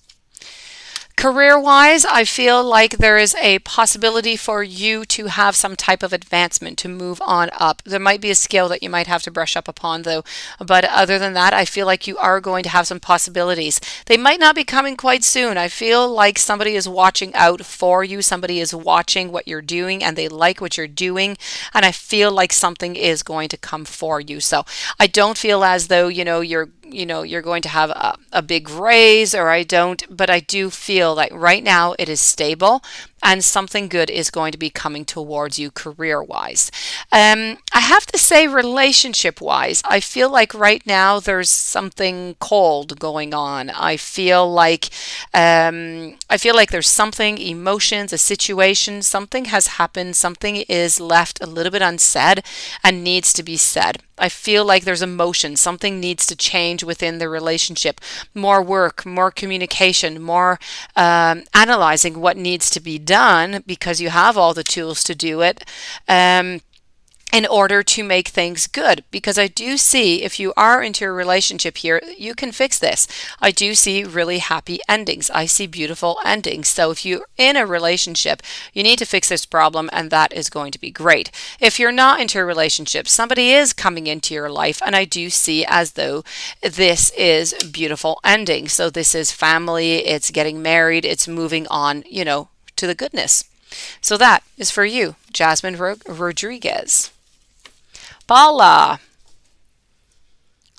Career wise, I feel like there is a possibility for you to have some type of advancement to move on up. There might be a skill that you might have to brush up upon, though. But other than that, I feel like you are going to have some possibilities. They might not be coming quite soon. I feel like somebody is watching out for you. Somebody is watching what you're doing and they like what you're doing. And I feel like something is going to come for you. So I don't feel as though, you're going to have a big raise, or I don't, but I do feel like right now it is stable and something good is going to be coming towards you career wise. I have to say, relationship wise, I feel like right now there's something cold going on. I feel like there's something, emotions, a situation, something has happened, something is left a little bit unsaid and needs to be said. I feel like there's emotion, something needs to change within the relationship. More work, more communication, more analyzing what needs to be done because you have all the tools to do it. In order to make things good, because I do see if you are into a relationship here, you can fix this. I do see really happy endings. I see beautiful endings. So if you're in a relationship, you need to fix this problem, and that is going to be great. If you're not into a relationship, somebody is coming into your life, and I do see as though this is beautiful ending. So this is family, it's getting married, it's moving on, to the goodness. So that is for you, Jasmine Rodriguez. Paula.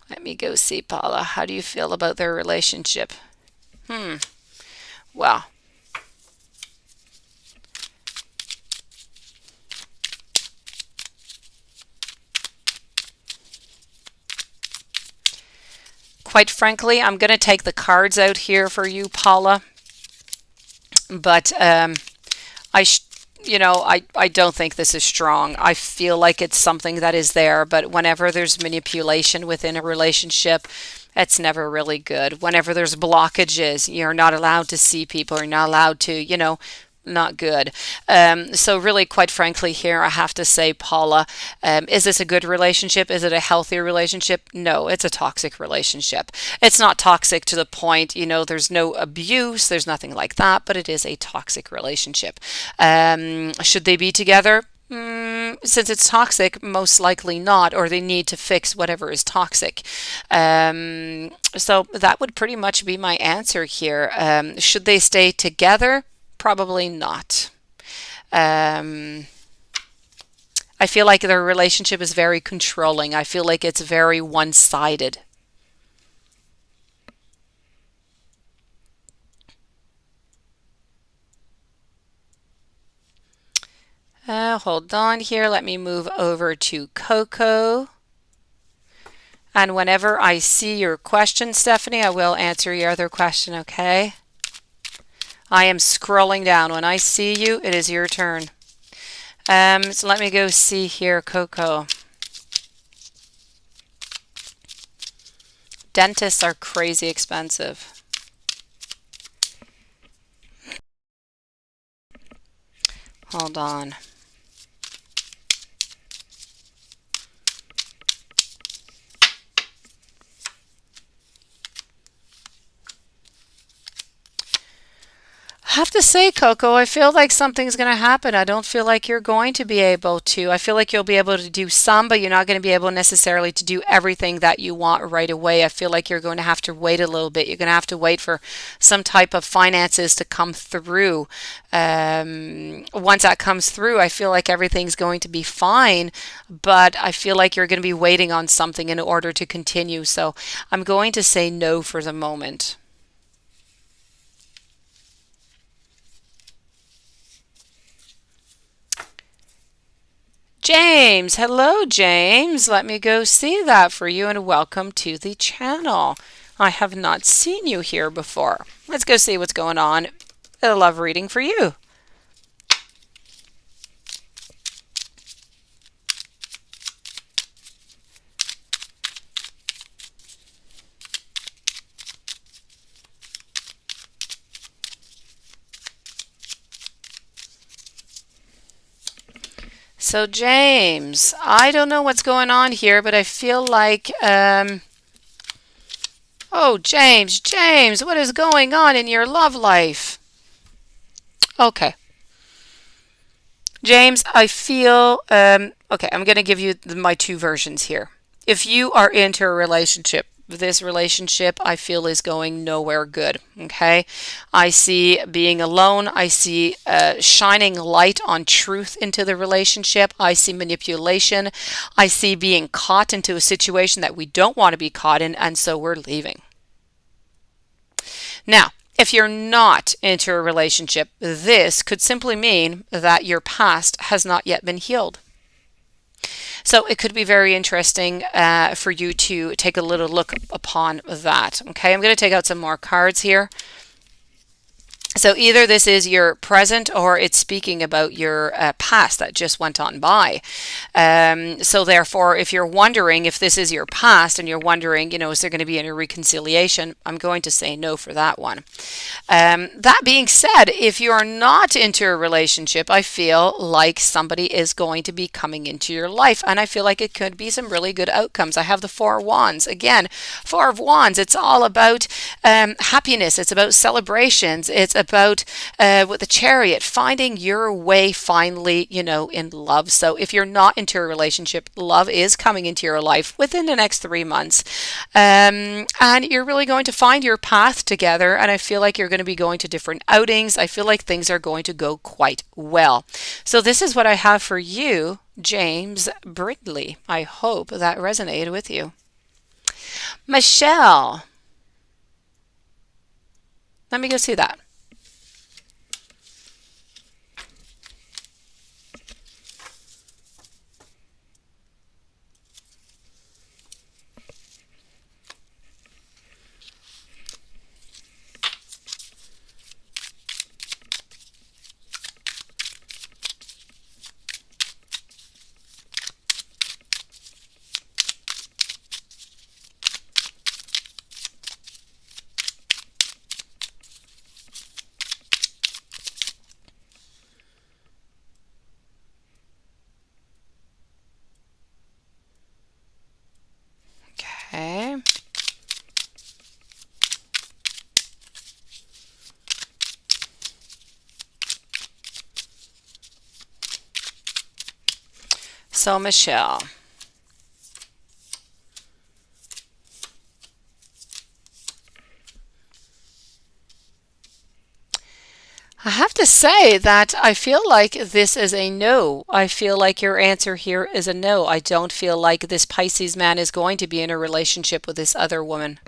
Let me go see Paula. How do you feel about their relationship? Well, quite frankly, I'm going to take the cards out here for you, Paula. But I sh- I don't think this is strong. I feel like it's something that is there, but whenever there's manipulation within a relationship, it's never really good. Whenever there's blockages, you're not allowed to see people, you're not allowed to, not good. So really, quite frankly, here I have to say, Paula, is this a good relationship? Is it a healthy relationship? No, it's a toxic relationship. It's not toxic to the point, there's no abuse, there's nothing like that, but it is a toxic relationship. Should they be together? Since it's toxic, most likely not, or they need to fix whatever is toxic. So that would pretty much be my answer here. Should they stay together? Probably not. Um, I feel like their relationship is very controlling. I feel like it's very one-sided. Hold on here. Let me move over to Coco. And whenever I see your question, Stephanie, I will answer your other question, okay? I am scrolling down. When I see you, it is your turn. So let me go see here, Coco. Dentists are crazy expensive. Hold on. I have to say, Coco, I feel like something's going to happen. I don't feel like you're going to be able to. I feel like you'll be able to do some, but you're not going to be able necessarily to do everything that you want right away. I feel like you're going to have to wait a little bit. You're going to have to wait for some type of finances to come through. Once that comes through, I feel like everything's going to be fine, but I feel like you're going to be waiting on something in order to continue. So I'm going to say no for the moment. James, hello James. Let me go see that for you and welcome to the channel. I have not seen you here before. Let's go see what's going on. A love reading for you. So James, I don't know what's going on here, but I feel like oh, James, what is going on in your love life? Okay. James, I feel, okay, I'm going to give you my two versions here. If you are into a relationship, this relationship I feel is going nowhere good. Okay. I see being alone. I see shining light on truth into the relationship. I see manipulation. I see being caught into a situation that we don't want to be caught in, and so we're leaving. Now, if you're not into a relationship, this could simply mean that your past has not yet been healed. So it could be very interesting for you to take a little look upon that. Okay, I'm going to take out some more cards here. So either this is your present or it's speaking about your past that just went on by. So therefore, if you're wondering if this is your past and you're wondering, is there going to be any reconciliation? I'm going to say no for that one. That being said, if you are not into a relationship, I feel like somebody is going to be coming into your life, and I feel like it could be some really good outcomes. I have the Four of Wands. Again, Four of Wands, it's all about happiness. It's about celebrations. It's about with the Chariot, finding your way finally, in love. So if you're not into a relationship, love is coming into your life within the next 3 months. And you're really going to find your path together. And I feel like you're going to be going to different outings. I feel like things are going to go quite well. So this is what I have for you, James Brindley. I hope that resonated with you. Michelle, let me go see that. Okay. So Michelle, I have to say that I feel like this is a no. I feel like your answer here is a no. I don't feel like this Pisces man is going to be in a relationship with this other woman.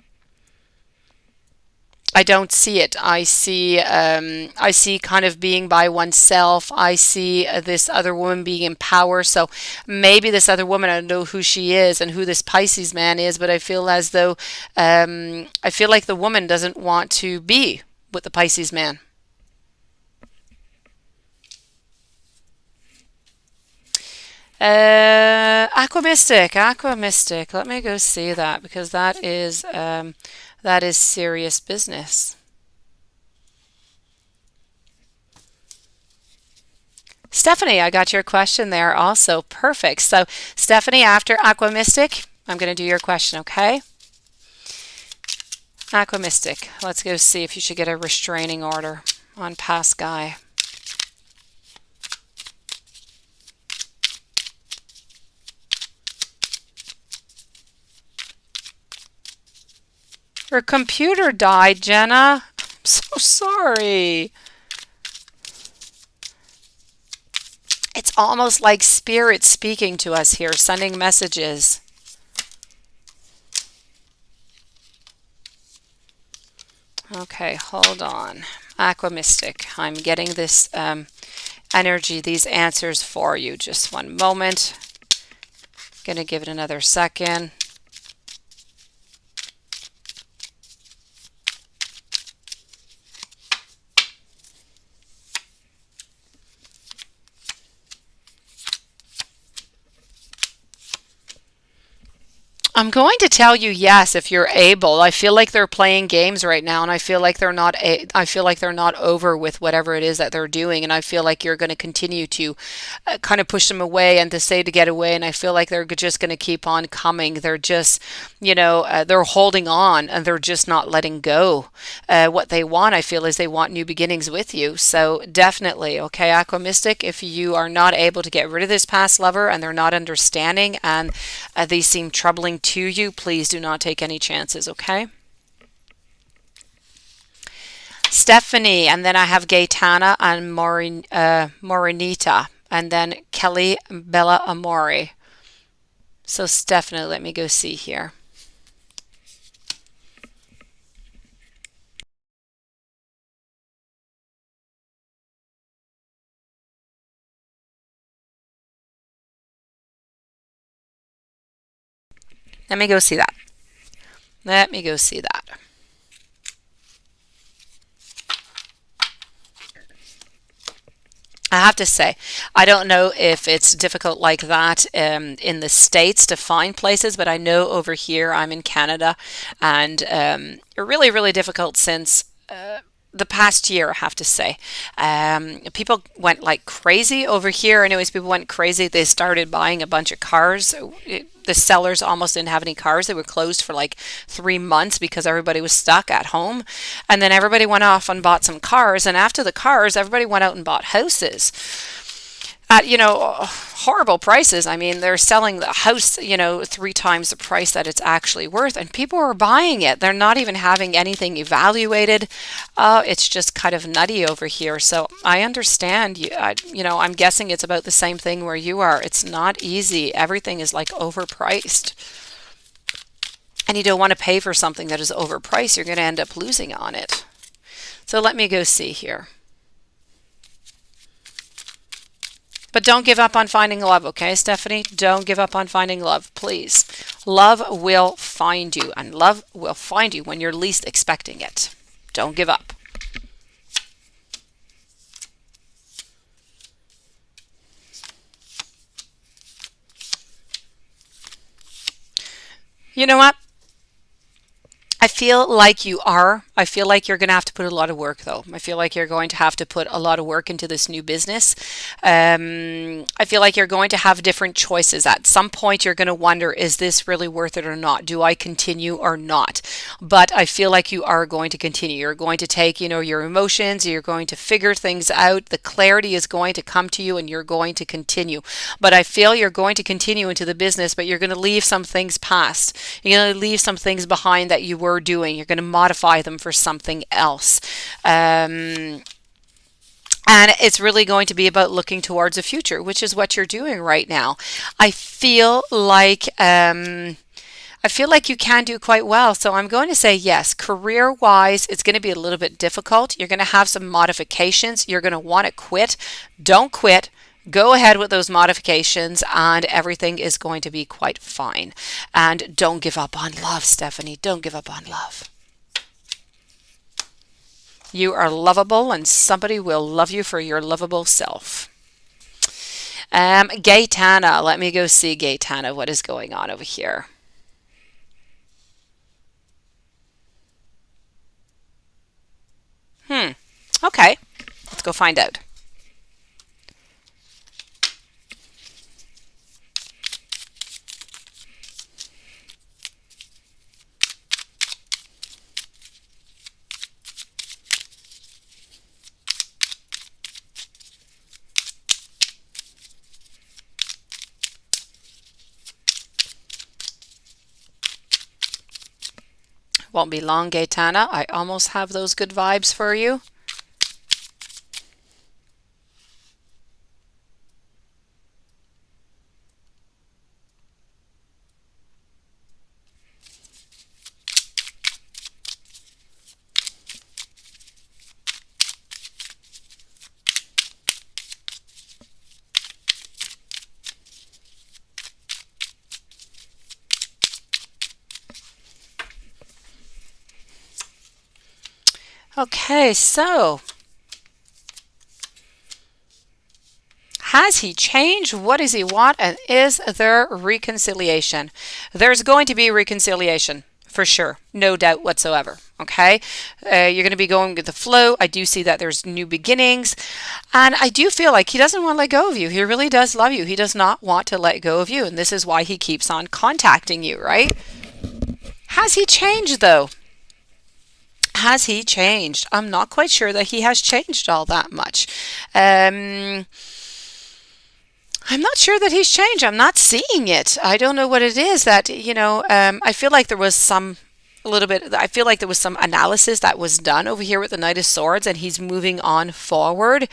I don't see it. I see kind of being by oneself. I see this other woman being in power. So maybe this other woman, I don't know who she is and who this Pisces man is, but I feel as though I feel like the woman doesn't want to be with the Pisces man. Aqua Mystic, Aqua Mystic. Let me go see that because that is serious business. Stephanie, I got your question there also. Perfect. So, Stephanie, after Aqua Mystic, I'm going to do your question, okay? Aqua Mystic, let's go see if you should get a restraining order on past guy. Her computer died, Jenna. I'm so sorry. It's almost like spirit speaking to us here, sending messages. Okay, hold on. Aqua Mystic, I'm getting this energy, these answers for you. Just one moment. Gonna give it another second. I'm going to tell you yes if you're able. I feel like they're playing games right now, and I feel like I feel like they're not over with whatever it is that they're doing, and I feel like you're going to continue to kind of push them away and to say to get away, and I feel like they're just going to keep on coming. They're just, they're holding on and they're just not letting go. What they want, I feel, is they want new beginnings with you. So definitely, okay, Aqua Mystic, if you are not able to get rid of this past lover and they're not understanding and they seem troubling to you, please do not take any chances, okay? Stephanie, and then I have Gaetana and Morinita, and then Kelly Bella Amori. So Stephanie, let me go see here. Let me go see that. Let me go see that. I have to say, I don't know if it's difficult like that in the States to find places, but I know over here, I'm in Canada, and really, really difficult since the past year, I have to say. People went like crazy over here. Anyways, people went crazy. They started buying a bunch of cars. The sellers almost didn't have any cars. They were closed for like 3 months because everybody was stuck at home. And then everybody went off and bought some cars. And after the cars, everybody went out and bought houses at, horrible prices. I mean, they're selling the house, 3 times the price that it's actually worth, and people are buying it. They're not even having anything evaluated. It's just kind of nutty over here. So I understand you. I'm guessing it's about the same thing where you are. It's not easy. Everything is like overpriced. And you don't want to pay for something that is overpriced. You're going to end up losing on it. So let me go see here. But don't give up on finding love, okay, Stephanie? Don't give up on finding love, please. Love will find you, and love will find you when you're least expecting it. Don't give up. You know what? I feel like you are. I feel like you're going to have to put a lot of work, though. I feel like you're going to have to put a lot of work into this new business. I feel like you're going to have different choices. At some point, you're going to wonder, is this really worth it or not? Do I continue or not? But I feel like you are going to continue. You're going to take, your emotions. You're going to figure things out. The clarity is going to come to you, and you're going to continue. But I feel you're going to continue into the business, but you're going to leave some things past. You're going to leave some things behind that you were doing. You're going to modify them for something else. And it's really going to be about looking towards the future, which is what you're doing right now. I feel like I feel like you can do quite well. So I'm going to say yes. Career wise, it's going to be a little bit difficult. You're going to have some modifications. You're going to want to quit. Don't quit. Go ahead with those modifications and everything is going to be quite fine. And don't give up on love, Stephanie. Don't give up on love. You are lovable and somebody will love you for your lovable self. Gaetana, let me go see Gaetana. What is going on over here? Okay, let's go find out. Won't be long, Gaetana. I almost have those good vibes for you. Okay, so has he changed? What does he want? And is there reconciliation? There's going to be reconciliation for sure, no doubt whatsoever. Okay, you're going to be going with the flow. I do see that there's new beginnings, and I do feel like he doesn't want to let go of you. He really does love you. He does not want to let go of you, and this is why he keeps on contacting you, right? Has he changed though? Has he changed? I'm not quite sure that he has changed all that much. Um, I'm not sure that he's changed. I'm not seeing it. I don't know what it is that, I feel like there was some a little bit, I feel like there was some analysis that was done over here with the Knight of Swords and he's moving on forward.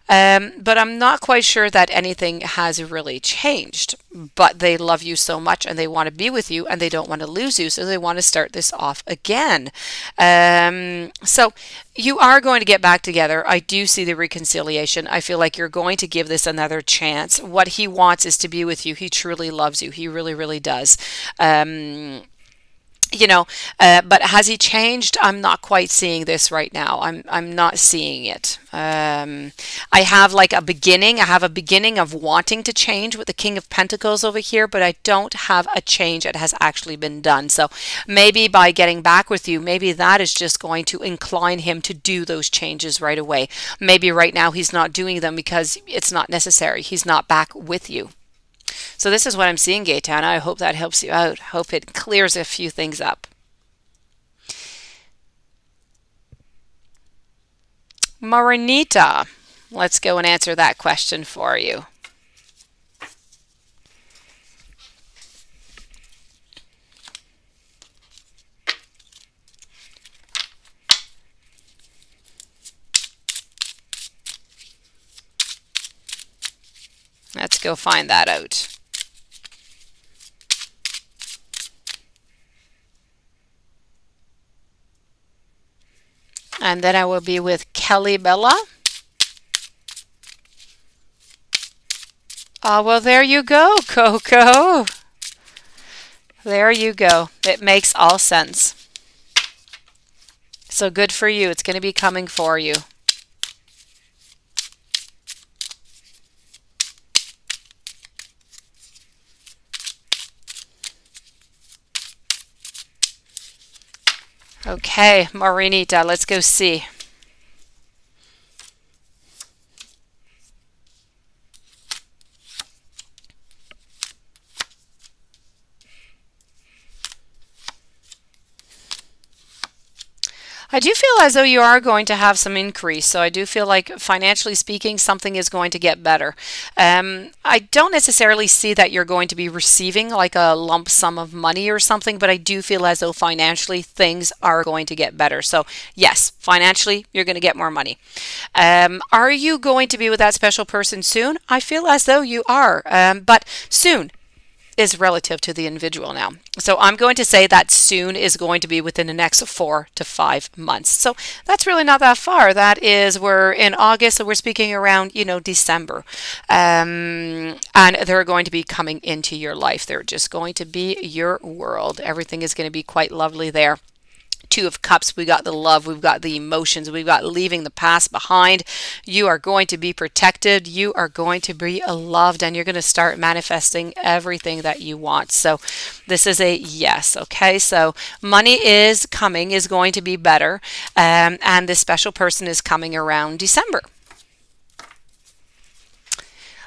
But I'm not quite sure that anything has really changed. But they love you so much and they want to be with you and they don't want to lose you. So they want to start this off again. So you are going to get back together. I do see the reconciliation. I feel like you're going to give this another chance. What he wants is to be with you. He truly loves you. He really, really does. But has he changed? I'm not quite seeing this right now. I'm not seeing it. I have like a beginning. I have a beginning of wanting to change with the King of Pentacles over here, but I don't have a change that has actually been done. So maybe by getting back with you, maybe that is just going to incline him to do those changes right away. Maybe right now he's not doing them because it's not necessary. He's not back with you. So this is what I'm seeing, Gaetana. I hope that helps you out. Hope it clears a few things up. Marinita, let's go and answer that question for you. Let's go find that out. And then I will be with Kelly Bella. Oh, well, there you go, Coco. There you go. It makes all sense. So good for you. It's going to be coming for you. Okay, Marinita, let's go see. I do feel as though you are going to have some increase. So I do feel like financially speaking, something is going to get better. I don't necessarily see that you're going to be receiving like a lump sum of money or something, but I do feel as though financially things are going to get better. So yes, financially, you're going to get more money. Are you going to be with that special person soon? I feel as though you are, but soon. is relative to the individual now. So I'm going to say that soon is going to be within the next 4 to 5 months. So that's really not that far. That is, we're in August, so we're speaking around, December. And they're going to be coming into your life. They're just going to be your world. Everything is going to be quite lovely there. Two of Cups, we got the love, we've got the emotions, we've got leaving the past behind. You are going to be protected, you are going to be loved, and you're going to start manifesting everything that you want. So this is a yes, okay? So money is coming, is going to be better, and this special person is coming around December.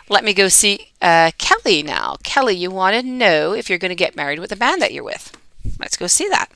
Let me go see Kelly now. Kelly, you want to know if you're going to get married with the man that you're with. Let's go see that.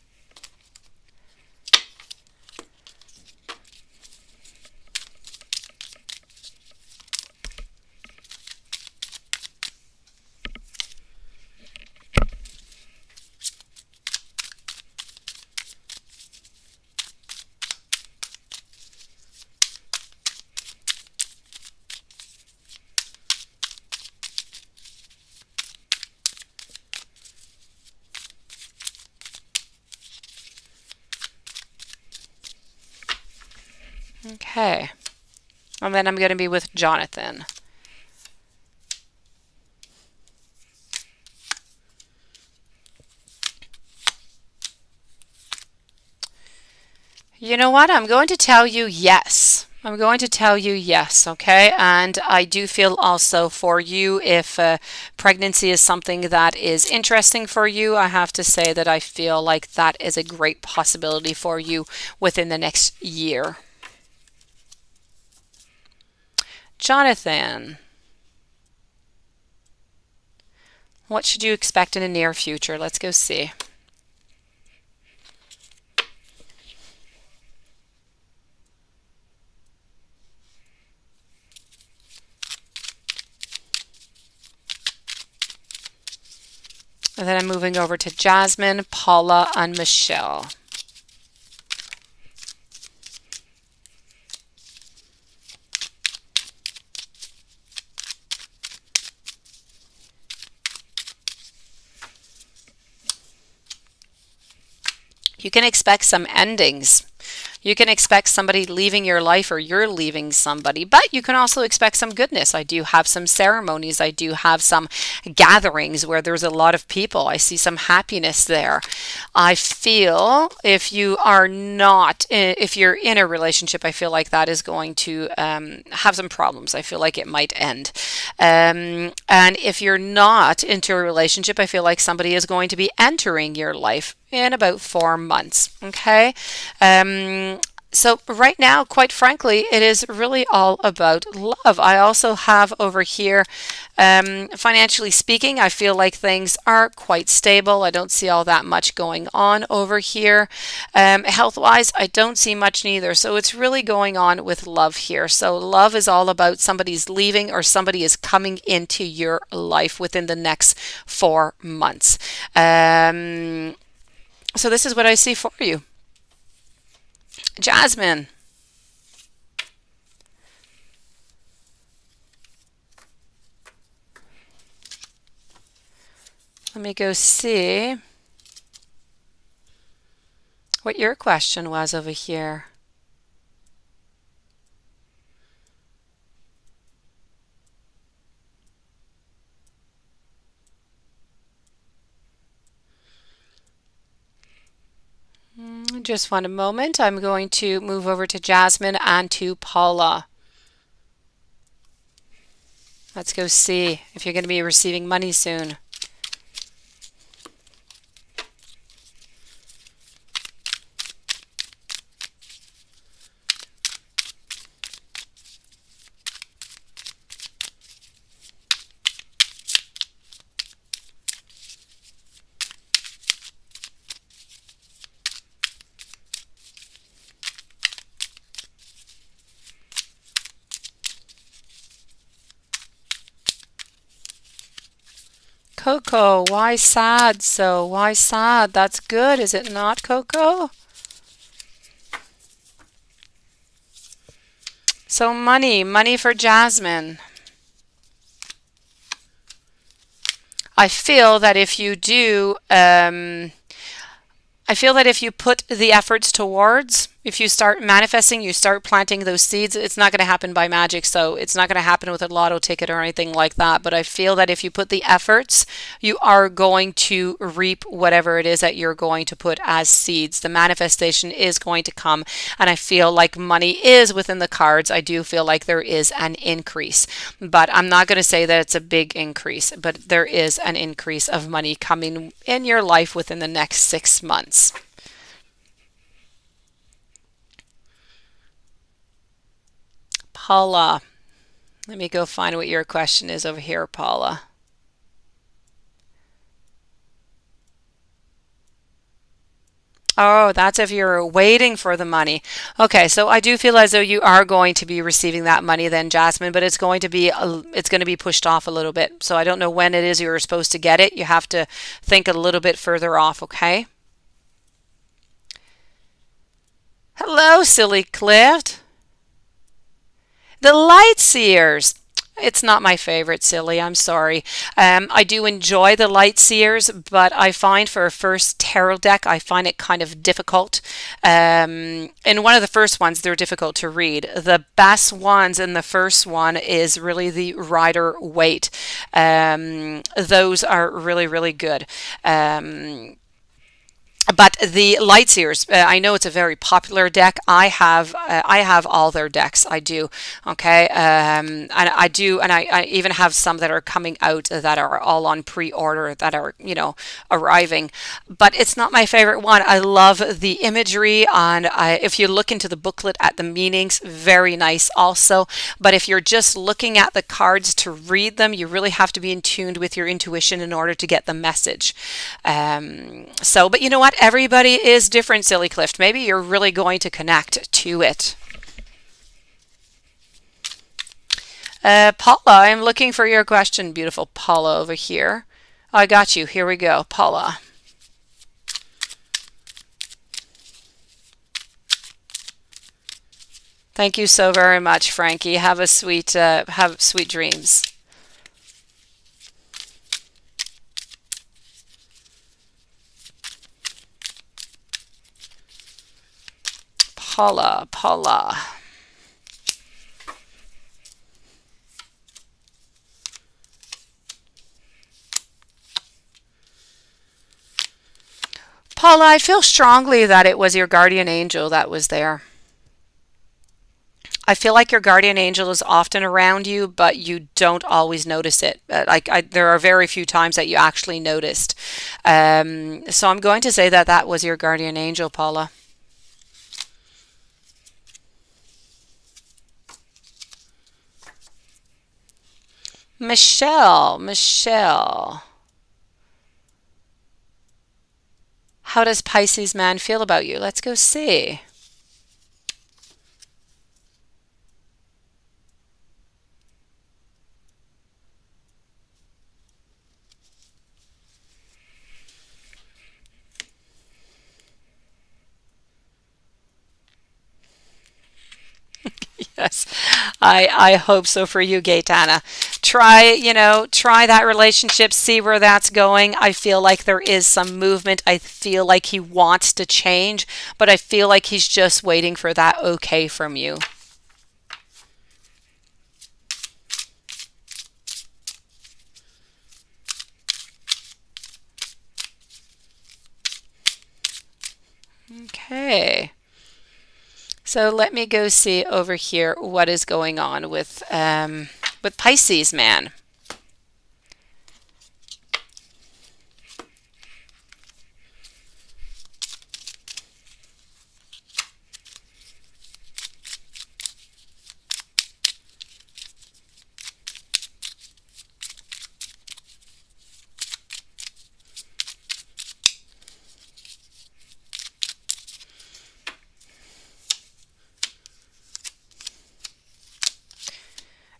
Okay. And then I'm going to be with Jonathan. You know what? I'm going to tell you yes. I'm going to tell you yes, okay? And I do feel also for you, if pregnancy is something that is interesting for you, I have to say that I feel like that is a great possibility for you within the next year. Jonathan, what should you expect in the near future? Let's go see. And then I'm moving over to Jasmine, Paula, and Michelle. You can expect some endings. You can expect somebody leaving your life, or you're leaving somebody, but you can also expect some goodness. I do have some ceremonies. I do have some gatherings where there's a lot of people. I see some happiness there. I feel if you are not, if you're in a relationship, I feel like that is going to have some problems. I feel like it might end. And if you're not into a relationship, I feel like somebody is going to be entering your life in about 4 months. Okay. So right now, quite frankly, it is really all about love. I also have over here, financially speaking, I feel like things are quite stable. I don't see all that much going on over here. Health-wise, I don't see much neither. So it's really going on with love here. So love is all about somebody's leaving or somebody is coming into your life within the next 4 months. So this is what I see for you. Jasmine. Let me go see what your question was over here. Just one moment. I'm going to move over to Jasmine and to Paula. Let's go see if you're going to be receiving money soon. Coco, why sad? So why sad? That's good, is it not, Coco? So money for Jasmine. I feel that if you do, I feel that if you put the efforts towards, if you start manifesting, you start planting those seeds, it's not going to happen by magic. So it's not going to happen with a lotto ticket or anything like that. But I feel that if you put the efforts, you are going to reap whatever it is that you're going to put as seeds. The manifestation is going to come. And I feel like money is within the cards. I do feel like there is an increase. But I'm not going to say that it's a big increase, but there is an increase of money coming in your life within the next 6 months. Paula, let me go find what your question is over here, Paula. Oh, that's if you're waiting for the money. Okay, so I do feel as though you are going to be receiving that money then, Jasmine, but it's going to be pushed off a little bit. So I don't know when it is you're supposed to get it. You have to think a little bit further off, okay? Hello, silly Clift. The light seers. It's not my favorite, silly. I'm sorry. I do enjoy the light seers, but I find for a first tarot deck, I find it kind of difficult. In one of the first ones, they're difficult to read. The best ones in the first one is really the Rider Waite. Those are really, really good. But the Lightseers, I know it's a very popular deck. I have all their decks. I do. Okay, and I do, and I even have some that are coming out that are all on pre-order that are arriving. But it's not my favorite one. I love the imagery on. If you look into the booklet at the meanings, very nice also. But if you're just looking at the cards to read them, you really have to be in tune with your intuition in order to get the message. But you know what? Everybody is different, Silly Clift. Maybe you're really going to connect to it. Paula, I'm looking for your question, beautiful Paula over here. I got you. Here we go, Paula. Thank you so very much, Frankie. Have sweet dreams. Paula, Paula. Paula, I feel strongly that it was your guardian angel that was there. I feel like your guardian angel is often around you, but you don't always notice it. There are very few times that you actually noticed. So I'm going to say that that was your guardian angel, Paula. Michelle, Michelle. How does Pisces man feel about you? Let's go see. Yes, I hope so for you, Gaetana. Try that relationship, see where that's going. I feel like there is some movement. I feel like he wants to change, but I feel like he's just waiting for that okay from you. Okay. So let me go see over here what is going on with Pisces man.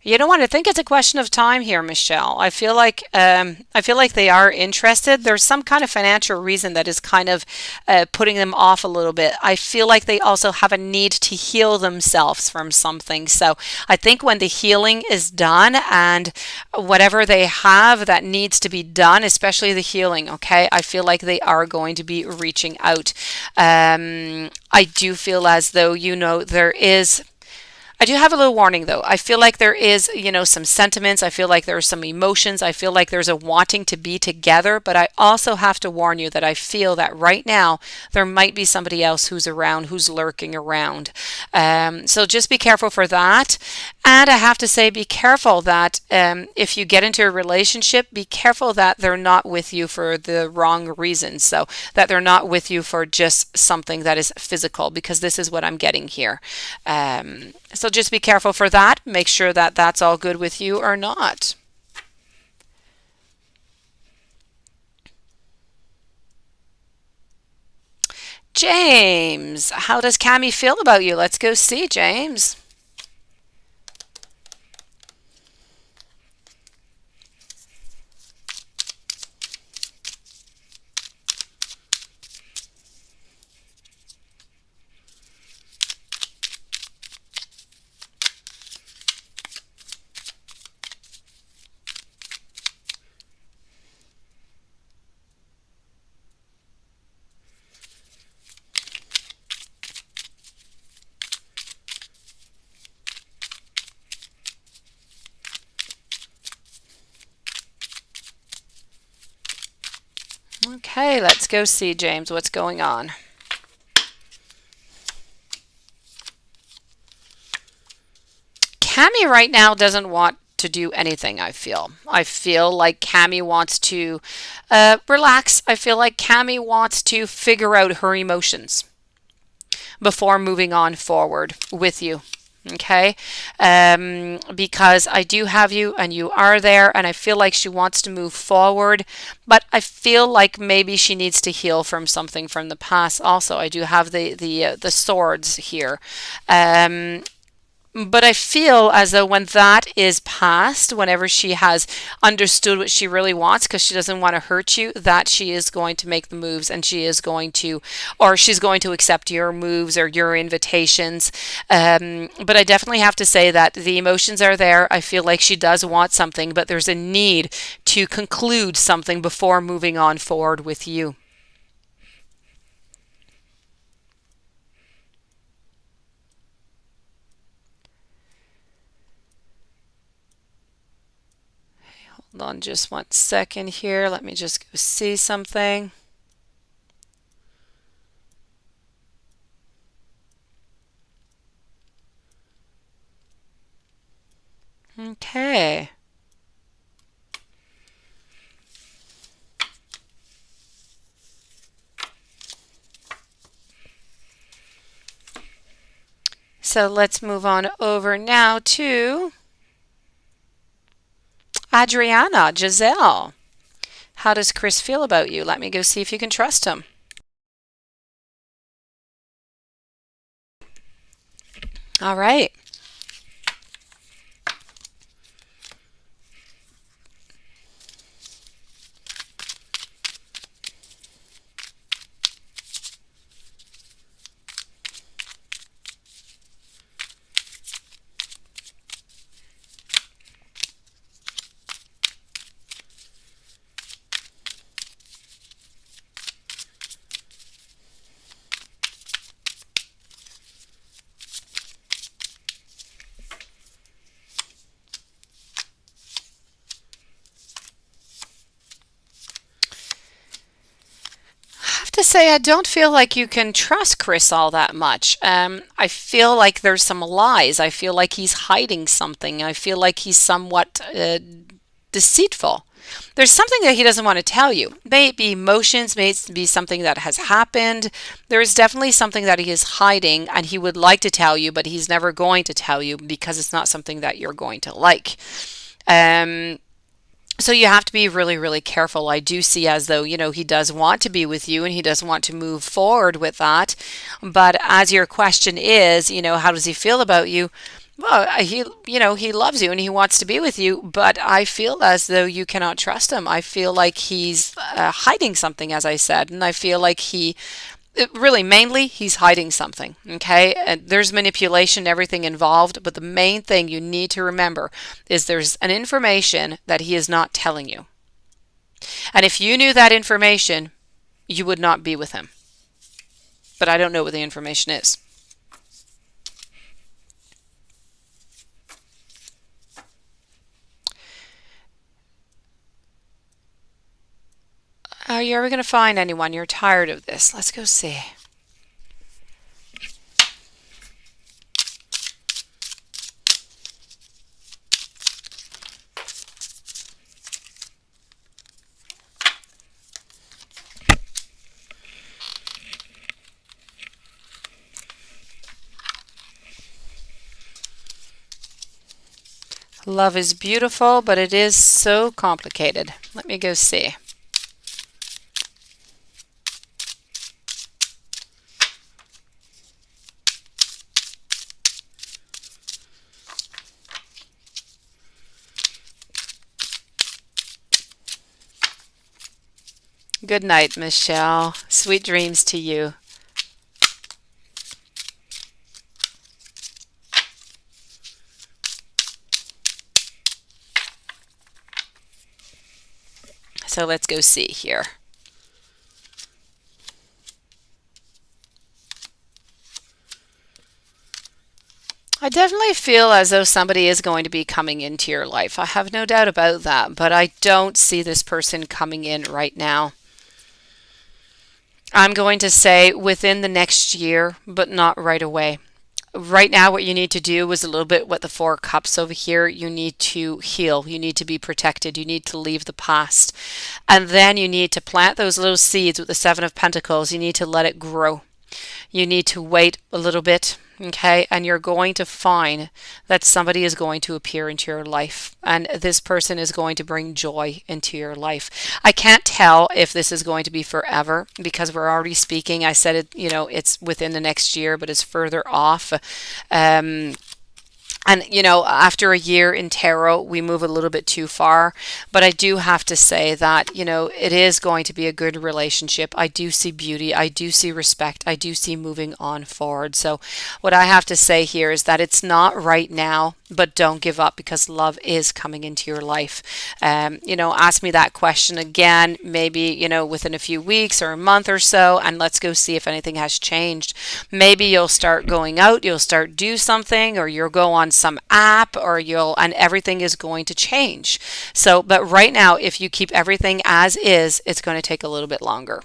You don't want to think it's a question of time here, Michelle. I feel like they are interested. There's some kind of financial reason that is kind of putting them off a little bit. I feel like they also have a need to heal themselves from something. So I think when the healing is done and whatever they have that needs to be done, especially the healing, okay, I feel like they are going to be reaching out. I do feel as though, there is. I do have a little warning though. I feel like there is, some sentiments. I feel like there are some emotions. I feel like there's a wanting to be together, but I also have to warn you that I feel that right now there might be somebody else who's around, who's lurking around. So just be careful for that. And I have to say, be careful that if you get into a relationship, be careful that they're not with you for the wrong reasons. So that they're not with you for just something that is physical, because this is what I'm getting here. So just be careful for that. Make sure that that's all good with you or not. James, how does Cami feel about you? Let's go see, James. Okay, let's go see, James, what's going on. Cami right now doesn't want to do anything, I feel. I feel like Cami wants to relax. I feel like Cami wants to figure out her emotions before moving on forward with you. Okay, because I do have you and you are there, and I feel like she wants to move forward, but I feel like maybe she needs to heal from something from the past. Also, I do have the swords here. But I feel as though when that is past, whenever she has understood what she really wants, because she doesn't want to hurt you, that she is going to make the moves, and she's going to accept your moves or your invitations. But I definitely have to say that the emotions are there. I feel like she does want something, but there's a need to conclude something before moving on forward with you. Hold on just 1 second here. Let me just go see something. Okay. So let's move on over now to Adriana, Giselle. How does Chris feel about you? Let me go see if you can trust him. All right. To say I don't feel like you can trust Chris all that much. I feel like there's some lies. I feel like he's hiding something. I feel like he's somewhat deceitful. There's something that he doesn't want to tell you. May it be emotions, may it be something that has happened. There is definitely something that he is hiding and he would like to tell you, but he's never going to tell you because it's not something that you're going to like. Um, so you have to be really, really careful. I do see as though, he does want to be with you and he does want to move forward with that. But as your question is, how does he feel about you? Well, he loves you and he wants to be with you, but I feel as though you cannot trust him. I feel like he's hiding something, as I said, and I feel like really mainly he's hiding something. Okay, and there's manipulation, everything involved, but the main thing you need to remember is there's an information that he is not telling you, and if you knew that information, you would not be with him. But I don't know what the information is. Are you ever going to find anyone? You're tired of this. Let's go see. Love is beautiful, but it is so complicated. Let me go see. Good night, Michelle. Sweet dreams to you. So let's go see here. I definitely feel as though somebody is going to be coming into your life. I have no doubt about that, but I don't see this person coming in right now. I'm going to say within the next year, but not right away. Right now, what you need to do is a little bit what the Four Cups over here. You need to heal. You need to be protected. You need to leave the past. And then you need to plant those little seeds with the Seven of Pentacles. You need to let it grow. You need to wait a little bit, okay? And you're going to find that somebody is going to appear into your life, and this person is going to bring joy into your life. I can't tell if this is going to be forever because we're already speaking. I said it, it's within the next year, but it's further off. Um, and, after a year in tarot, we move a little bit too far. But I do have to say that, it is going to be a good relationship. I do see beauty. I do see respect. I do see moving on forward. So what I have to say here is that it's not right now, but don't give up because love is coming into your life. Ask me that question again, maybe, within a few weeks or a month or so, and let's go see if anything has changed. Maybe you'll start going out, you'll start do something, or you'll go on some app, and everything is going to change. So, but right now, if you keep everything as is, it's going to take a little bit longer.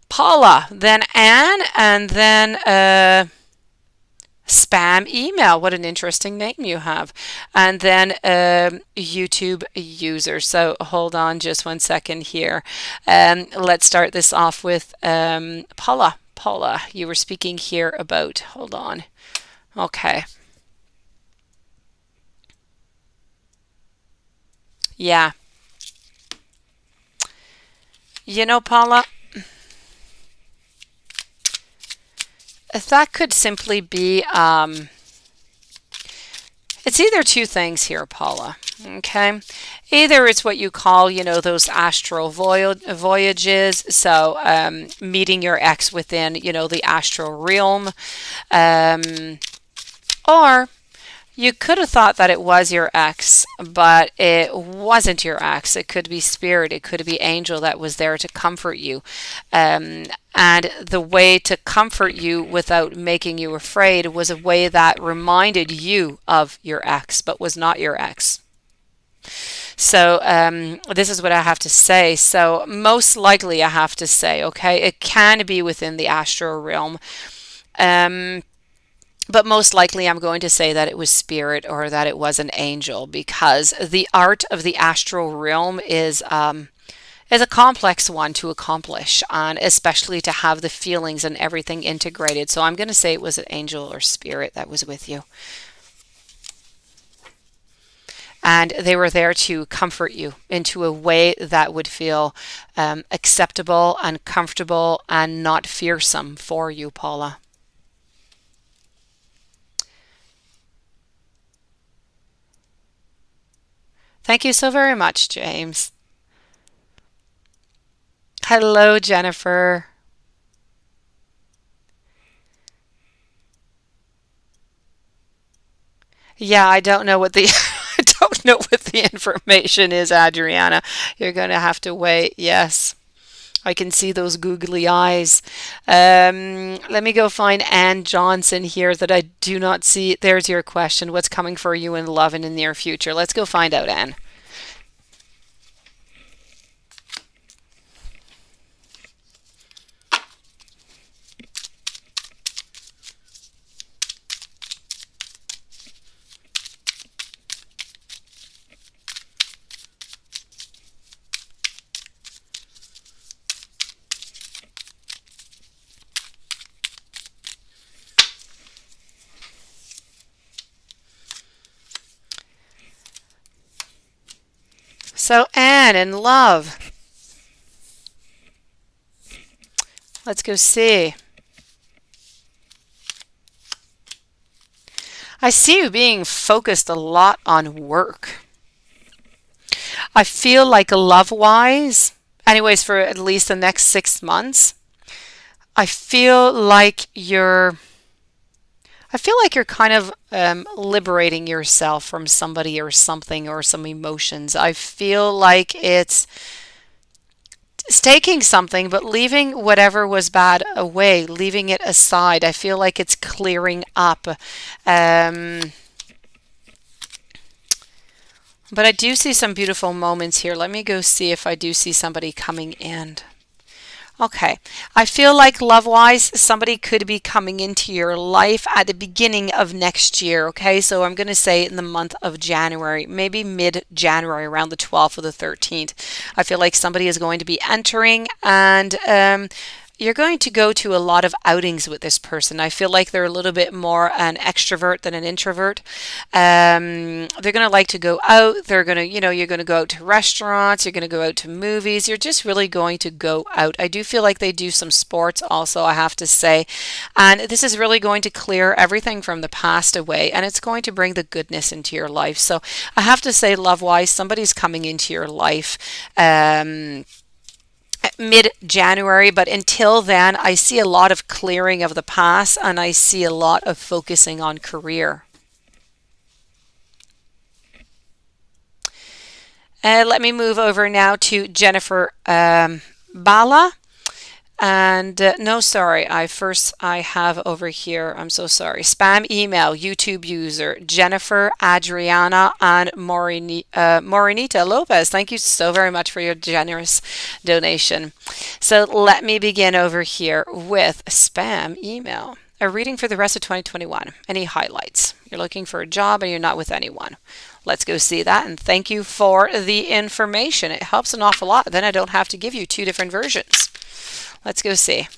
Paula, then Anne, and then spam email. What an interesting name you have. And then YouTube user. So hold on just one second here. Let's start this off with Paula. Paula, you were speaking here about, hold on. Okay. Yeah. Paula, that could simply be, it's either two things here, Paula. Okay. Either it's what you call, those astral voyages. So, meeting your ex within, the astral realm. Or you could have thought that it was your ex, but it wasn't your ex. It could be spirit, it could be angel that was there to comfort you. And the way to comfort you without making you afraid was a way that reminded you of your ex, but was not your ex. So this is what I have to say. So most likely I have to say, okay, it can be within the astral realm. But most likely I'm going to say that it was spirit or that it was an angel because the art of the astral realm is a complex one to accomplish, and especially to have the feelings and everything integrated. So I'm going to say it was an angel or spirit that was with you. and they were there to comfort you into a way that would feel acceptable and comfortable and not fearsome for you, Paula. Thank you so very much, James. Hello, Jennifer. Yeah, I don't know what the I don't know what the information is, Adriana. You're going to have to wait. Yes. I can see those googly eyes. Let me go find Ann Johnson here that I do not see. There's your question. What's coming for you in love in the near future? Let's go find out, Ann. So, Anne, in love, let's go see. I see you being focused a lot on work. I feel like love wise, anyways, for at least the next 6 months, I feel like you're. I feel like you're kind of liberating yourself from somebody or something or some emotions. I feel like it's taking something, but leaving whatever was bad away, leaving it aside. I feel like it's clearing up. Um, but I do see some beautiful moments here. Let me go see if I do see somebody coming in. Okay. I feel like love wise, somebody could be coming into your life at the beginning of next year. Okay. So I'm going to say in the month of January, maybe mid January, around the 12th or the 13th. I feel like somebody is going to be entering and you're going to go to a lot of outings with this person. I feel like they're a little bit more an extrovert than an introvert. They're going to like to go out. They're going to, you're going to go out to restaurants. You're going to go out to movies. You're just really going to go out. I do feel like they do some sports also, I have to say. And this is really going to clear everything from the past away and it's going to bring the goodness into your life. So I have to say, love wise, somebody's coming into your life. Mid January, but until then, I see a lot of clearing of the past and I see a lot of focusing on career. Let me move over now to Jennifer Bala. And no, sorry, I have over here, I'm so sorry, spam email, YouTube user, Jennifer, Adriana, and Morenita Lopez. Thank you so very much for your generous donation. So let me begin over here with spam email. A reading for the rest of 2021. Any highlights? You're looking for a job and you're not with anyone. Let's go see that. And thank you for the information. It helps an awful lot. Then I don't have to give you two different versions. Let's go see.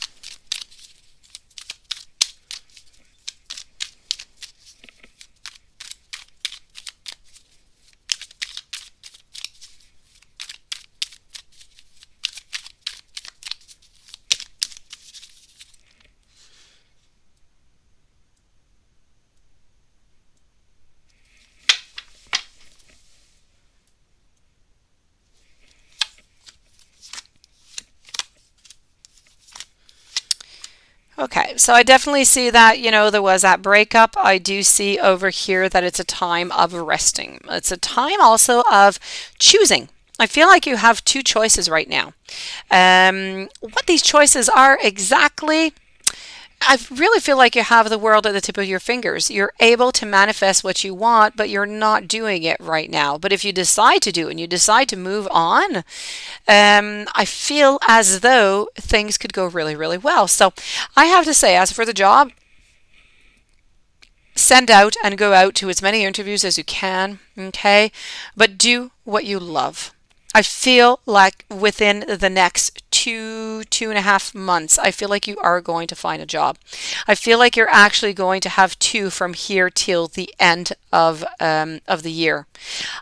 Okay, so I definitely see that, there was that breakup. I do see over here that it's a time of resting. It's a time also of choosing. I feel like you have two choices right now. What these choices are exactly, I really feel like you have the world at the tip of your fingers. You're able to manifest what you want, but you're not doing it right now. But if you decide to do it and you decide to move on, I feel as though things could go really, really well. So I have to say, as for the job, send out and go out to as many interviews as you can, okay? But do what you love. I feel like within the next 2.5 months, I feel like you are going to find a job. I feel like you're actually going to have two from here till the end of the year.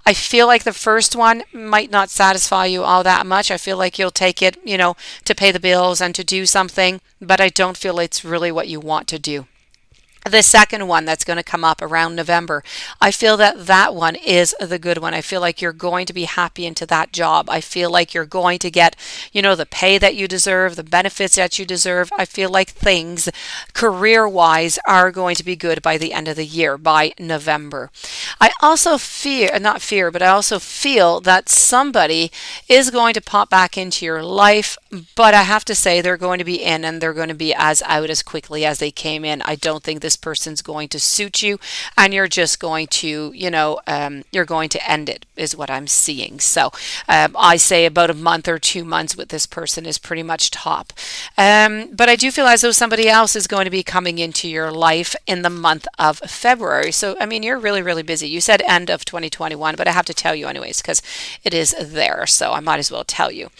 I feel like the first one might not satisfy you all that much. I feel like you'll take it, to pay the bills and to do something, but I don't feel it's really what you want to do. The second one that's going to come up around November, I feel that that one is the good one. I feel like you're going to be happy into that job. I feel like you're going to get, the pay that you deserve, the benefits that you deserve. I feel like things career-wise are going to be good by the end of the year, by November. I also not fear, but I also feel that somebody is going to pop back into your life, but I have to say they're going to be in and they're going to be as out as quickly as they came in. I don't think this person's going to suit you, and you're just going to, you're going to end it, is what I'm seeing. So I say about a month or 2 months with this person is pretty much top. But I do feel as though somebody else is going to be coming into your life in the month of February. So, I mean, you're really, really busy. You said end of 2021, but I have to tell you anyways because it is there. So I might as well tell you.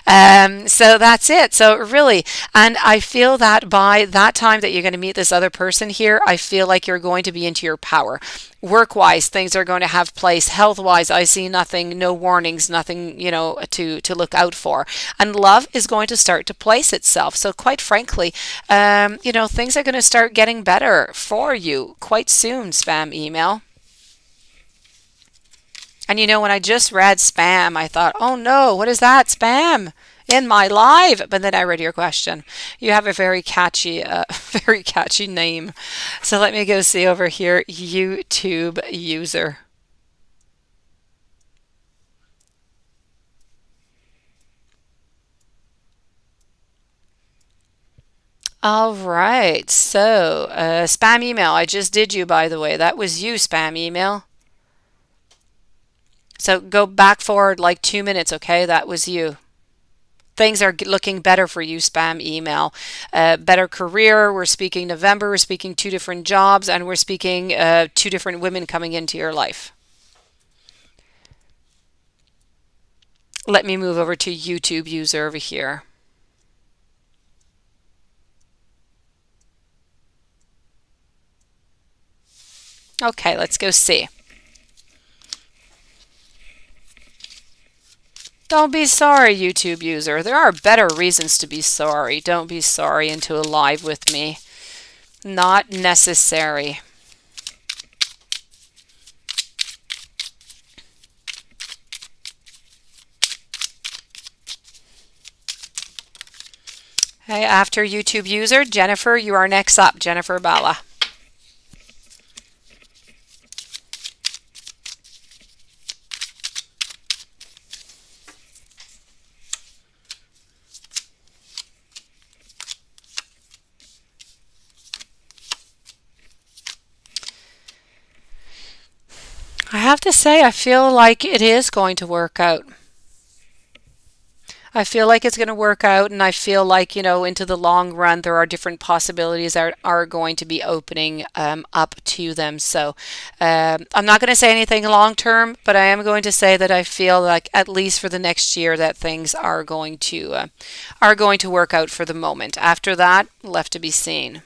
So that's it. So really, and I feel that by that time that you're going to meet this other person here, I feel like you're going to be into your power. Work-wise, things are going to have place. Health-wise, I see nothing, no warnings, nothing, to look out for. And love is going to start to place itself. So quite frankly, things are going to start getting better for you quite soon, spam email. And when I just read spam, I thought, oh no, what is that, spam? In my live, but then I read your question. You have a very catchy, very catchy name. So let me go see over here, YouTube user. All right. So spam email. I just did you, by the way. That was you, spam email. So go back forward like 2 minutes, okay? That was you. Things are looking better for you, spam email. Better career. We're speaking November. We're speaking two different jobs, and we're speaking two different women coming into your life. Let me move over to YouTube user over here. Okay, let's go see. Don't be sorry, YouTube user. There are better reasons to be sorry. Don't be sorry into a live with me. Not necessary. Okay, after YouTube user, Jennifer, you are next up. Jennifer Bala. I have to say, I feel like it is going to work out. I feel like it's going to work out, and I feel like, into the long run, there are different possibilities that are going to be opening up to them. So I'm not going to say anything long term, but I am going to say that I feel like at least for the next year that things are going to work out for the moment. After that, left to be seen.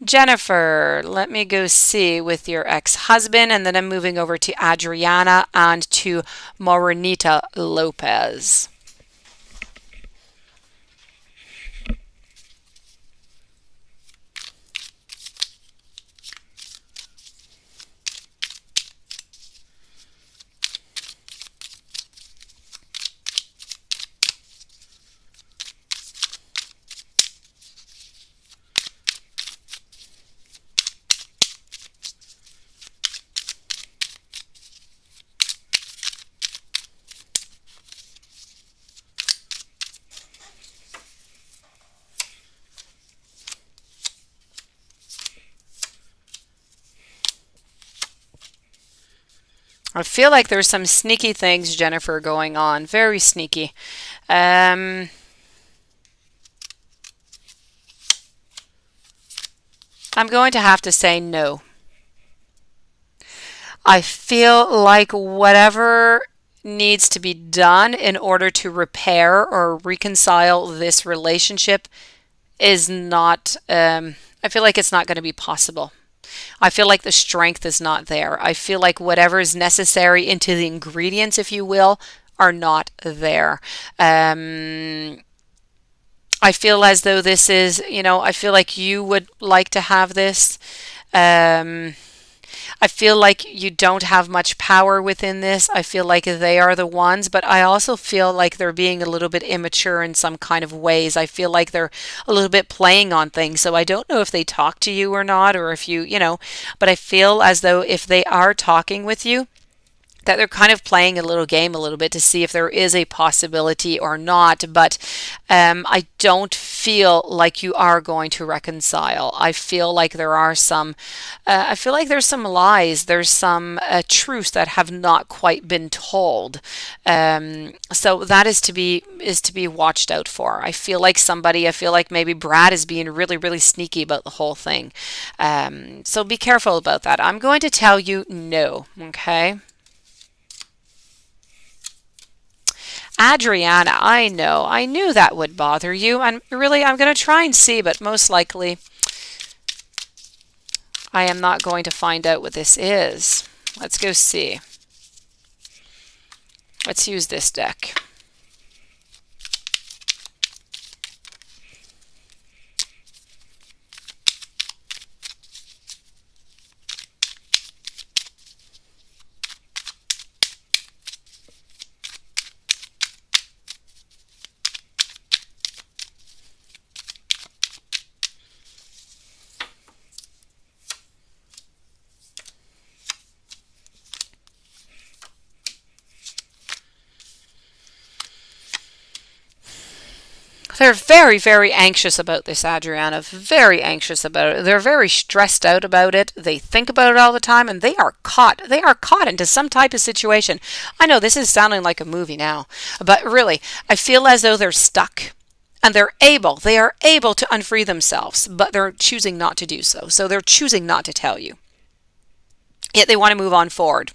Jennifer, let me go see with your ex-husband, and then I'm moving over to Adriana and to Morenita Lopez. I feel like there's some sneaky things, Jennifer, going on. Very sneaky. I'm going to have to say no. I feel like whatever needs to be done in order to repair or reconcile this relationship is not, I feel like it's not going to be possible. I feel like the strength is not there. I feel like whatever is necessary into the ingredients, if you will, are not there. Um, I feel as though this is, I feel like you would like to have this. Um, I feel like you don't have much power within this. I feel like they are the ones, but I also feel like they're being a little bit immature in some kind of ways. I feel like they're a little bit playing on things. So I don't know if they talk to you or not, or if but I feel as though if they are talking with you, that they're kind of playing a little game a little bit to see if there is a possibility or not. But I don't feel like you are going to reconcile. I feel like I feel like there's some lies, there's some truths that have not quite been told. So that is to be watched out for. I feel like maybe Brad is being really, really sneaky about the whole thing. So be careful about that. I'm going to tell you no, okay? Adriana, I know. I knew that would bother you. And really, I'm going to try and see, but most likely I am not going to find out what this is. Let's go see. Let's use this deck. They're very, very anxious about this, Adriana. Very anxious about it. They're very stressed out about it. They think about it all the time, and they are caught. They are caught into some type of situation. I know this is sounding like a movie now, but really, I feel as though they're stuck. And they are able to unfree themselves, but they're choosing not to do so. So they're choosing not to tell you. Yet they want to move on forward.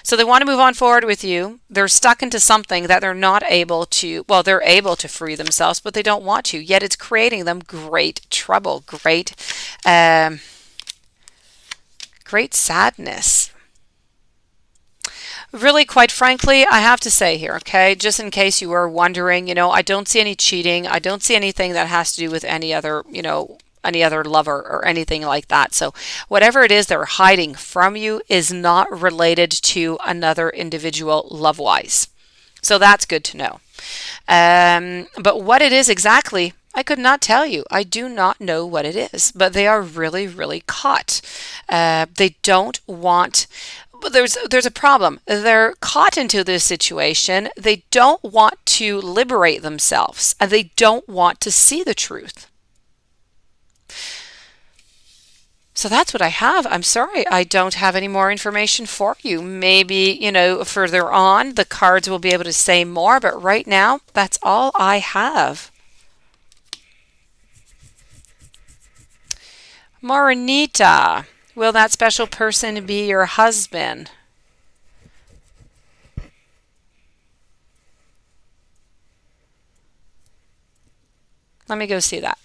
So they want to move on forward with you. They're stuck into something that they're not able to, well, they're able to free themselves, but they don't want to. Yet it's creating them great trouble, um, great sadness. Really, quite frankly, I have to say here, okay, just in case you were wondering, I don't see any cheating. I don't see anything that has to do with any other lover or anything like that. So whatever it is they're hiding from you is not related to another individual love-wise. So that's good to know. But what it is exactly, I could not tell you. I do not know what it is, but they are really, really caught. They don't want. But there's a problem. They're caught into this situation. They don't want to liberate themselves, and they don't want to see the truth. So that's what I have. I'm sorry, I don't have any more information for you. Maybe, further on, the cards will be able to say more, but right now, that's all I have. Morenita, will that special person be your husband? Let me go see that.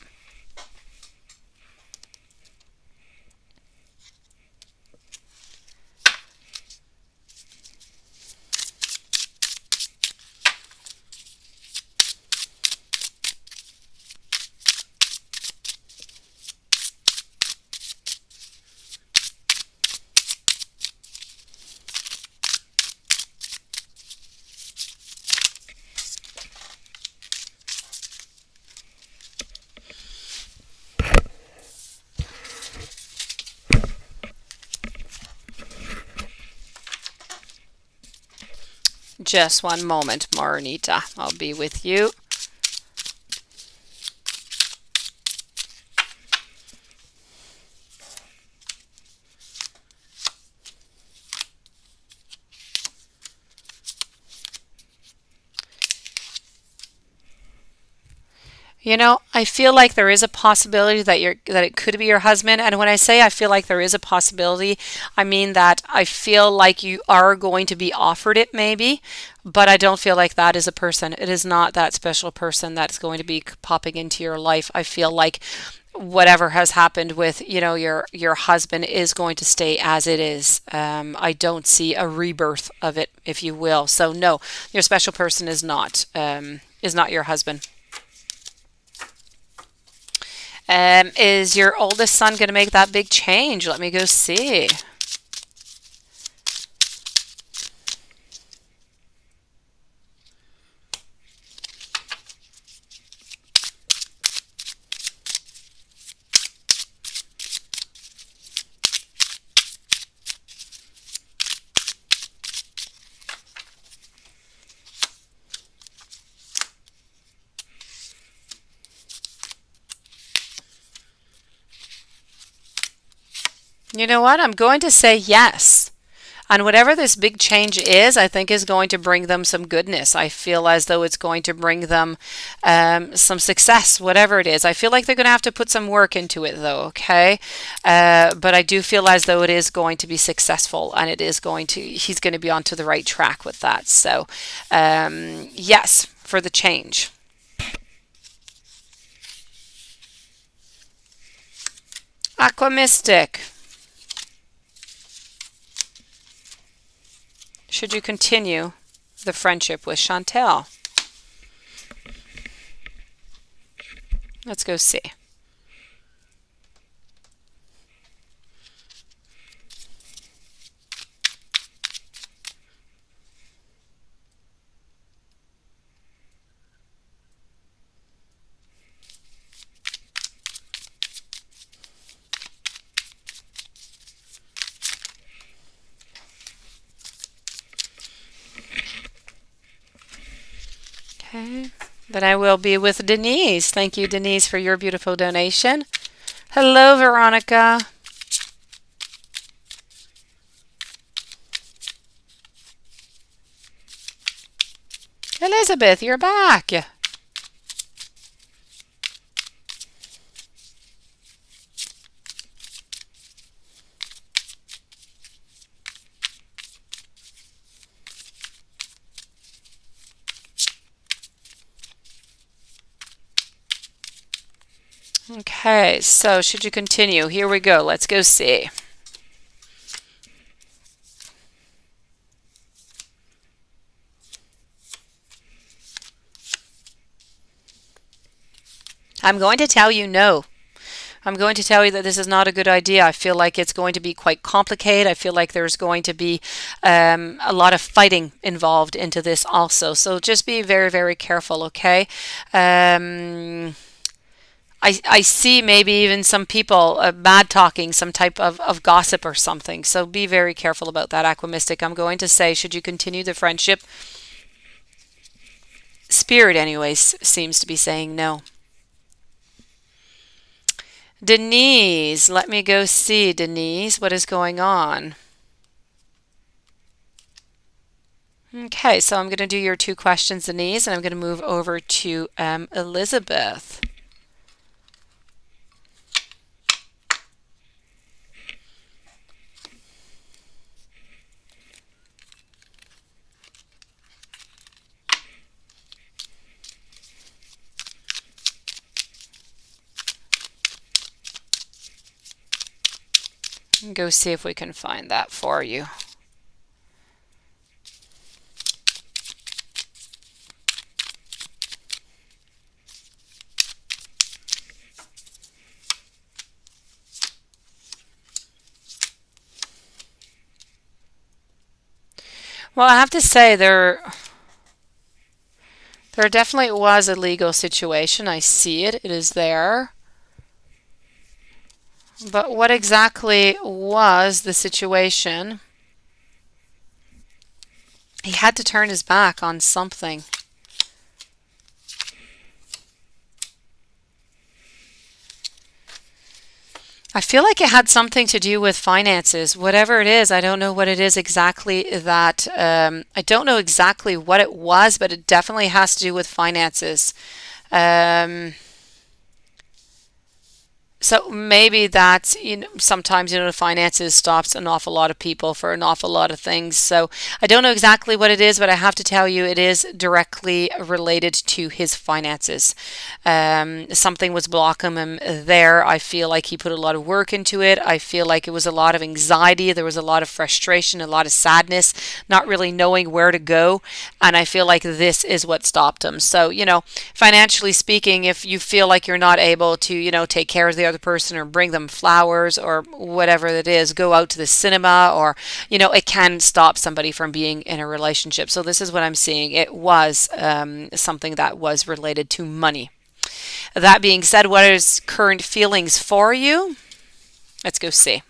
Just one moment, Morenita. I'll be with you. I feel like there is a possibility that it could be your husband. And when I say I feel like there is a possibility, I mean that I feel like you are going to be offered it maybe, but I don't feel like that is a person. It is not that special person that's going to be popping into your life. I feel like whatever has happened with your husband is going to stay as it is. I don't see a rebirth of it, if you will. So no, your special person is not your husband. Is your oldest son going to make that big change? Let me go see. You know what? I'm going to say yes. And whatever this big change is, I think is going to bring them some goodness. I feel as though it's going to bring them some success, whatever it is. I feel like they're going to have to put some work into it, though, okay? But I do feel as though it is going to be successful and he's going to be onto the right track with that. So, yes, for the change. Aqua Mystic. Should you continue the friendship with Chantel? Let's go see. Okay. Then I will be with Denise. Thank you, Denise, for your beautiful donation. Hello, Veronica. Elizabeth, you're back. Okay, so should you continue? Here we go. Let's go see. I'm going to tell you no. I'm going to tell you that this is not a good idea. I feel like it's going to be quite complicated. I feel like there's going to be a lot of fighting involved into this also. So just be very, very careful, okay? I see maybe even some people bad talking, some type of gossip or something. So be very careful about that, Aquamistic. I'm going to say, should you continue the friendship? Spirit, anyways, seems to be saying no. Denise, let me go see. Denise, what is going on? Okay, so I'm going to do your two questions, Denise, and I'm going to move over to Elizabeth. Go see if we can find that for you. Well, I have to say there definitely was a legal situation. I see it. It is there. But what exactly was the situation? He had to turn his back on something. I feel like it had something to do with finances. Whatever it is, I don't know what it is exactly that, I don't know exactly what it was, but it definitely has to do with finances. So maybe that's, sometimes, the finances stops an awful lot of people for an awful lot of things. So I don't know exactly what it is, but I have to tell you it is directly related to his finances. Something was blocking him there. I feel like he put a lot of work into it. I feel like it was a lot of anxiety. There was a lot of frustration, a lot of sadness, not really knowing where to go. And I feel like this is what stopped him. So, financially speaking, if you feel like you're not able to, take care of the other person or bring them flowers or whatever it is, go out to the cinema, or, it can stop somebody from being in a relationship. So this is what I'm seeing. It was something that was related to money. That being said, what is current feelings for you? Let's go see.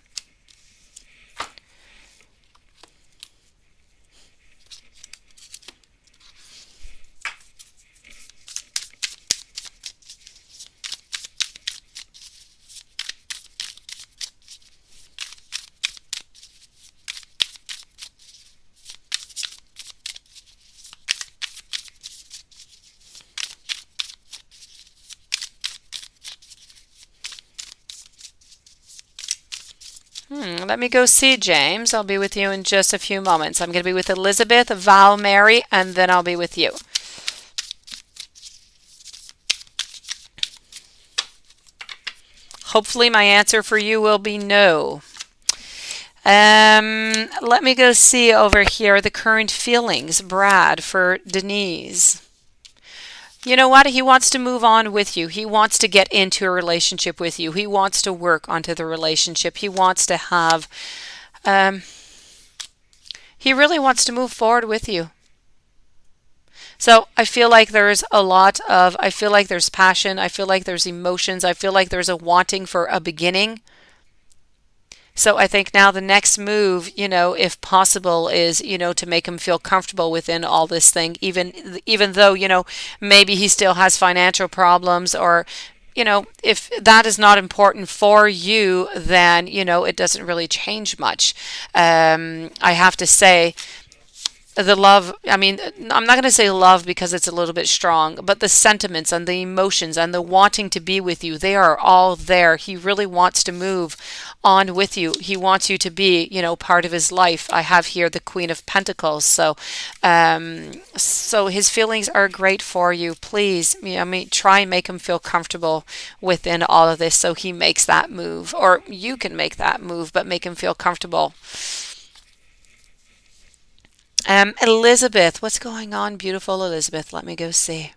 Let me go see James. I'll be with you in just a few moments. I'm going to be with Elizabeth, Val, Mary, and then I'll be with you. Hopefully my answer for you will be no. Let me go see over here the current feelings. Brad, for Denise. You know what? He wants to move on with you. He wants to get into a relationship with you. He wants to work onto the relationship. He wants to have, um, he really wants to move forward with you. So I feel like I feel like there's passion. I feel like there's emotions. I feel like there's a wanting for a beginning. So I think now the next move, if possible, is, to make him feel comfortable within all this thing, even though, maybe he still has financial problems, or, if that is not important for you, then, it doesn't really change much. I have to say, the love, I mean, I'm not going to say love because it's a little bit strong, but the sentiments and the emotions and the wanting to be with you, they are all there. He really wants to move on with you. He wants you to be, part of his life. I have here the Queen of Pentacles. So his feelings are great for you. Please, try and make him feel comfortable within all of this so he makes that move, or you can make that move, but make him feel comfortable. Elizabeth, what's going on, beautiful Elizabeth? Let me go see.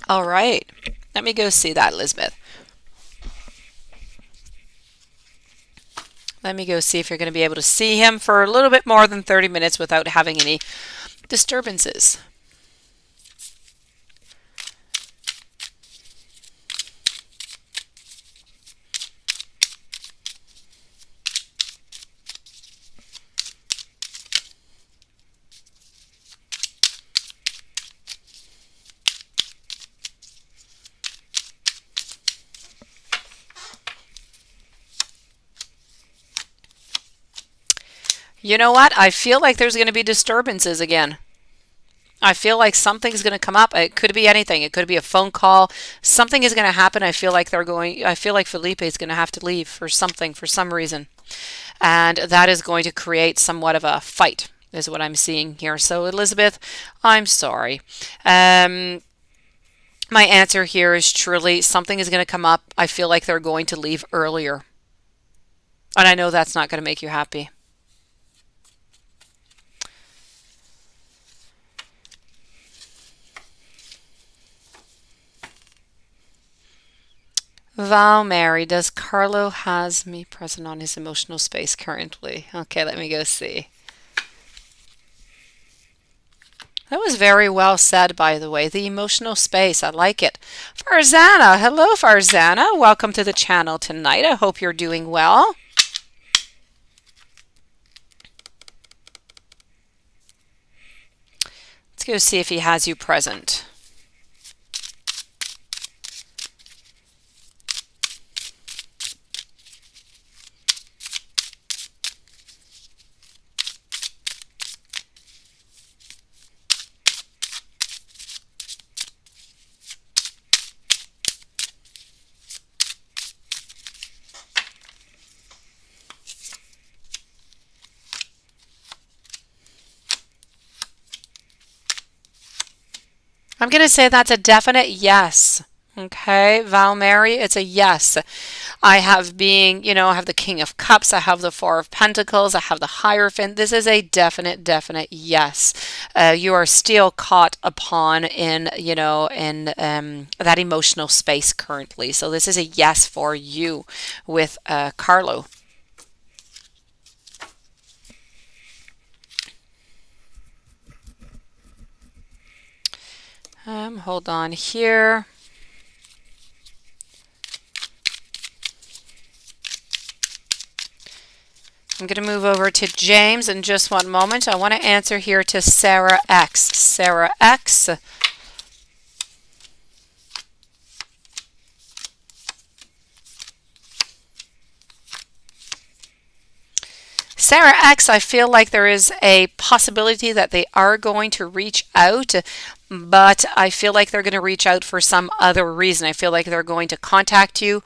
All right. Let me go see that, Elizabeth. Let me go see if you're going to be able to see him for a little bit more than 30 minutes without having any disturbances. You know what? I feel like there's going to be disturbances again. I feel like something's going to come up. It could be anything. It could be a phone call. Something is going to happen. I feel like Felipe is going to have to leave for something, for some reason. And that is going to create somewhat of a fight, is what I'm seeing here. So, Elizabeth, I'm sorry. My answer here is truly something is going to come up. I feel like they're going to leave earlier. And I know that's not going to make you happy. Val Mary, does Carlo has me present on his emotional space currently? Okay, let me go see. That was very well said, by the way. The emotional space, I like it. Farzana, hello Farzana. Welcome to the channel tonight. I hope you're doing well. Let's go see if he has you present. I'm going to say that's a definite yes. Okay, Val Mary, it's a yes. I have I have the King of Cups, I have the Four of Pentacles, I have the Hierophant. This is a definite, definite yes. You are still caught upon in that emotional space currently. So this is a yes for you with Carlo. Hold on here. I'm going to move over to James in just one moment. I want to answer here to Sarah X. Sarah X. Sarah X, I feel like there is a possibility that they are going to reach out, but I feel like they're going to reach out for some other reason. I feel like they're going to contact you,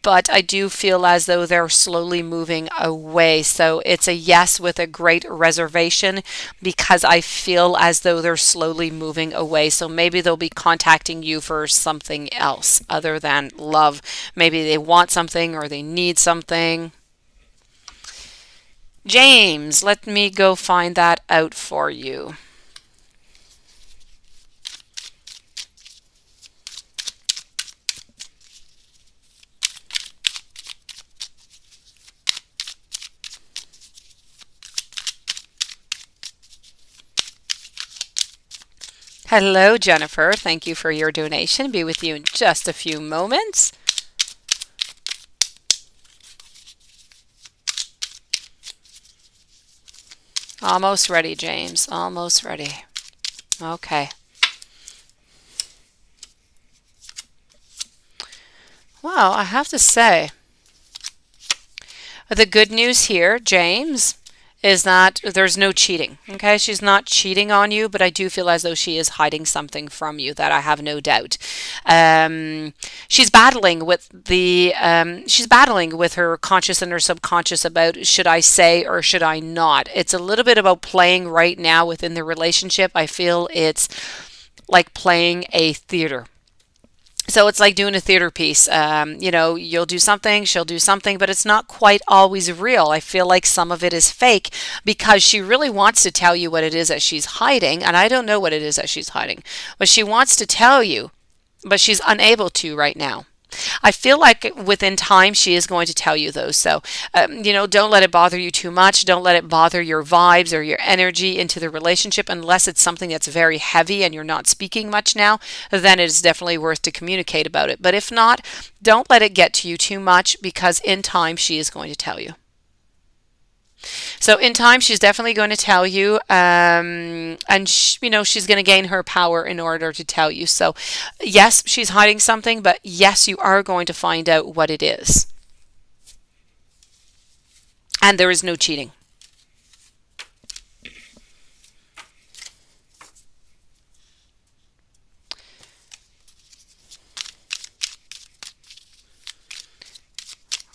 but I do feel as though they're slowly moving away. So it's a yes with a great reservation because I feel as though they're slowly moving away. So maybe they'll be contacting you for something else other than love. Maybe they want something or they need something. James, let me go find that out for you. Hello, Jennifer. Thank you for your donation. Be with you in just a few moments. Almost ready, James. Almost ready. Okay. Well, I have to say, the good news here, James, is that there's no cheating. Okay, she's not cheating on you, but I do feel as though she is hiding something from you that I have no doubt. She's battling with she's battling with her conscious and her subconscious about should I say or should I not. It's a little bit about playing right now within the relationship. I feel it's like playing a theater. So it's like doing a theater piece. You'll do something, she'll do something, but it's not quite always real. I feel like some of it is fake because she really wants to tell you what it is that she's hiding, and I don't know what it is that she's hiding, but she wants to tell you, but she's unable to right now. I feel like within time she is going to tell you those. So, don't let it bother you too much. Don't let it bother your vibes or your energy into the relationship unless it's something that's very heavy and you're not speaking much now. Then it is definitely worth to communicate about it. But if not, don't let it get to you too much because in time she is going to tell you. So in time, she's definitely going to tell you, she's going to gain her power in order to tell you. So yes, she's hiding something, but yes, you are going to find out what it is. And there is no cheating.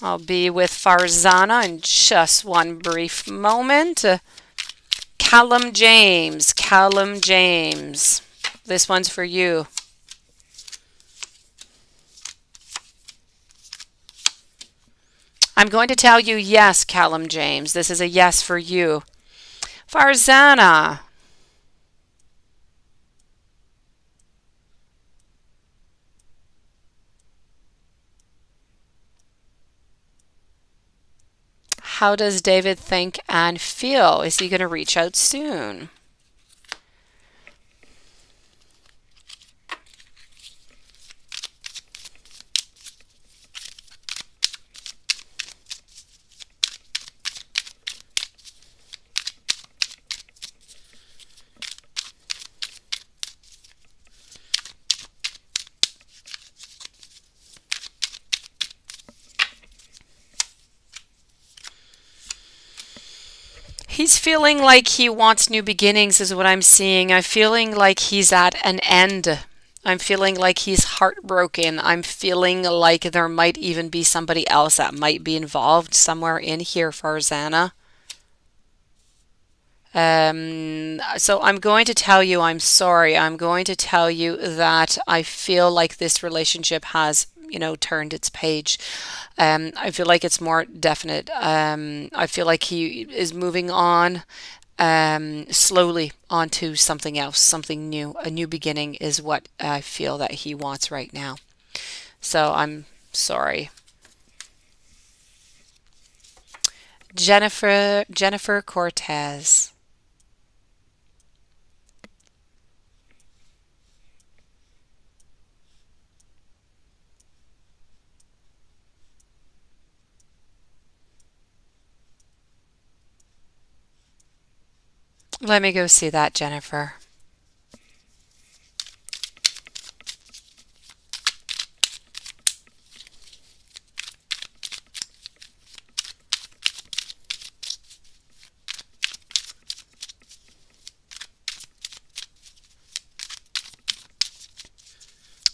I'll be with Farzana in just one brief moment. Callum James, Callum James. This one's for you. I'm going to tell you yes, Callum James. This is a yes for you. Farzana. How does David think and feel? Is he going to reach out soon? He's feeling like he wants new beginnings, is what I'm seeing. I'm feeling like he's at an end. I'm feeling like he's heartbroken. I'm feeling like there might even be somebody else that might be involved somewhere in here, Farzana. So I'm going to tell you I'm sorry. I'm going to tell you that I feel like this relationship has, turned its page. I feel like it's more definite. I feel like he is moving on slowly onto something else, something new. A new beginning is what I feel that he wants right now. So I'm sorry. Jennifer Cortez. Let me go see that, Jennifer.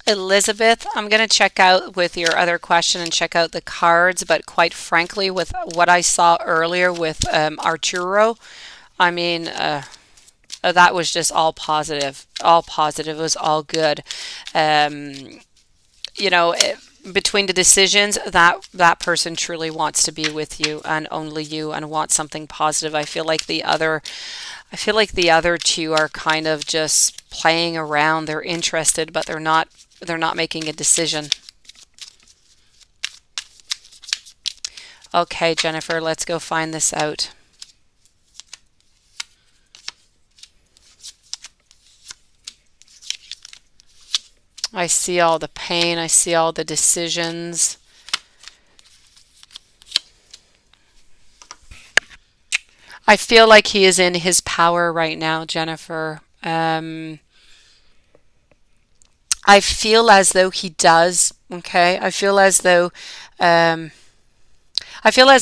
Elizabeth, I'm going to check out with your other question and check out the cards, but quite frankly, with what I saw earlier with Arturo, I mean, that was just all positive. All positive. It was all good. Um, you know, it, between the decisions, that person truly wants to be with you and only you and wants something positive. I feel like the other two are kind of just playing around. They're interested, but they're not making a decision. Okay, Jennifer, let's go find this out. I see all the pain. I see all the decisions. I feel like he is in his power right now, Jennifer. I feel as though he does. Okay, um, I feel as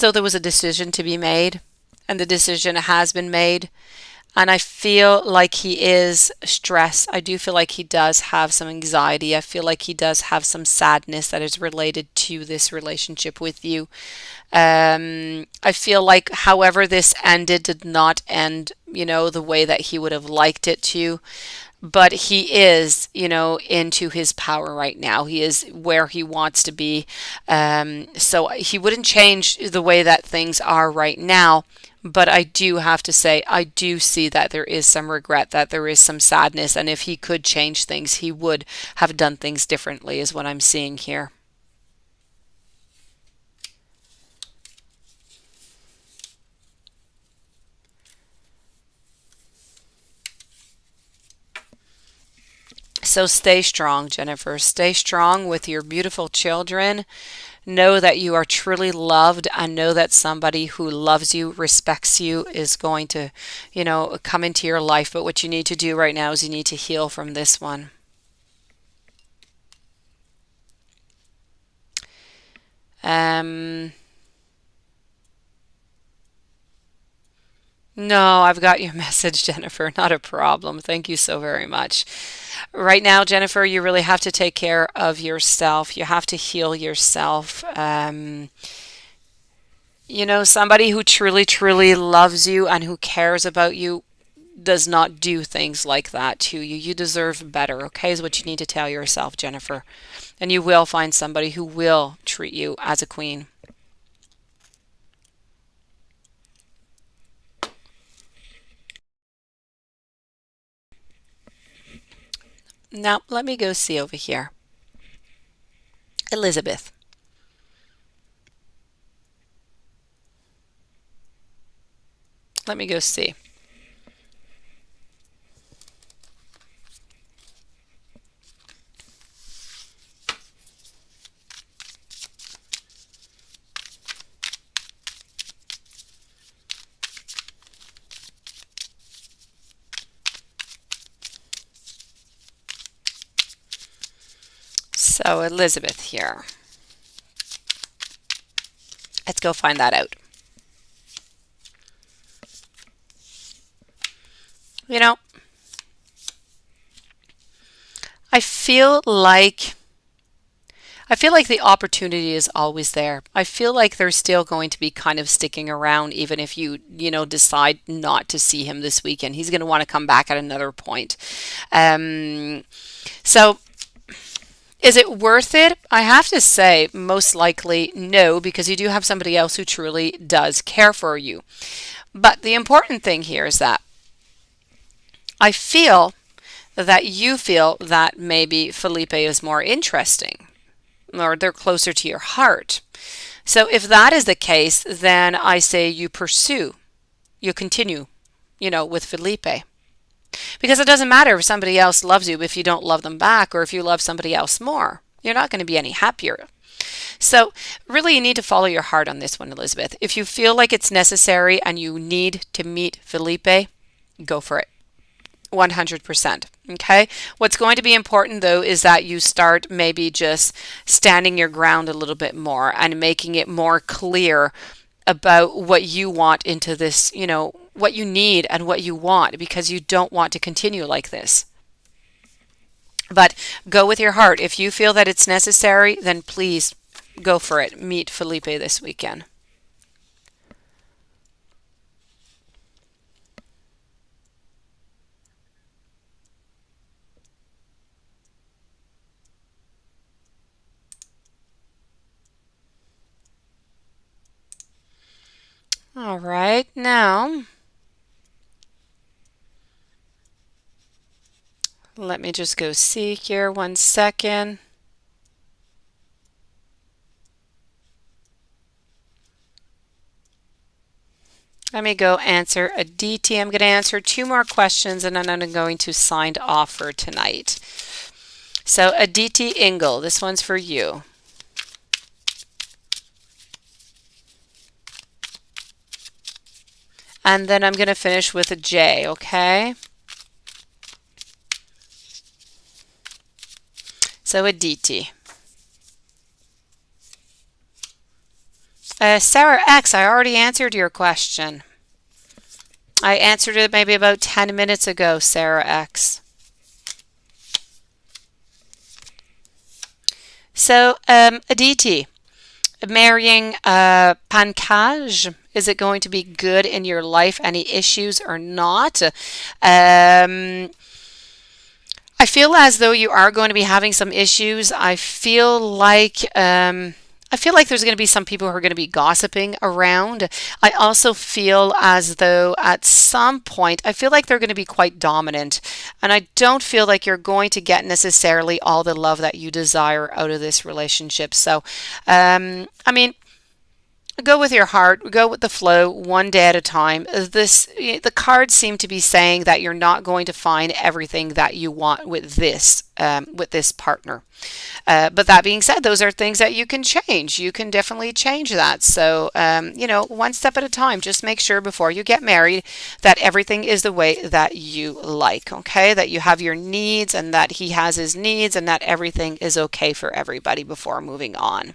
though there was a decision to be made, and the decision has been made. And I feel like he is stressed. I do feel like he does have some anxiety. I feel like he does have some sadness that is related to this relationship with you. I feel like, however, this ended did not end, the way that he would have liked it to. But he is, into his power right now. He is where he wants to be. So he wouldn't change the way that things are right now. But I do have to say, I do see that there is some regret, that there is some sadness. And if he could change things, he would have done things differently, is what I'm seeing here. So stay strong, Jennifer. Stay strong with your beautiful children. Know that you are truly loved and know that somebody who loves you, respects you, is going to, come into your life. But what you need to do right now is you need to heal from this one. Um, no, I've got your message, Jennifer. Not a problem. Thank you so very much. Right now, Jennifer, you really have to take care of yourself. You have to heal yourself. Somebody who truly, truly loves you and who cares about you does not do things like that to you. You deserve better, okay, is what you need to tell yourself, Jennifer. And you will find somebody who will treat you as a queen. Now, let me go see over here. Elizabeth. Let me go see. So, Elizabeth here. Let's go find that out. You know, I feel like I feel like the opportunity is always there. I feel like they're still going to be kind of sticking around even if you decide not to see him this weekend. He's going to want to come back at another point. Um, so is it worth it? I have to say, most likely no, because you do have somebody else who truly does care for you. But the important thing here is that I feel that you feel that maybe Felipe is more interesting or they're closer to your heart. So if that is the case, then I say you pursue, you continue, with Felipe. Because it doesn't matter if somebody else loves you if you don't love them back or if you love somebody else more. You're not going to be any happier. So really you need to follow your heart on this one, Elizabeth. If you feel like it's necessary and you need to meet Felipe, go for it. 100%. Okay. What's going to be important though is that you start maybe just standing your ground a little bit more and making it more clear about what you want into this, what you need and what you want, because you don't want to continue like this. But go with your heart. If you feel that it's necessary, then please go for it. Meet Felipe this weekend. All right, now let me just go see here 1 second. Let me go answer a DT. I'm going to answer 2 more questions and then I'm going to sign off for tonight. So Aditi Ingle, this one's for you. And then I'm going to finish with a J, okay? So Aditi. Sarah X, I already answered your question. I answered it maybe about 10 minutes ago, Sarah X. So, Aditi, marrying Pankaj, is it going to be good in your life? Any issues or not? I feel as though you are going to be having some issues. I feel like there's going to be some people who are going to be gossiping around. I also feel as though at some point, I feel like they're going to be quite dominant. And I don't feel like you're going to get necessarily all the love that you desire out of this relationship. So, I mean, go with your heart, go with the flow, one day at a time. The cards seem to be saying that you're not going to find everything that you want with this partner. But that being said, those are things that you can change. You can definitely change that. So, one step at a time. Just make sure before you get married that everything is the way that you like, okay? That you have your needs and that he has his needs and that everything is okay for everybody before moving on.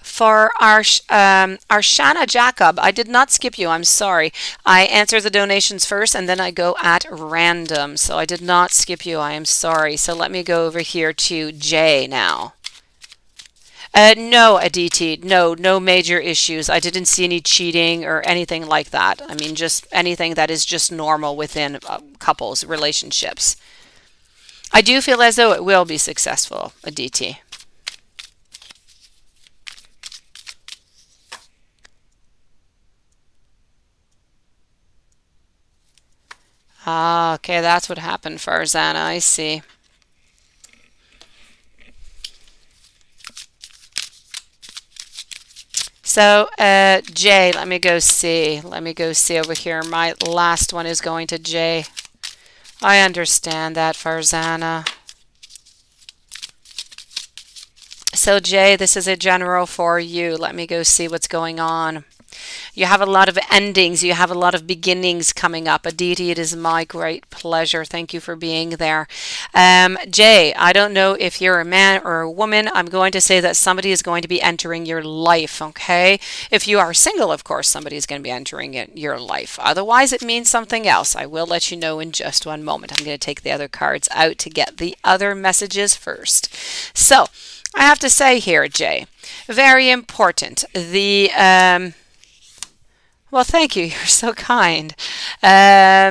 For our Arshana Jacob, I did not skip you. I'm sorry. I answer the donations first and then I go at random. So I did not skip you. I am sorry. So let me go over here to Jay now. No, Aditi. No major issues. I didn't see any cheating or anything like that. I mean, just anything that is just normal within couples, relationships. I do feel as though it will be successful, Aditi. Ah, okay, that's what happened, Farzana. I see. So, Jay, let me go see. Let me go see over here. My last one is going to Jay. I understand that, Farzana. So, Jay, this is a general for you. Let me go see what's going on. You have a lot of endings. You have a lot of beginnings coming up. Aditi, it is my great pleasure. Thank you for being there. Jay, I don't know if you're a man or a woman. I'm going to say that somebody is going to be entering your life, okay? If you are single, of course, somebody is going to be entering your life. Otherwise, it means something else. I will let you know in just one moment. I'm going to take the other cards out to get the other messages first. So, I have to say here, Jay, very important. Well, thank you. You're so kind. A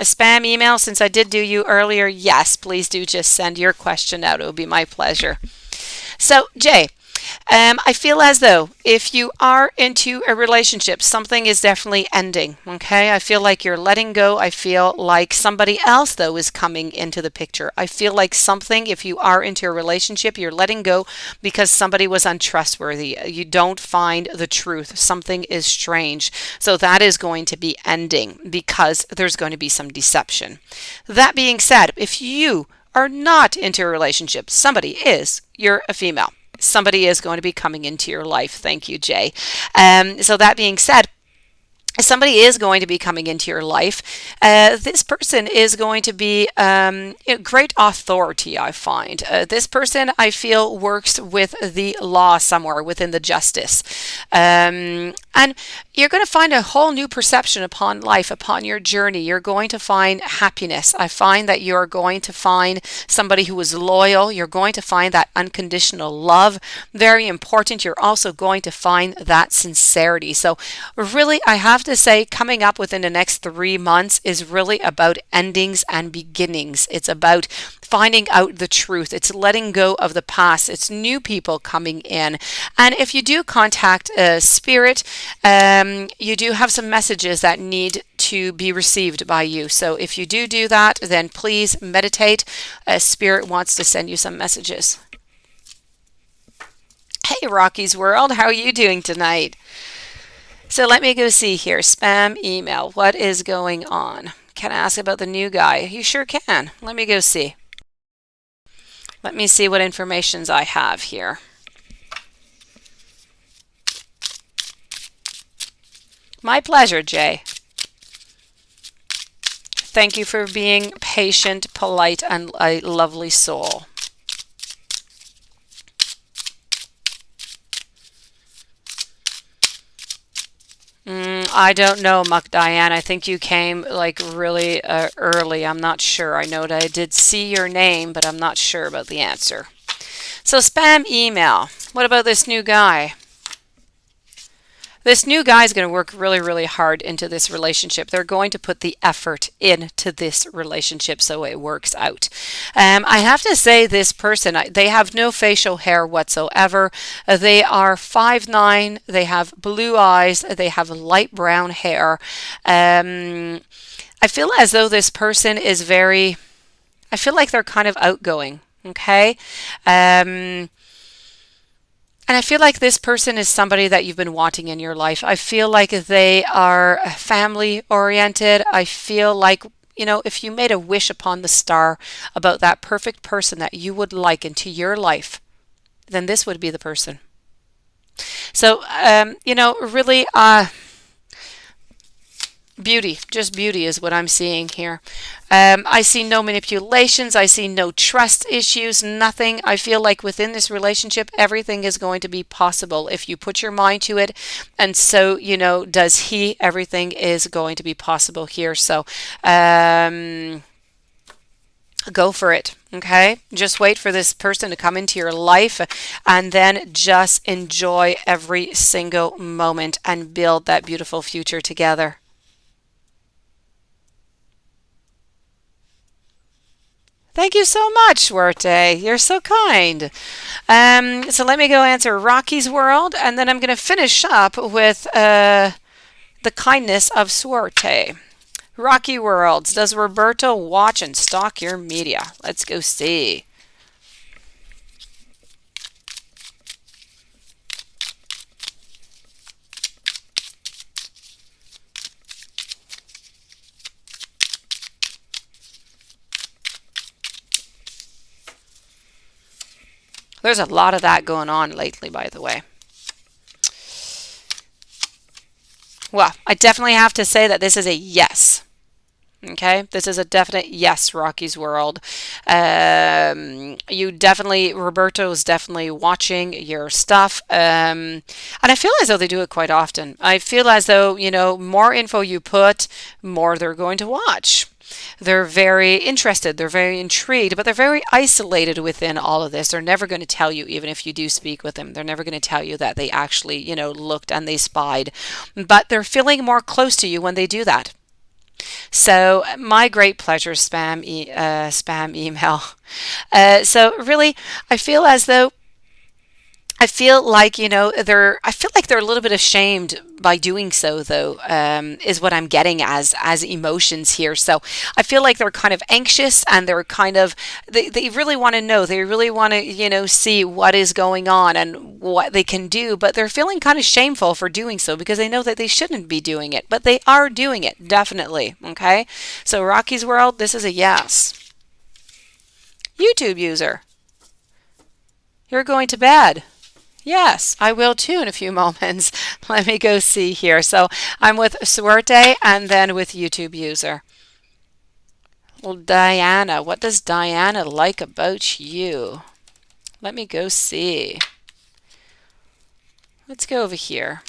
spam email, since I did do you earlier, yes, please do just send your question out. It will be my pleasure. So, Jay, I feel as though if you are into a relationship, something is definitely ending. Okay, I feel like you're letting go. I feel like somebody else, though, is coming into the picture. I feel like something, if you are into a relationship, you're letting go because somebody was untrustworthy. You don't find the truth. Something is strange. So that is going to be ending because there's going to be some deception. That being said, if you are not into a relationship, somebody is, you're a female. Somebody is going to be coming into your life. Thank you, Jay. So that being said, somebody is going to be coming into your life. This person is going to be great authority, I find. This person, I feel, works with the law somewhere within the justice. And you're going to find a whole new perception upon life, upon your journey. You're going to find happiness. I find that you're going to find somebody who is loyal. You're going to find that unconditional love. Very important. You're also going to find that sincerity. So really, I have to say, coming up within the next 3 months is really about endings and beginnings. It's about finding out the truth. It's letting go of the past. It's new people coming in. And if you do contact Spirit, you do have some messages that need to be received by you. So if you do that, then please meditate. Spirit wants to send you some messages. Hey, Rocky's World, how are you doing tonight? So let me go see here. Spam email. What is going on? Can I ask about the new guy? You sure can. Let me go see. Let me see what informations I have here. My pleasure, Jay. Thank you for being patient, polite, and a lovely soul. I don't know, Muck Diane. I think you came like really early. I'm not sure. I know that I did see your name, but I'm not sure about the answer. So spam email. What about this new guy? This new guy is going to work really, really hard into this relationship. They're going to put the effort into this relationship so it works out. I have to say this person, they have no facial hair whatsoever. They are 5'9". They have blue eyes. They have light brown hair. I feel as though this person is I feel like they're kind of outgoing. Okay. And I feel like this person is somebody that you've been wanting in your life. I feel like they are family oriented. I feel like, if you made a wish upon the star about that perfect person that you would like into your life, then this would be the person. So, really, beauty, just beauty is what I'm seeing here. I see no manipulations. I see no trust issues, nothing. I feel like within this relationship, everything is going to be possible if you put your mind to it. And so, does he. Everything is going to be possible here. So, go for it. Okay. Just wait for this person to come into your life and then just enjoy every single moment and build that beautiful future together. Thank you so much, Werte. You're so kind. So let me go answer Rocky's World, and then I'm going to finish up with the kindness of Suerte. Rocky Worlds, does Roberto watch and stalk your media? Let's go see. There's a lot of that going on lately, by the way. Well, I definitely have to say that this is a yes. Okay, this is a definite yes, Rocky's World. You definitely, Roberto's definitely watching your stuff. And I feel as though they do it quite often. I feel as though, more info you put, more they're going to watch. They're very interested, they're very intrigued, but they're very isolated within all of this. They're never going to tell you, even if you do speak with them, they're never going to tell you that they actually, looked and they spied. But they're feeling more close to you when they do that. So my great pleasure, spam email. So really, I feel as though I feel like I feel like they're a little bit ashamed by doing so, though, is what I'm getting as emotions here. So I feel like they're kind of anxious, and they're kind of they really want to know, they really want to see what is going on and what they can do, but they're feeling kind of shameful for doing so because they know that they shouldn't be doing it, but they are doing it, definitely. Okay, so Rocky's World, this is a yes. YouTube user, you're going to bed. Yes, I will too in a few moments. Let me go see here. So I'm with Suerte and then with YouTube user. Well, Diana, what does Diana like about you? Let me go see. Let's go over here.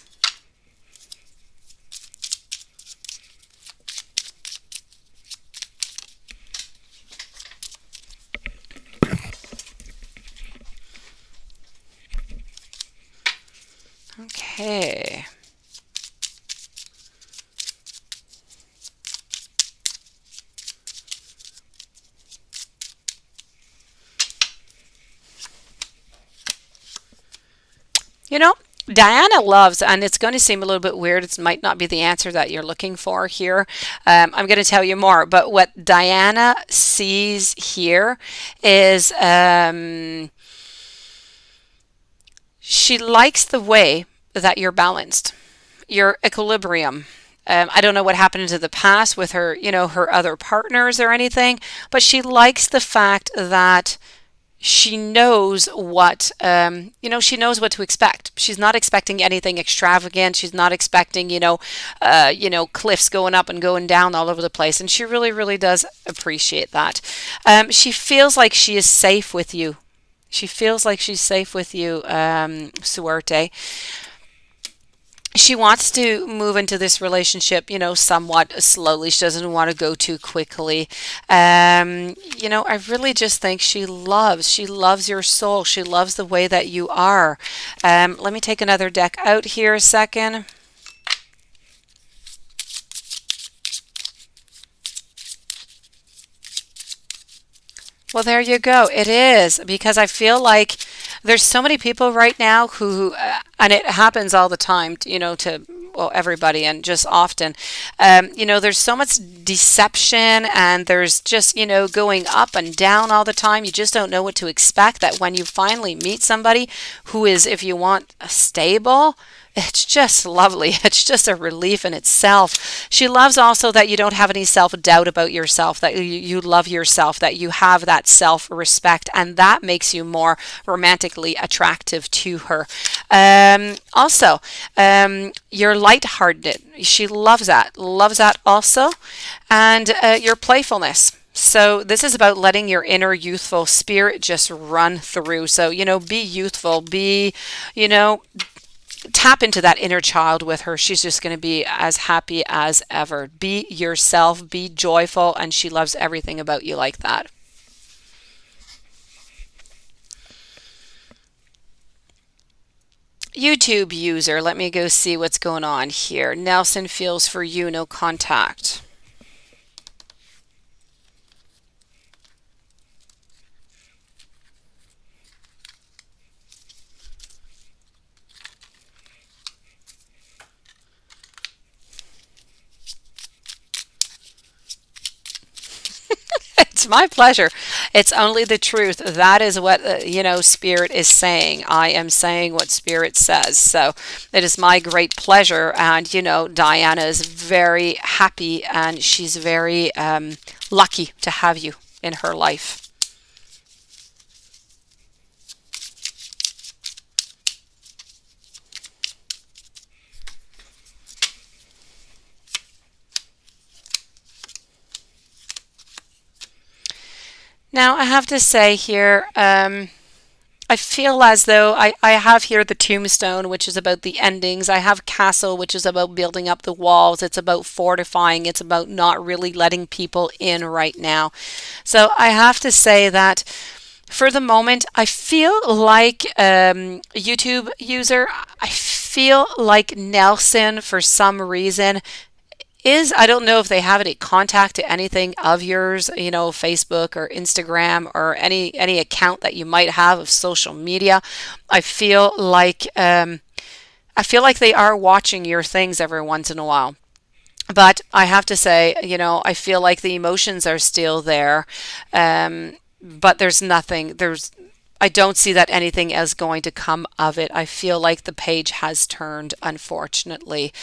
Okay. Diana loves, and it's going to seem a little bit weird. It might not be the answer that you're looking for here. I'm going to tell you more, but what Diana sees here is she likes the way that you're balanced, your equilibrium. I don't know what happened into the past with her, her other partners or anything, but she likes the fact that she knows what she knows what to expect. She's not expecting anything extravagant. She's not expecting cliffs going up and going down all over the place, and she really, really does appreciate that. She feels like she is safe with you. She feels like she's safe with you, Suerte. She wants to move into this relationship, somewhat slowly. She doesn't want to go too quickly. I really just think she loves your soul. She loves the way that you are. Let me take another deck out here a second. Well, there you go. It is, because I feel like there's so many people right now who, and it happens all the time, to well, everybody and just often, there's so much deception, and there's just, going up and down all the time. You just don't know what to expect, that when you finally meet somebody who is, if you want, stable, it's just lovely. It's just a relief in itself. She loves also that you don't have any self-doubt about yourself, that you love yourself, that you have that self-respect, and that makes you more romantically attractive to her. Also, you're lighthearted. She loves that also. And your playfulness. So this is about letting your inner youthful spirit just run through. So, be youthful, tap into that inner child with her. She's just going to be as happy as ever. Be yourself, be joyful, and she loves everything about you like that. YouTube user, let me go see what's going on here. Nelson feels for you, no contact. It's my pleasure. It's only the truth. That is what, Spirit is saying. I am saying what Spirit says. So it is my great pleasure. And, Diana is very happy, and she's very lucky to have you in her life. Now, I have to say here, I feel as though I have here the tombstone, which is about the endings. I have castle, which is about building up the walls. It's about fortifying. It's about not really letting people in right now. So I have to say that for the moment, I feel like YouTube user, I feel like Nelson for some reason is I don't know if they have any contact to anything of yours, Facebook or Instagram or any account that you might have of social media. I feel like they are watching your things every once in a while. But I have to say, I feel like the emotions are still there. But there's nothing, I don't see that anything is going to come of it. I feel like the page has turned, unfortunately.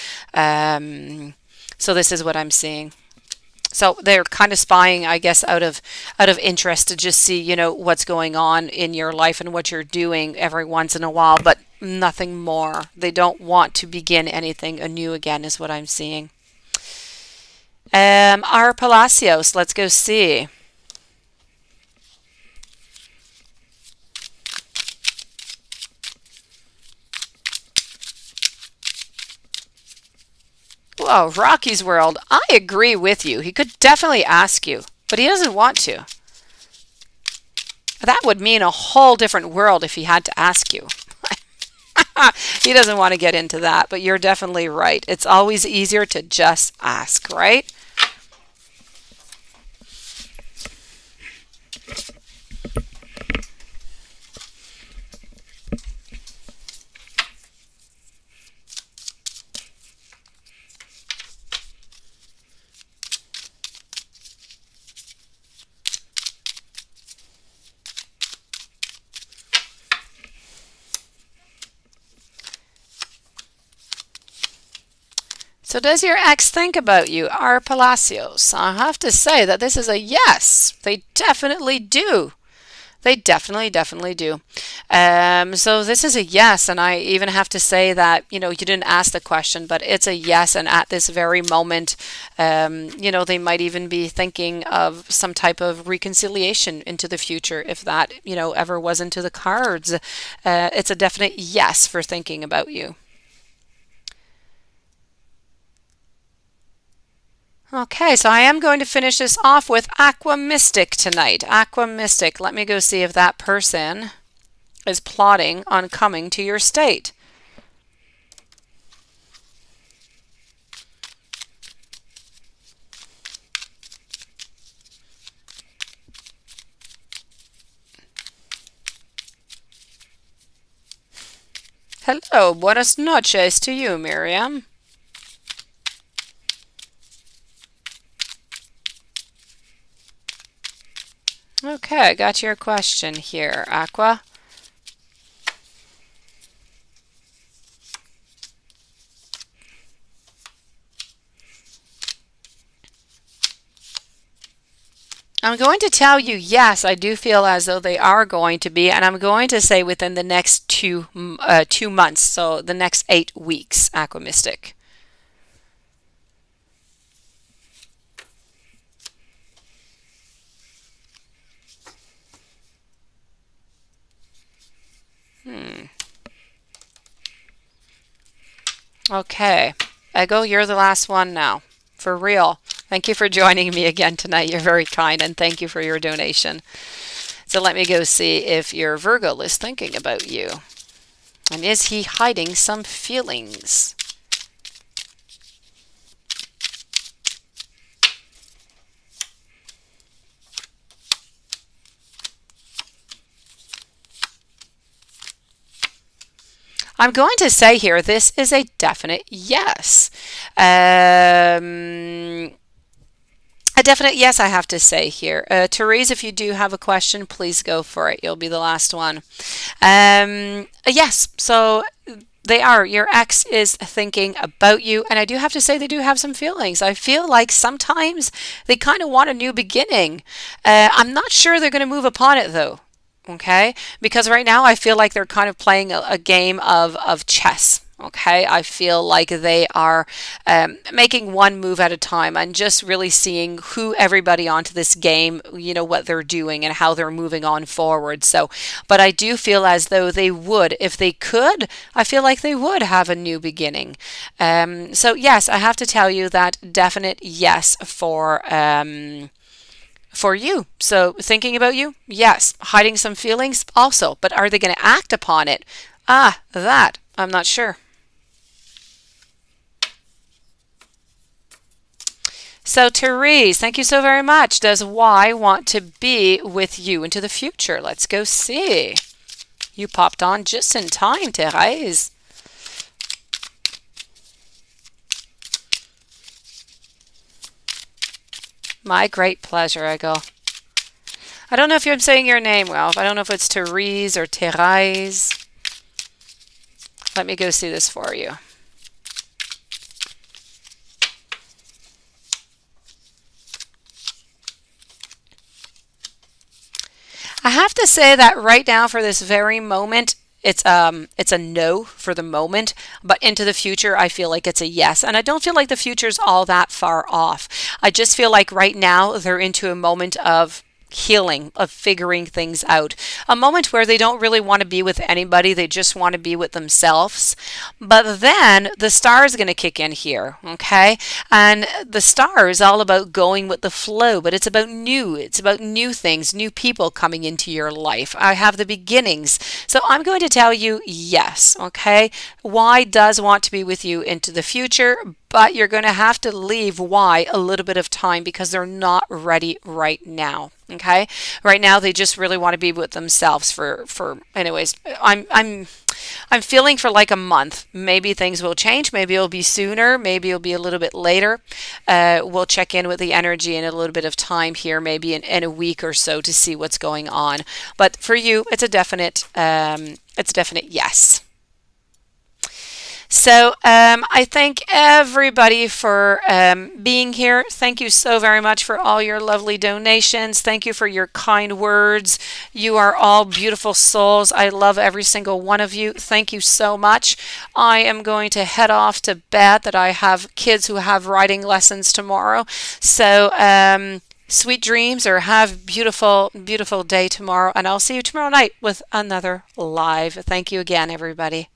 So this is what I'm seeing. So they're kind of spying, I guess, out of interest to just see, what's going on in your life and what you're doing every once in a while, but nothing more. They don't want to begin anything anew again, is what I'm seeing. Our Palacios, let's go see. Whoa, Rocky's World. I agree with you. He could definitely ask you, but he doesn't want to. That would mean a whole different world if he had to ask you. He doesn't want to get into that, but you're definitely right. It's always easier to just ask, right? So does your ex think about you, our Palacios? I have to say that this is a yes. They definitely do. They definitely do. So this is a yes, and I even have to say that, you didn't ask the question, but it's a yes, and at this very moment, they might even be thinking of some type of reconciliation into the future if that, ever was into the cards. It's a definite yes for thinking about you. Okay, so I am going to finish this off with Aqua Mystic tonight. Aqua Mystic, let me go see if that person is plotting on coming to your state. Hello, buenas noches to you, Miriam. Okay, I got your question here, Aqua. I'm going to tell you, yes, I do feel as though they are going to be, and I'm going to say within the next 2 months, so the next 8 weeks, Aqua Mystic. Hmm. Okay. Ego, you're the last one now. For real. Thank you for joining me again tonight. You're very kind, and thank you for your donation. So let me go see if your Virgo is thinking about you. And is he hiding some feelings? I'm going to say here, this is a definite yes. A definite yes, I have to say here. Therese, if you do have a question, please go for it. You'll be the last one. Yes, so they are. Your ex is thinking about you, and I do have to say they do have some feelings. I feel like sometimes they kind of want a new beginning. I'm not sure they're going to move upon it though. Okay, because right now I feel like they're kind of playing a game of chess. Okay, I feel like they are making one move at a time and just really seeing who everybody onto this game, what they're doing and how they're moving on forward. So, but I do feel as though they would, if they could, I feel like they would have a new beginning. So yes, I have to tell you that definite yes for you. So thinking about you, yes. Hiding some feelings, also. But are they going to act upon it? That I'm not sure. So Therese, thank you so very much. Does Y want to be with you into the future? Let's go see. You popped on just in time, Therese. My great pleasure, Eggle. I don't know if you're saying your name well. I don't know if it's Therese or Therese. Let me go see this for you. I have to say that right now, for this very moment, it's a no for the moment, but into the future I feel like it's a yes. And I don't feel like the future's all that far off. I just feel like right now they're into a moment of healing, of figuring things out. A moment where they don't really want to be with anybody, they just want to be with themselves. But then the star is going to kick in here, okay? And the star is all about going with the flow, but it's about new things, new people coming into your life. I have the beginnings. So I'm going to tell you yes, okay? Y does want to be with you into the future, but you're going to have to leave Y a little bit of time because they're not ready right now. Okay, right now they just really want to be with themselves for anyways. I'm feeling for like a month. Maybe things will change. Maybe it'll be sooner. Maybe it'll be a little bit later. We'll check in with the energy in a little bit of time here, maybe in a week or so, to see what's going on. But for you, it's a definite yes. So I thank everybody for being here. Thank you so very much for all your lovely donations. Thank you for your kind words. You are all beautiful souls. I love every single one of you. Thank you so much. I am going to head off to bed, that I have kids who have writing lessons tomorrow. So sweet dreams, or have beautiful, beautiful day tomorrow. And I'll see you tomorrow night with another live. Thank you again, everybody.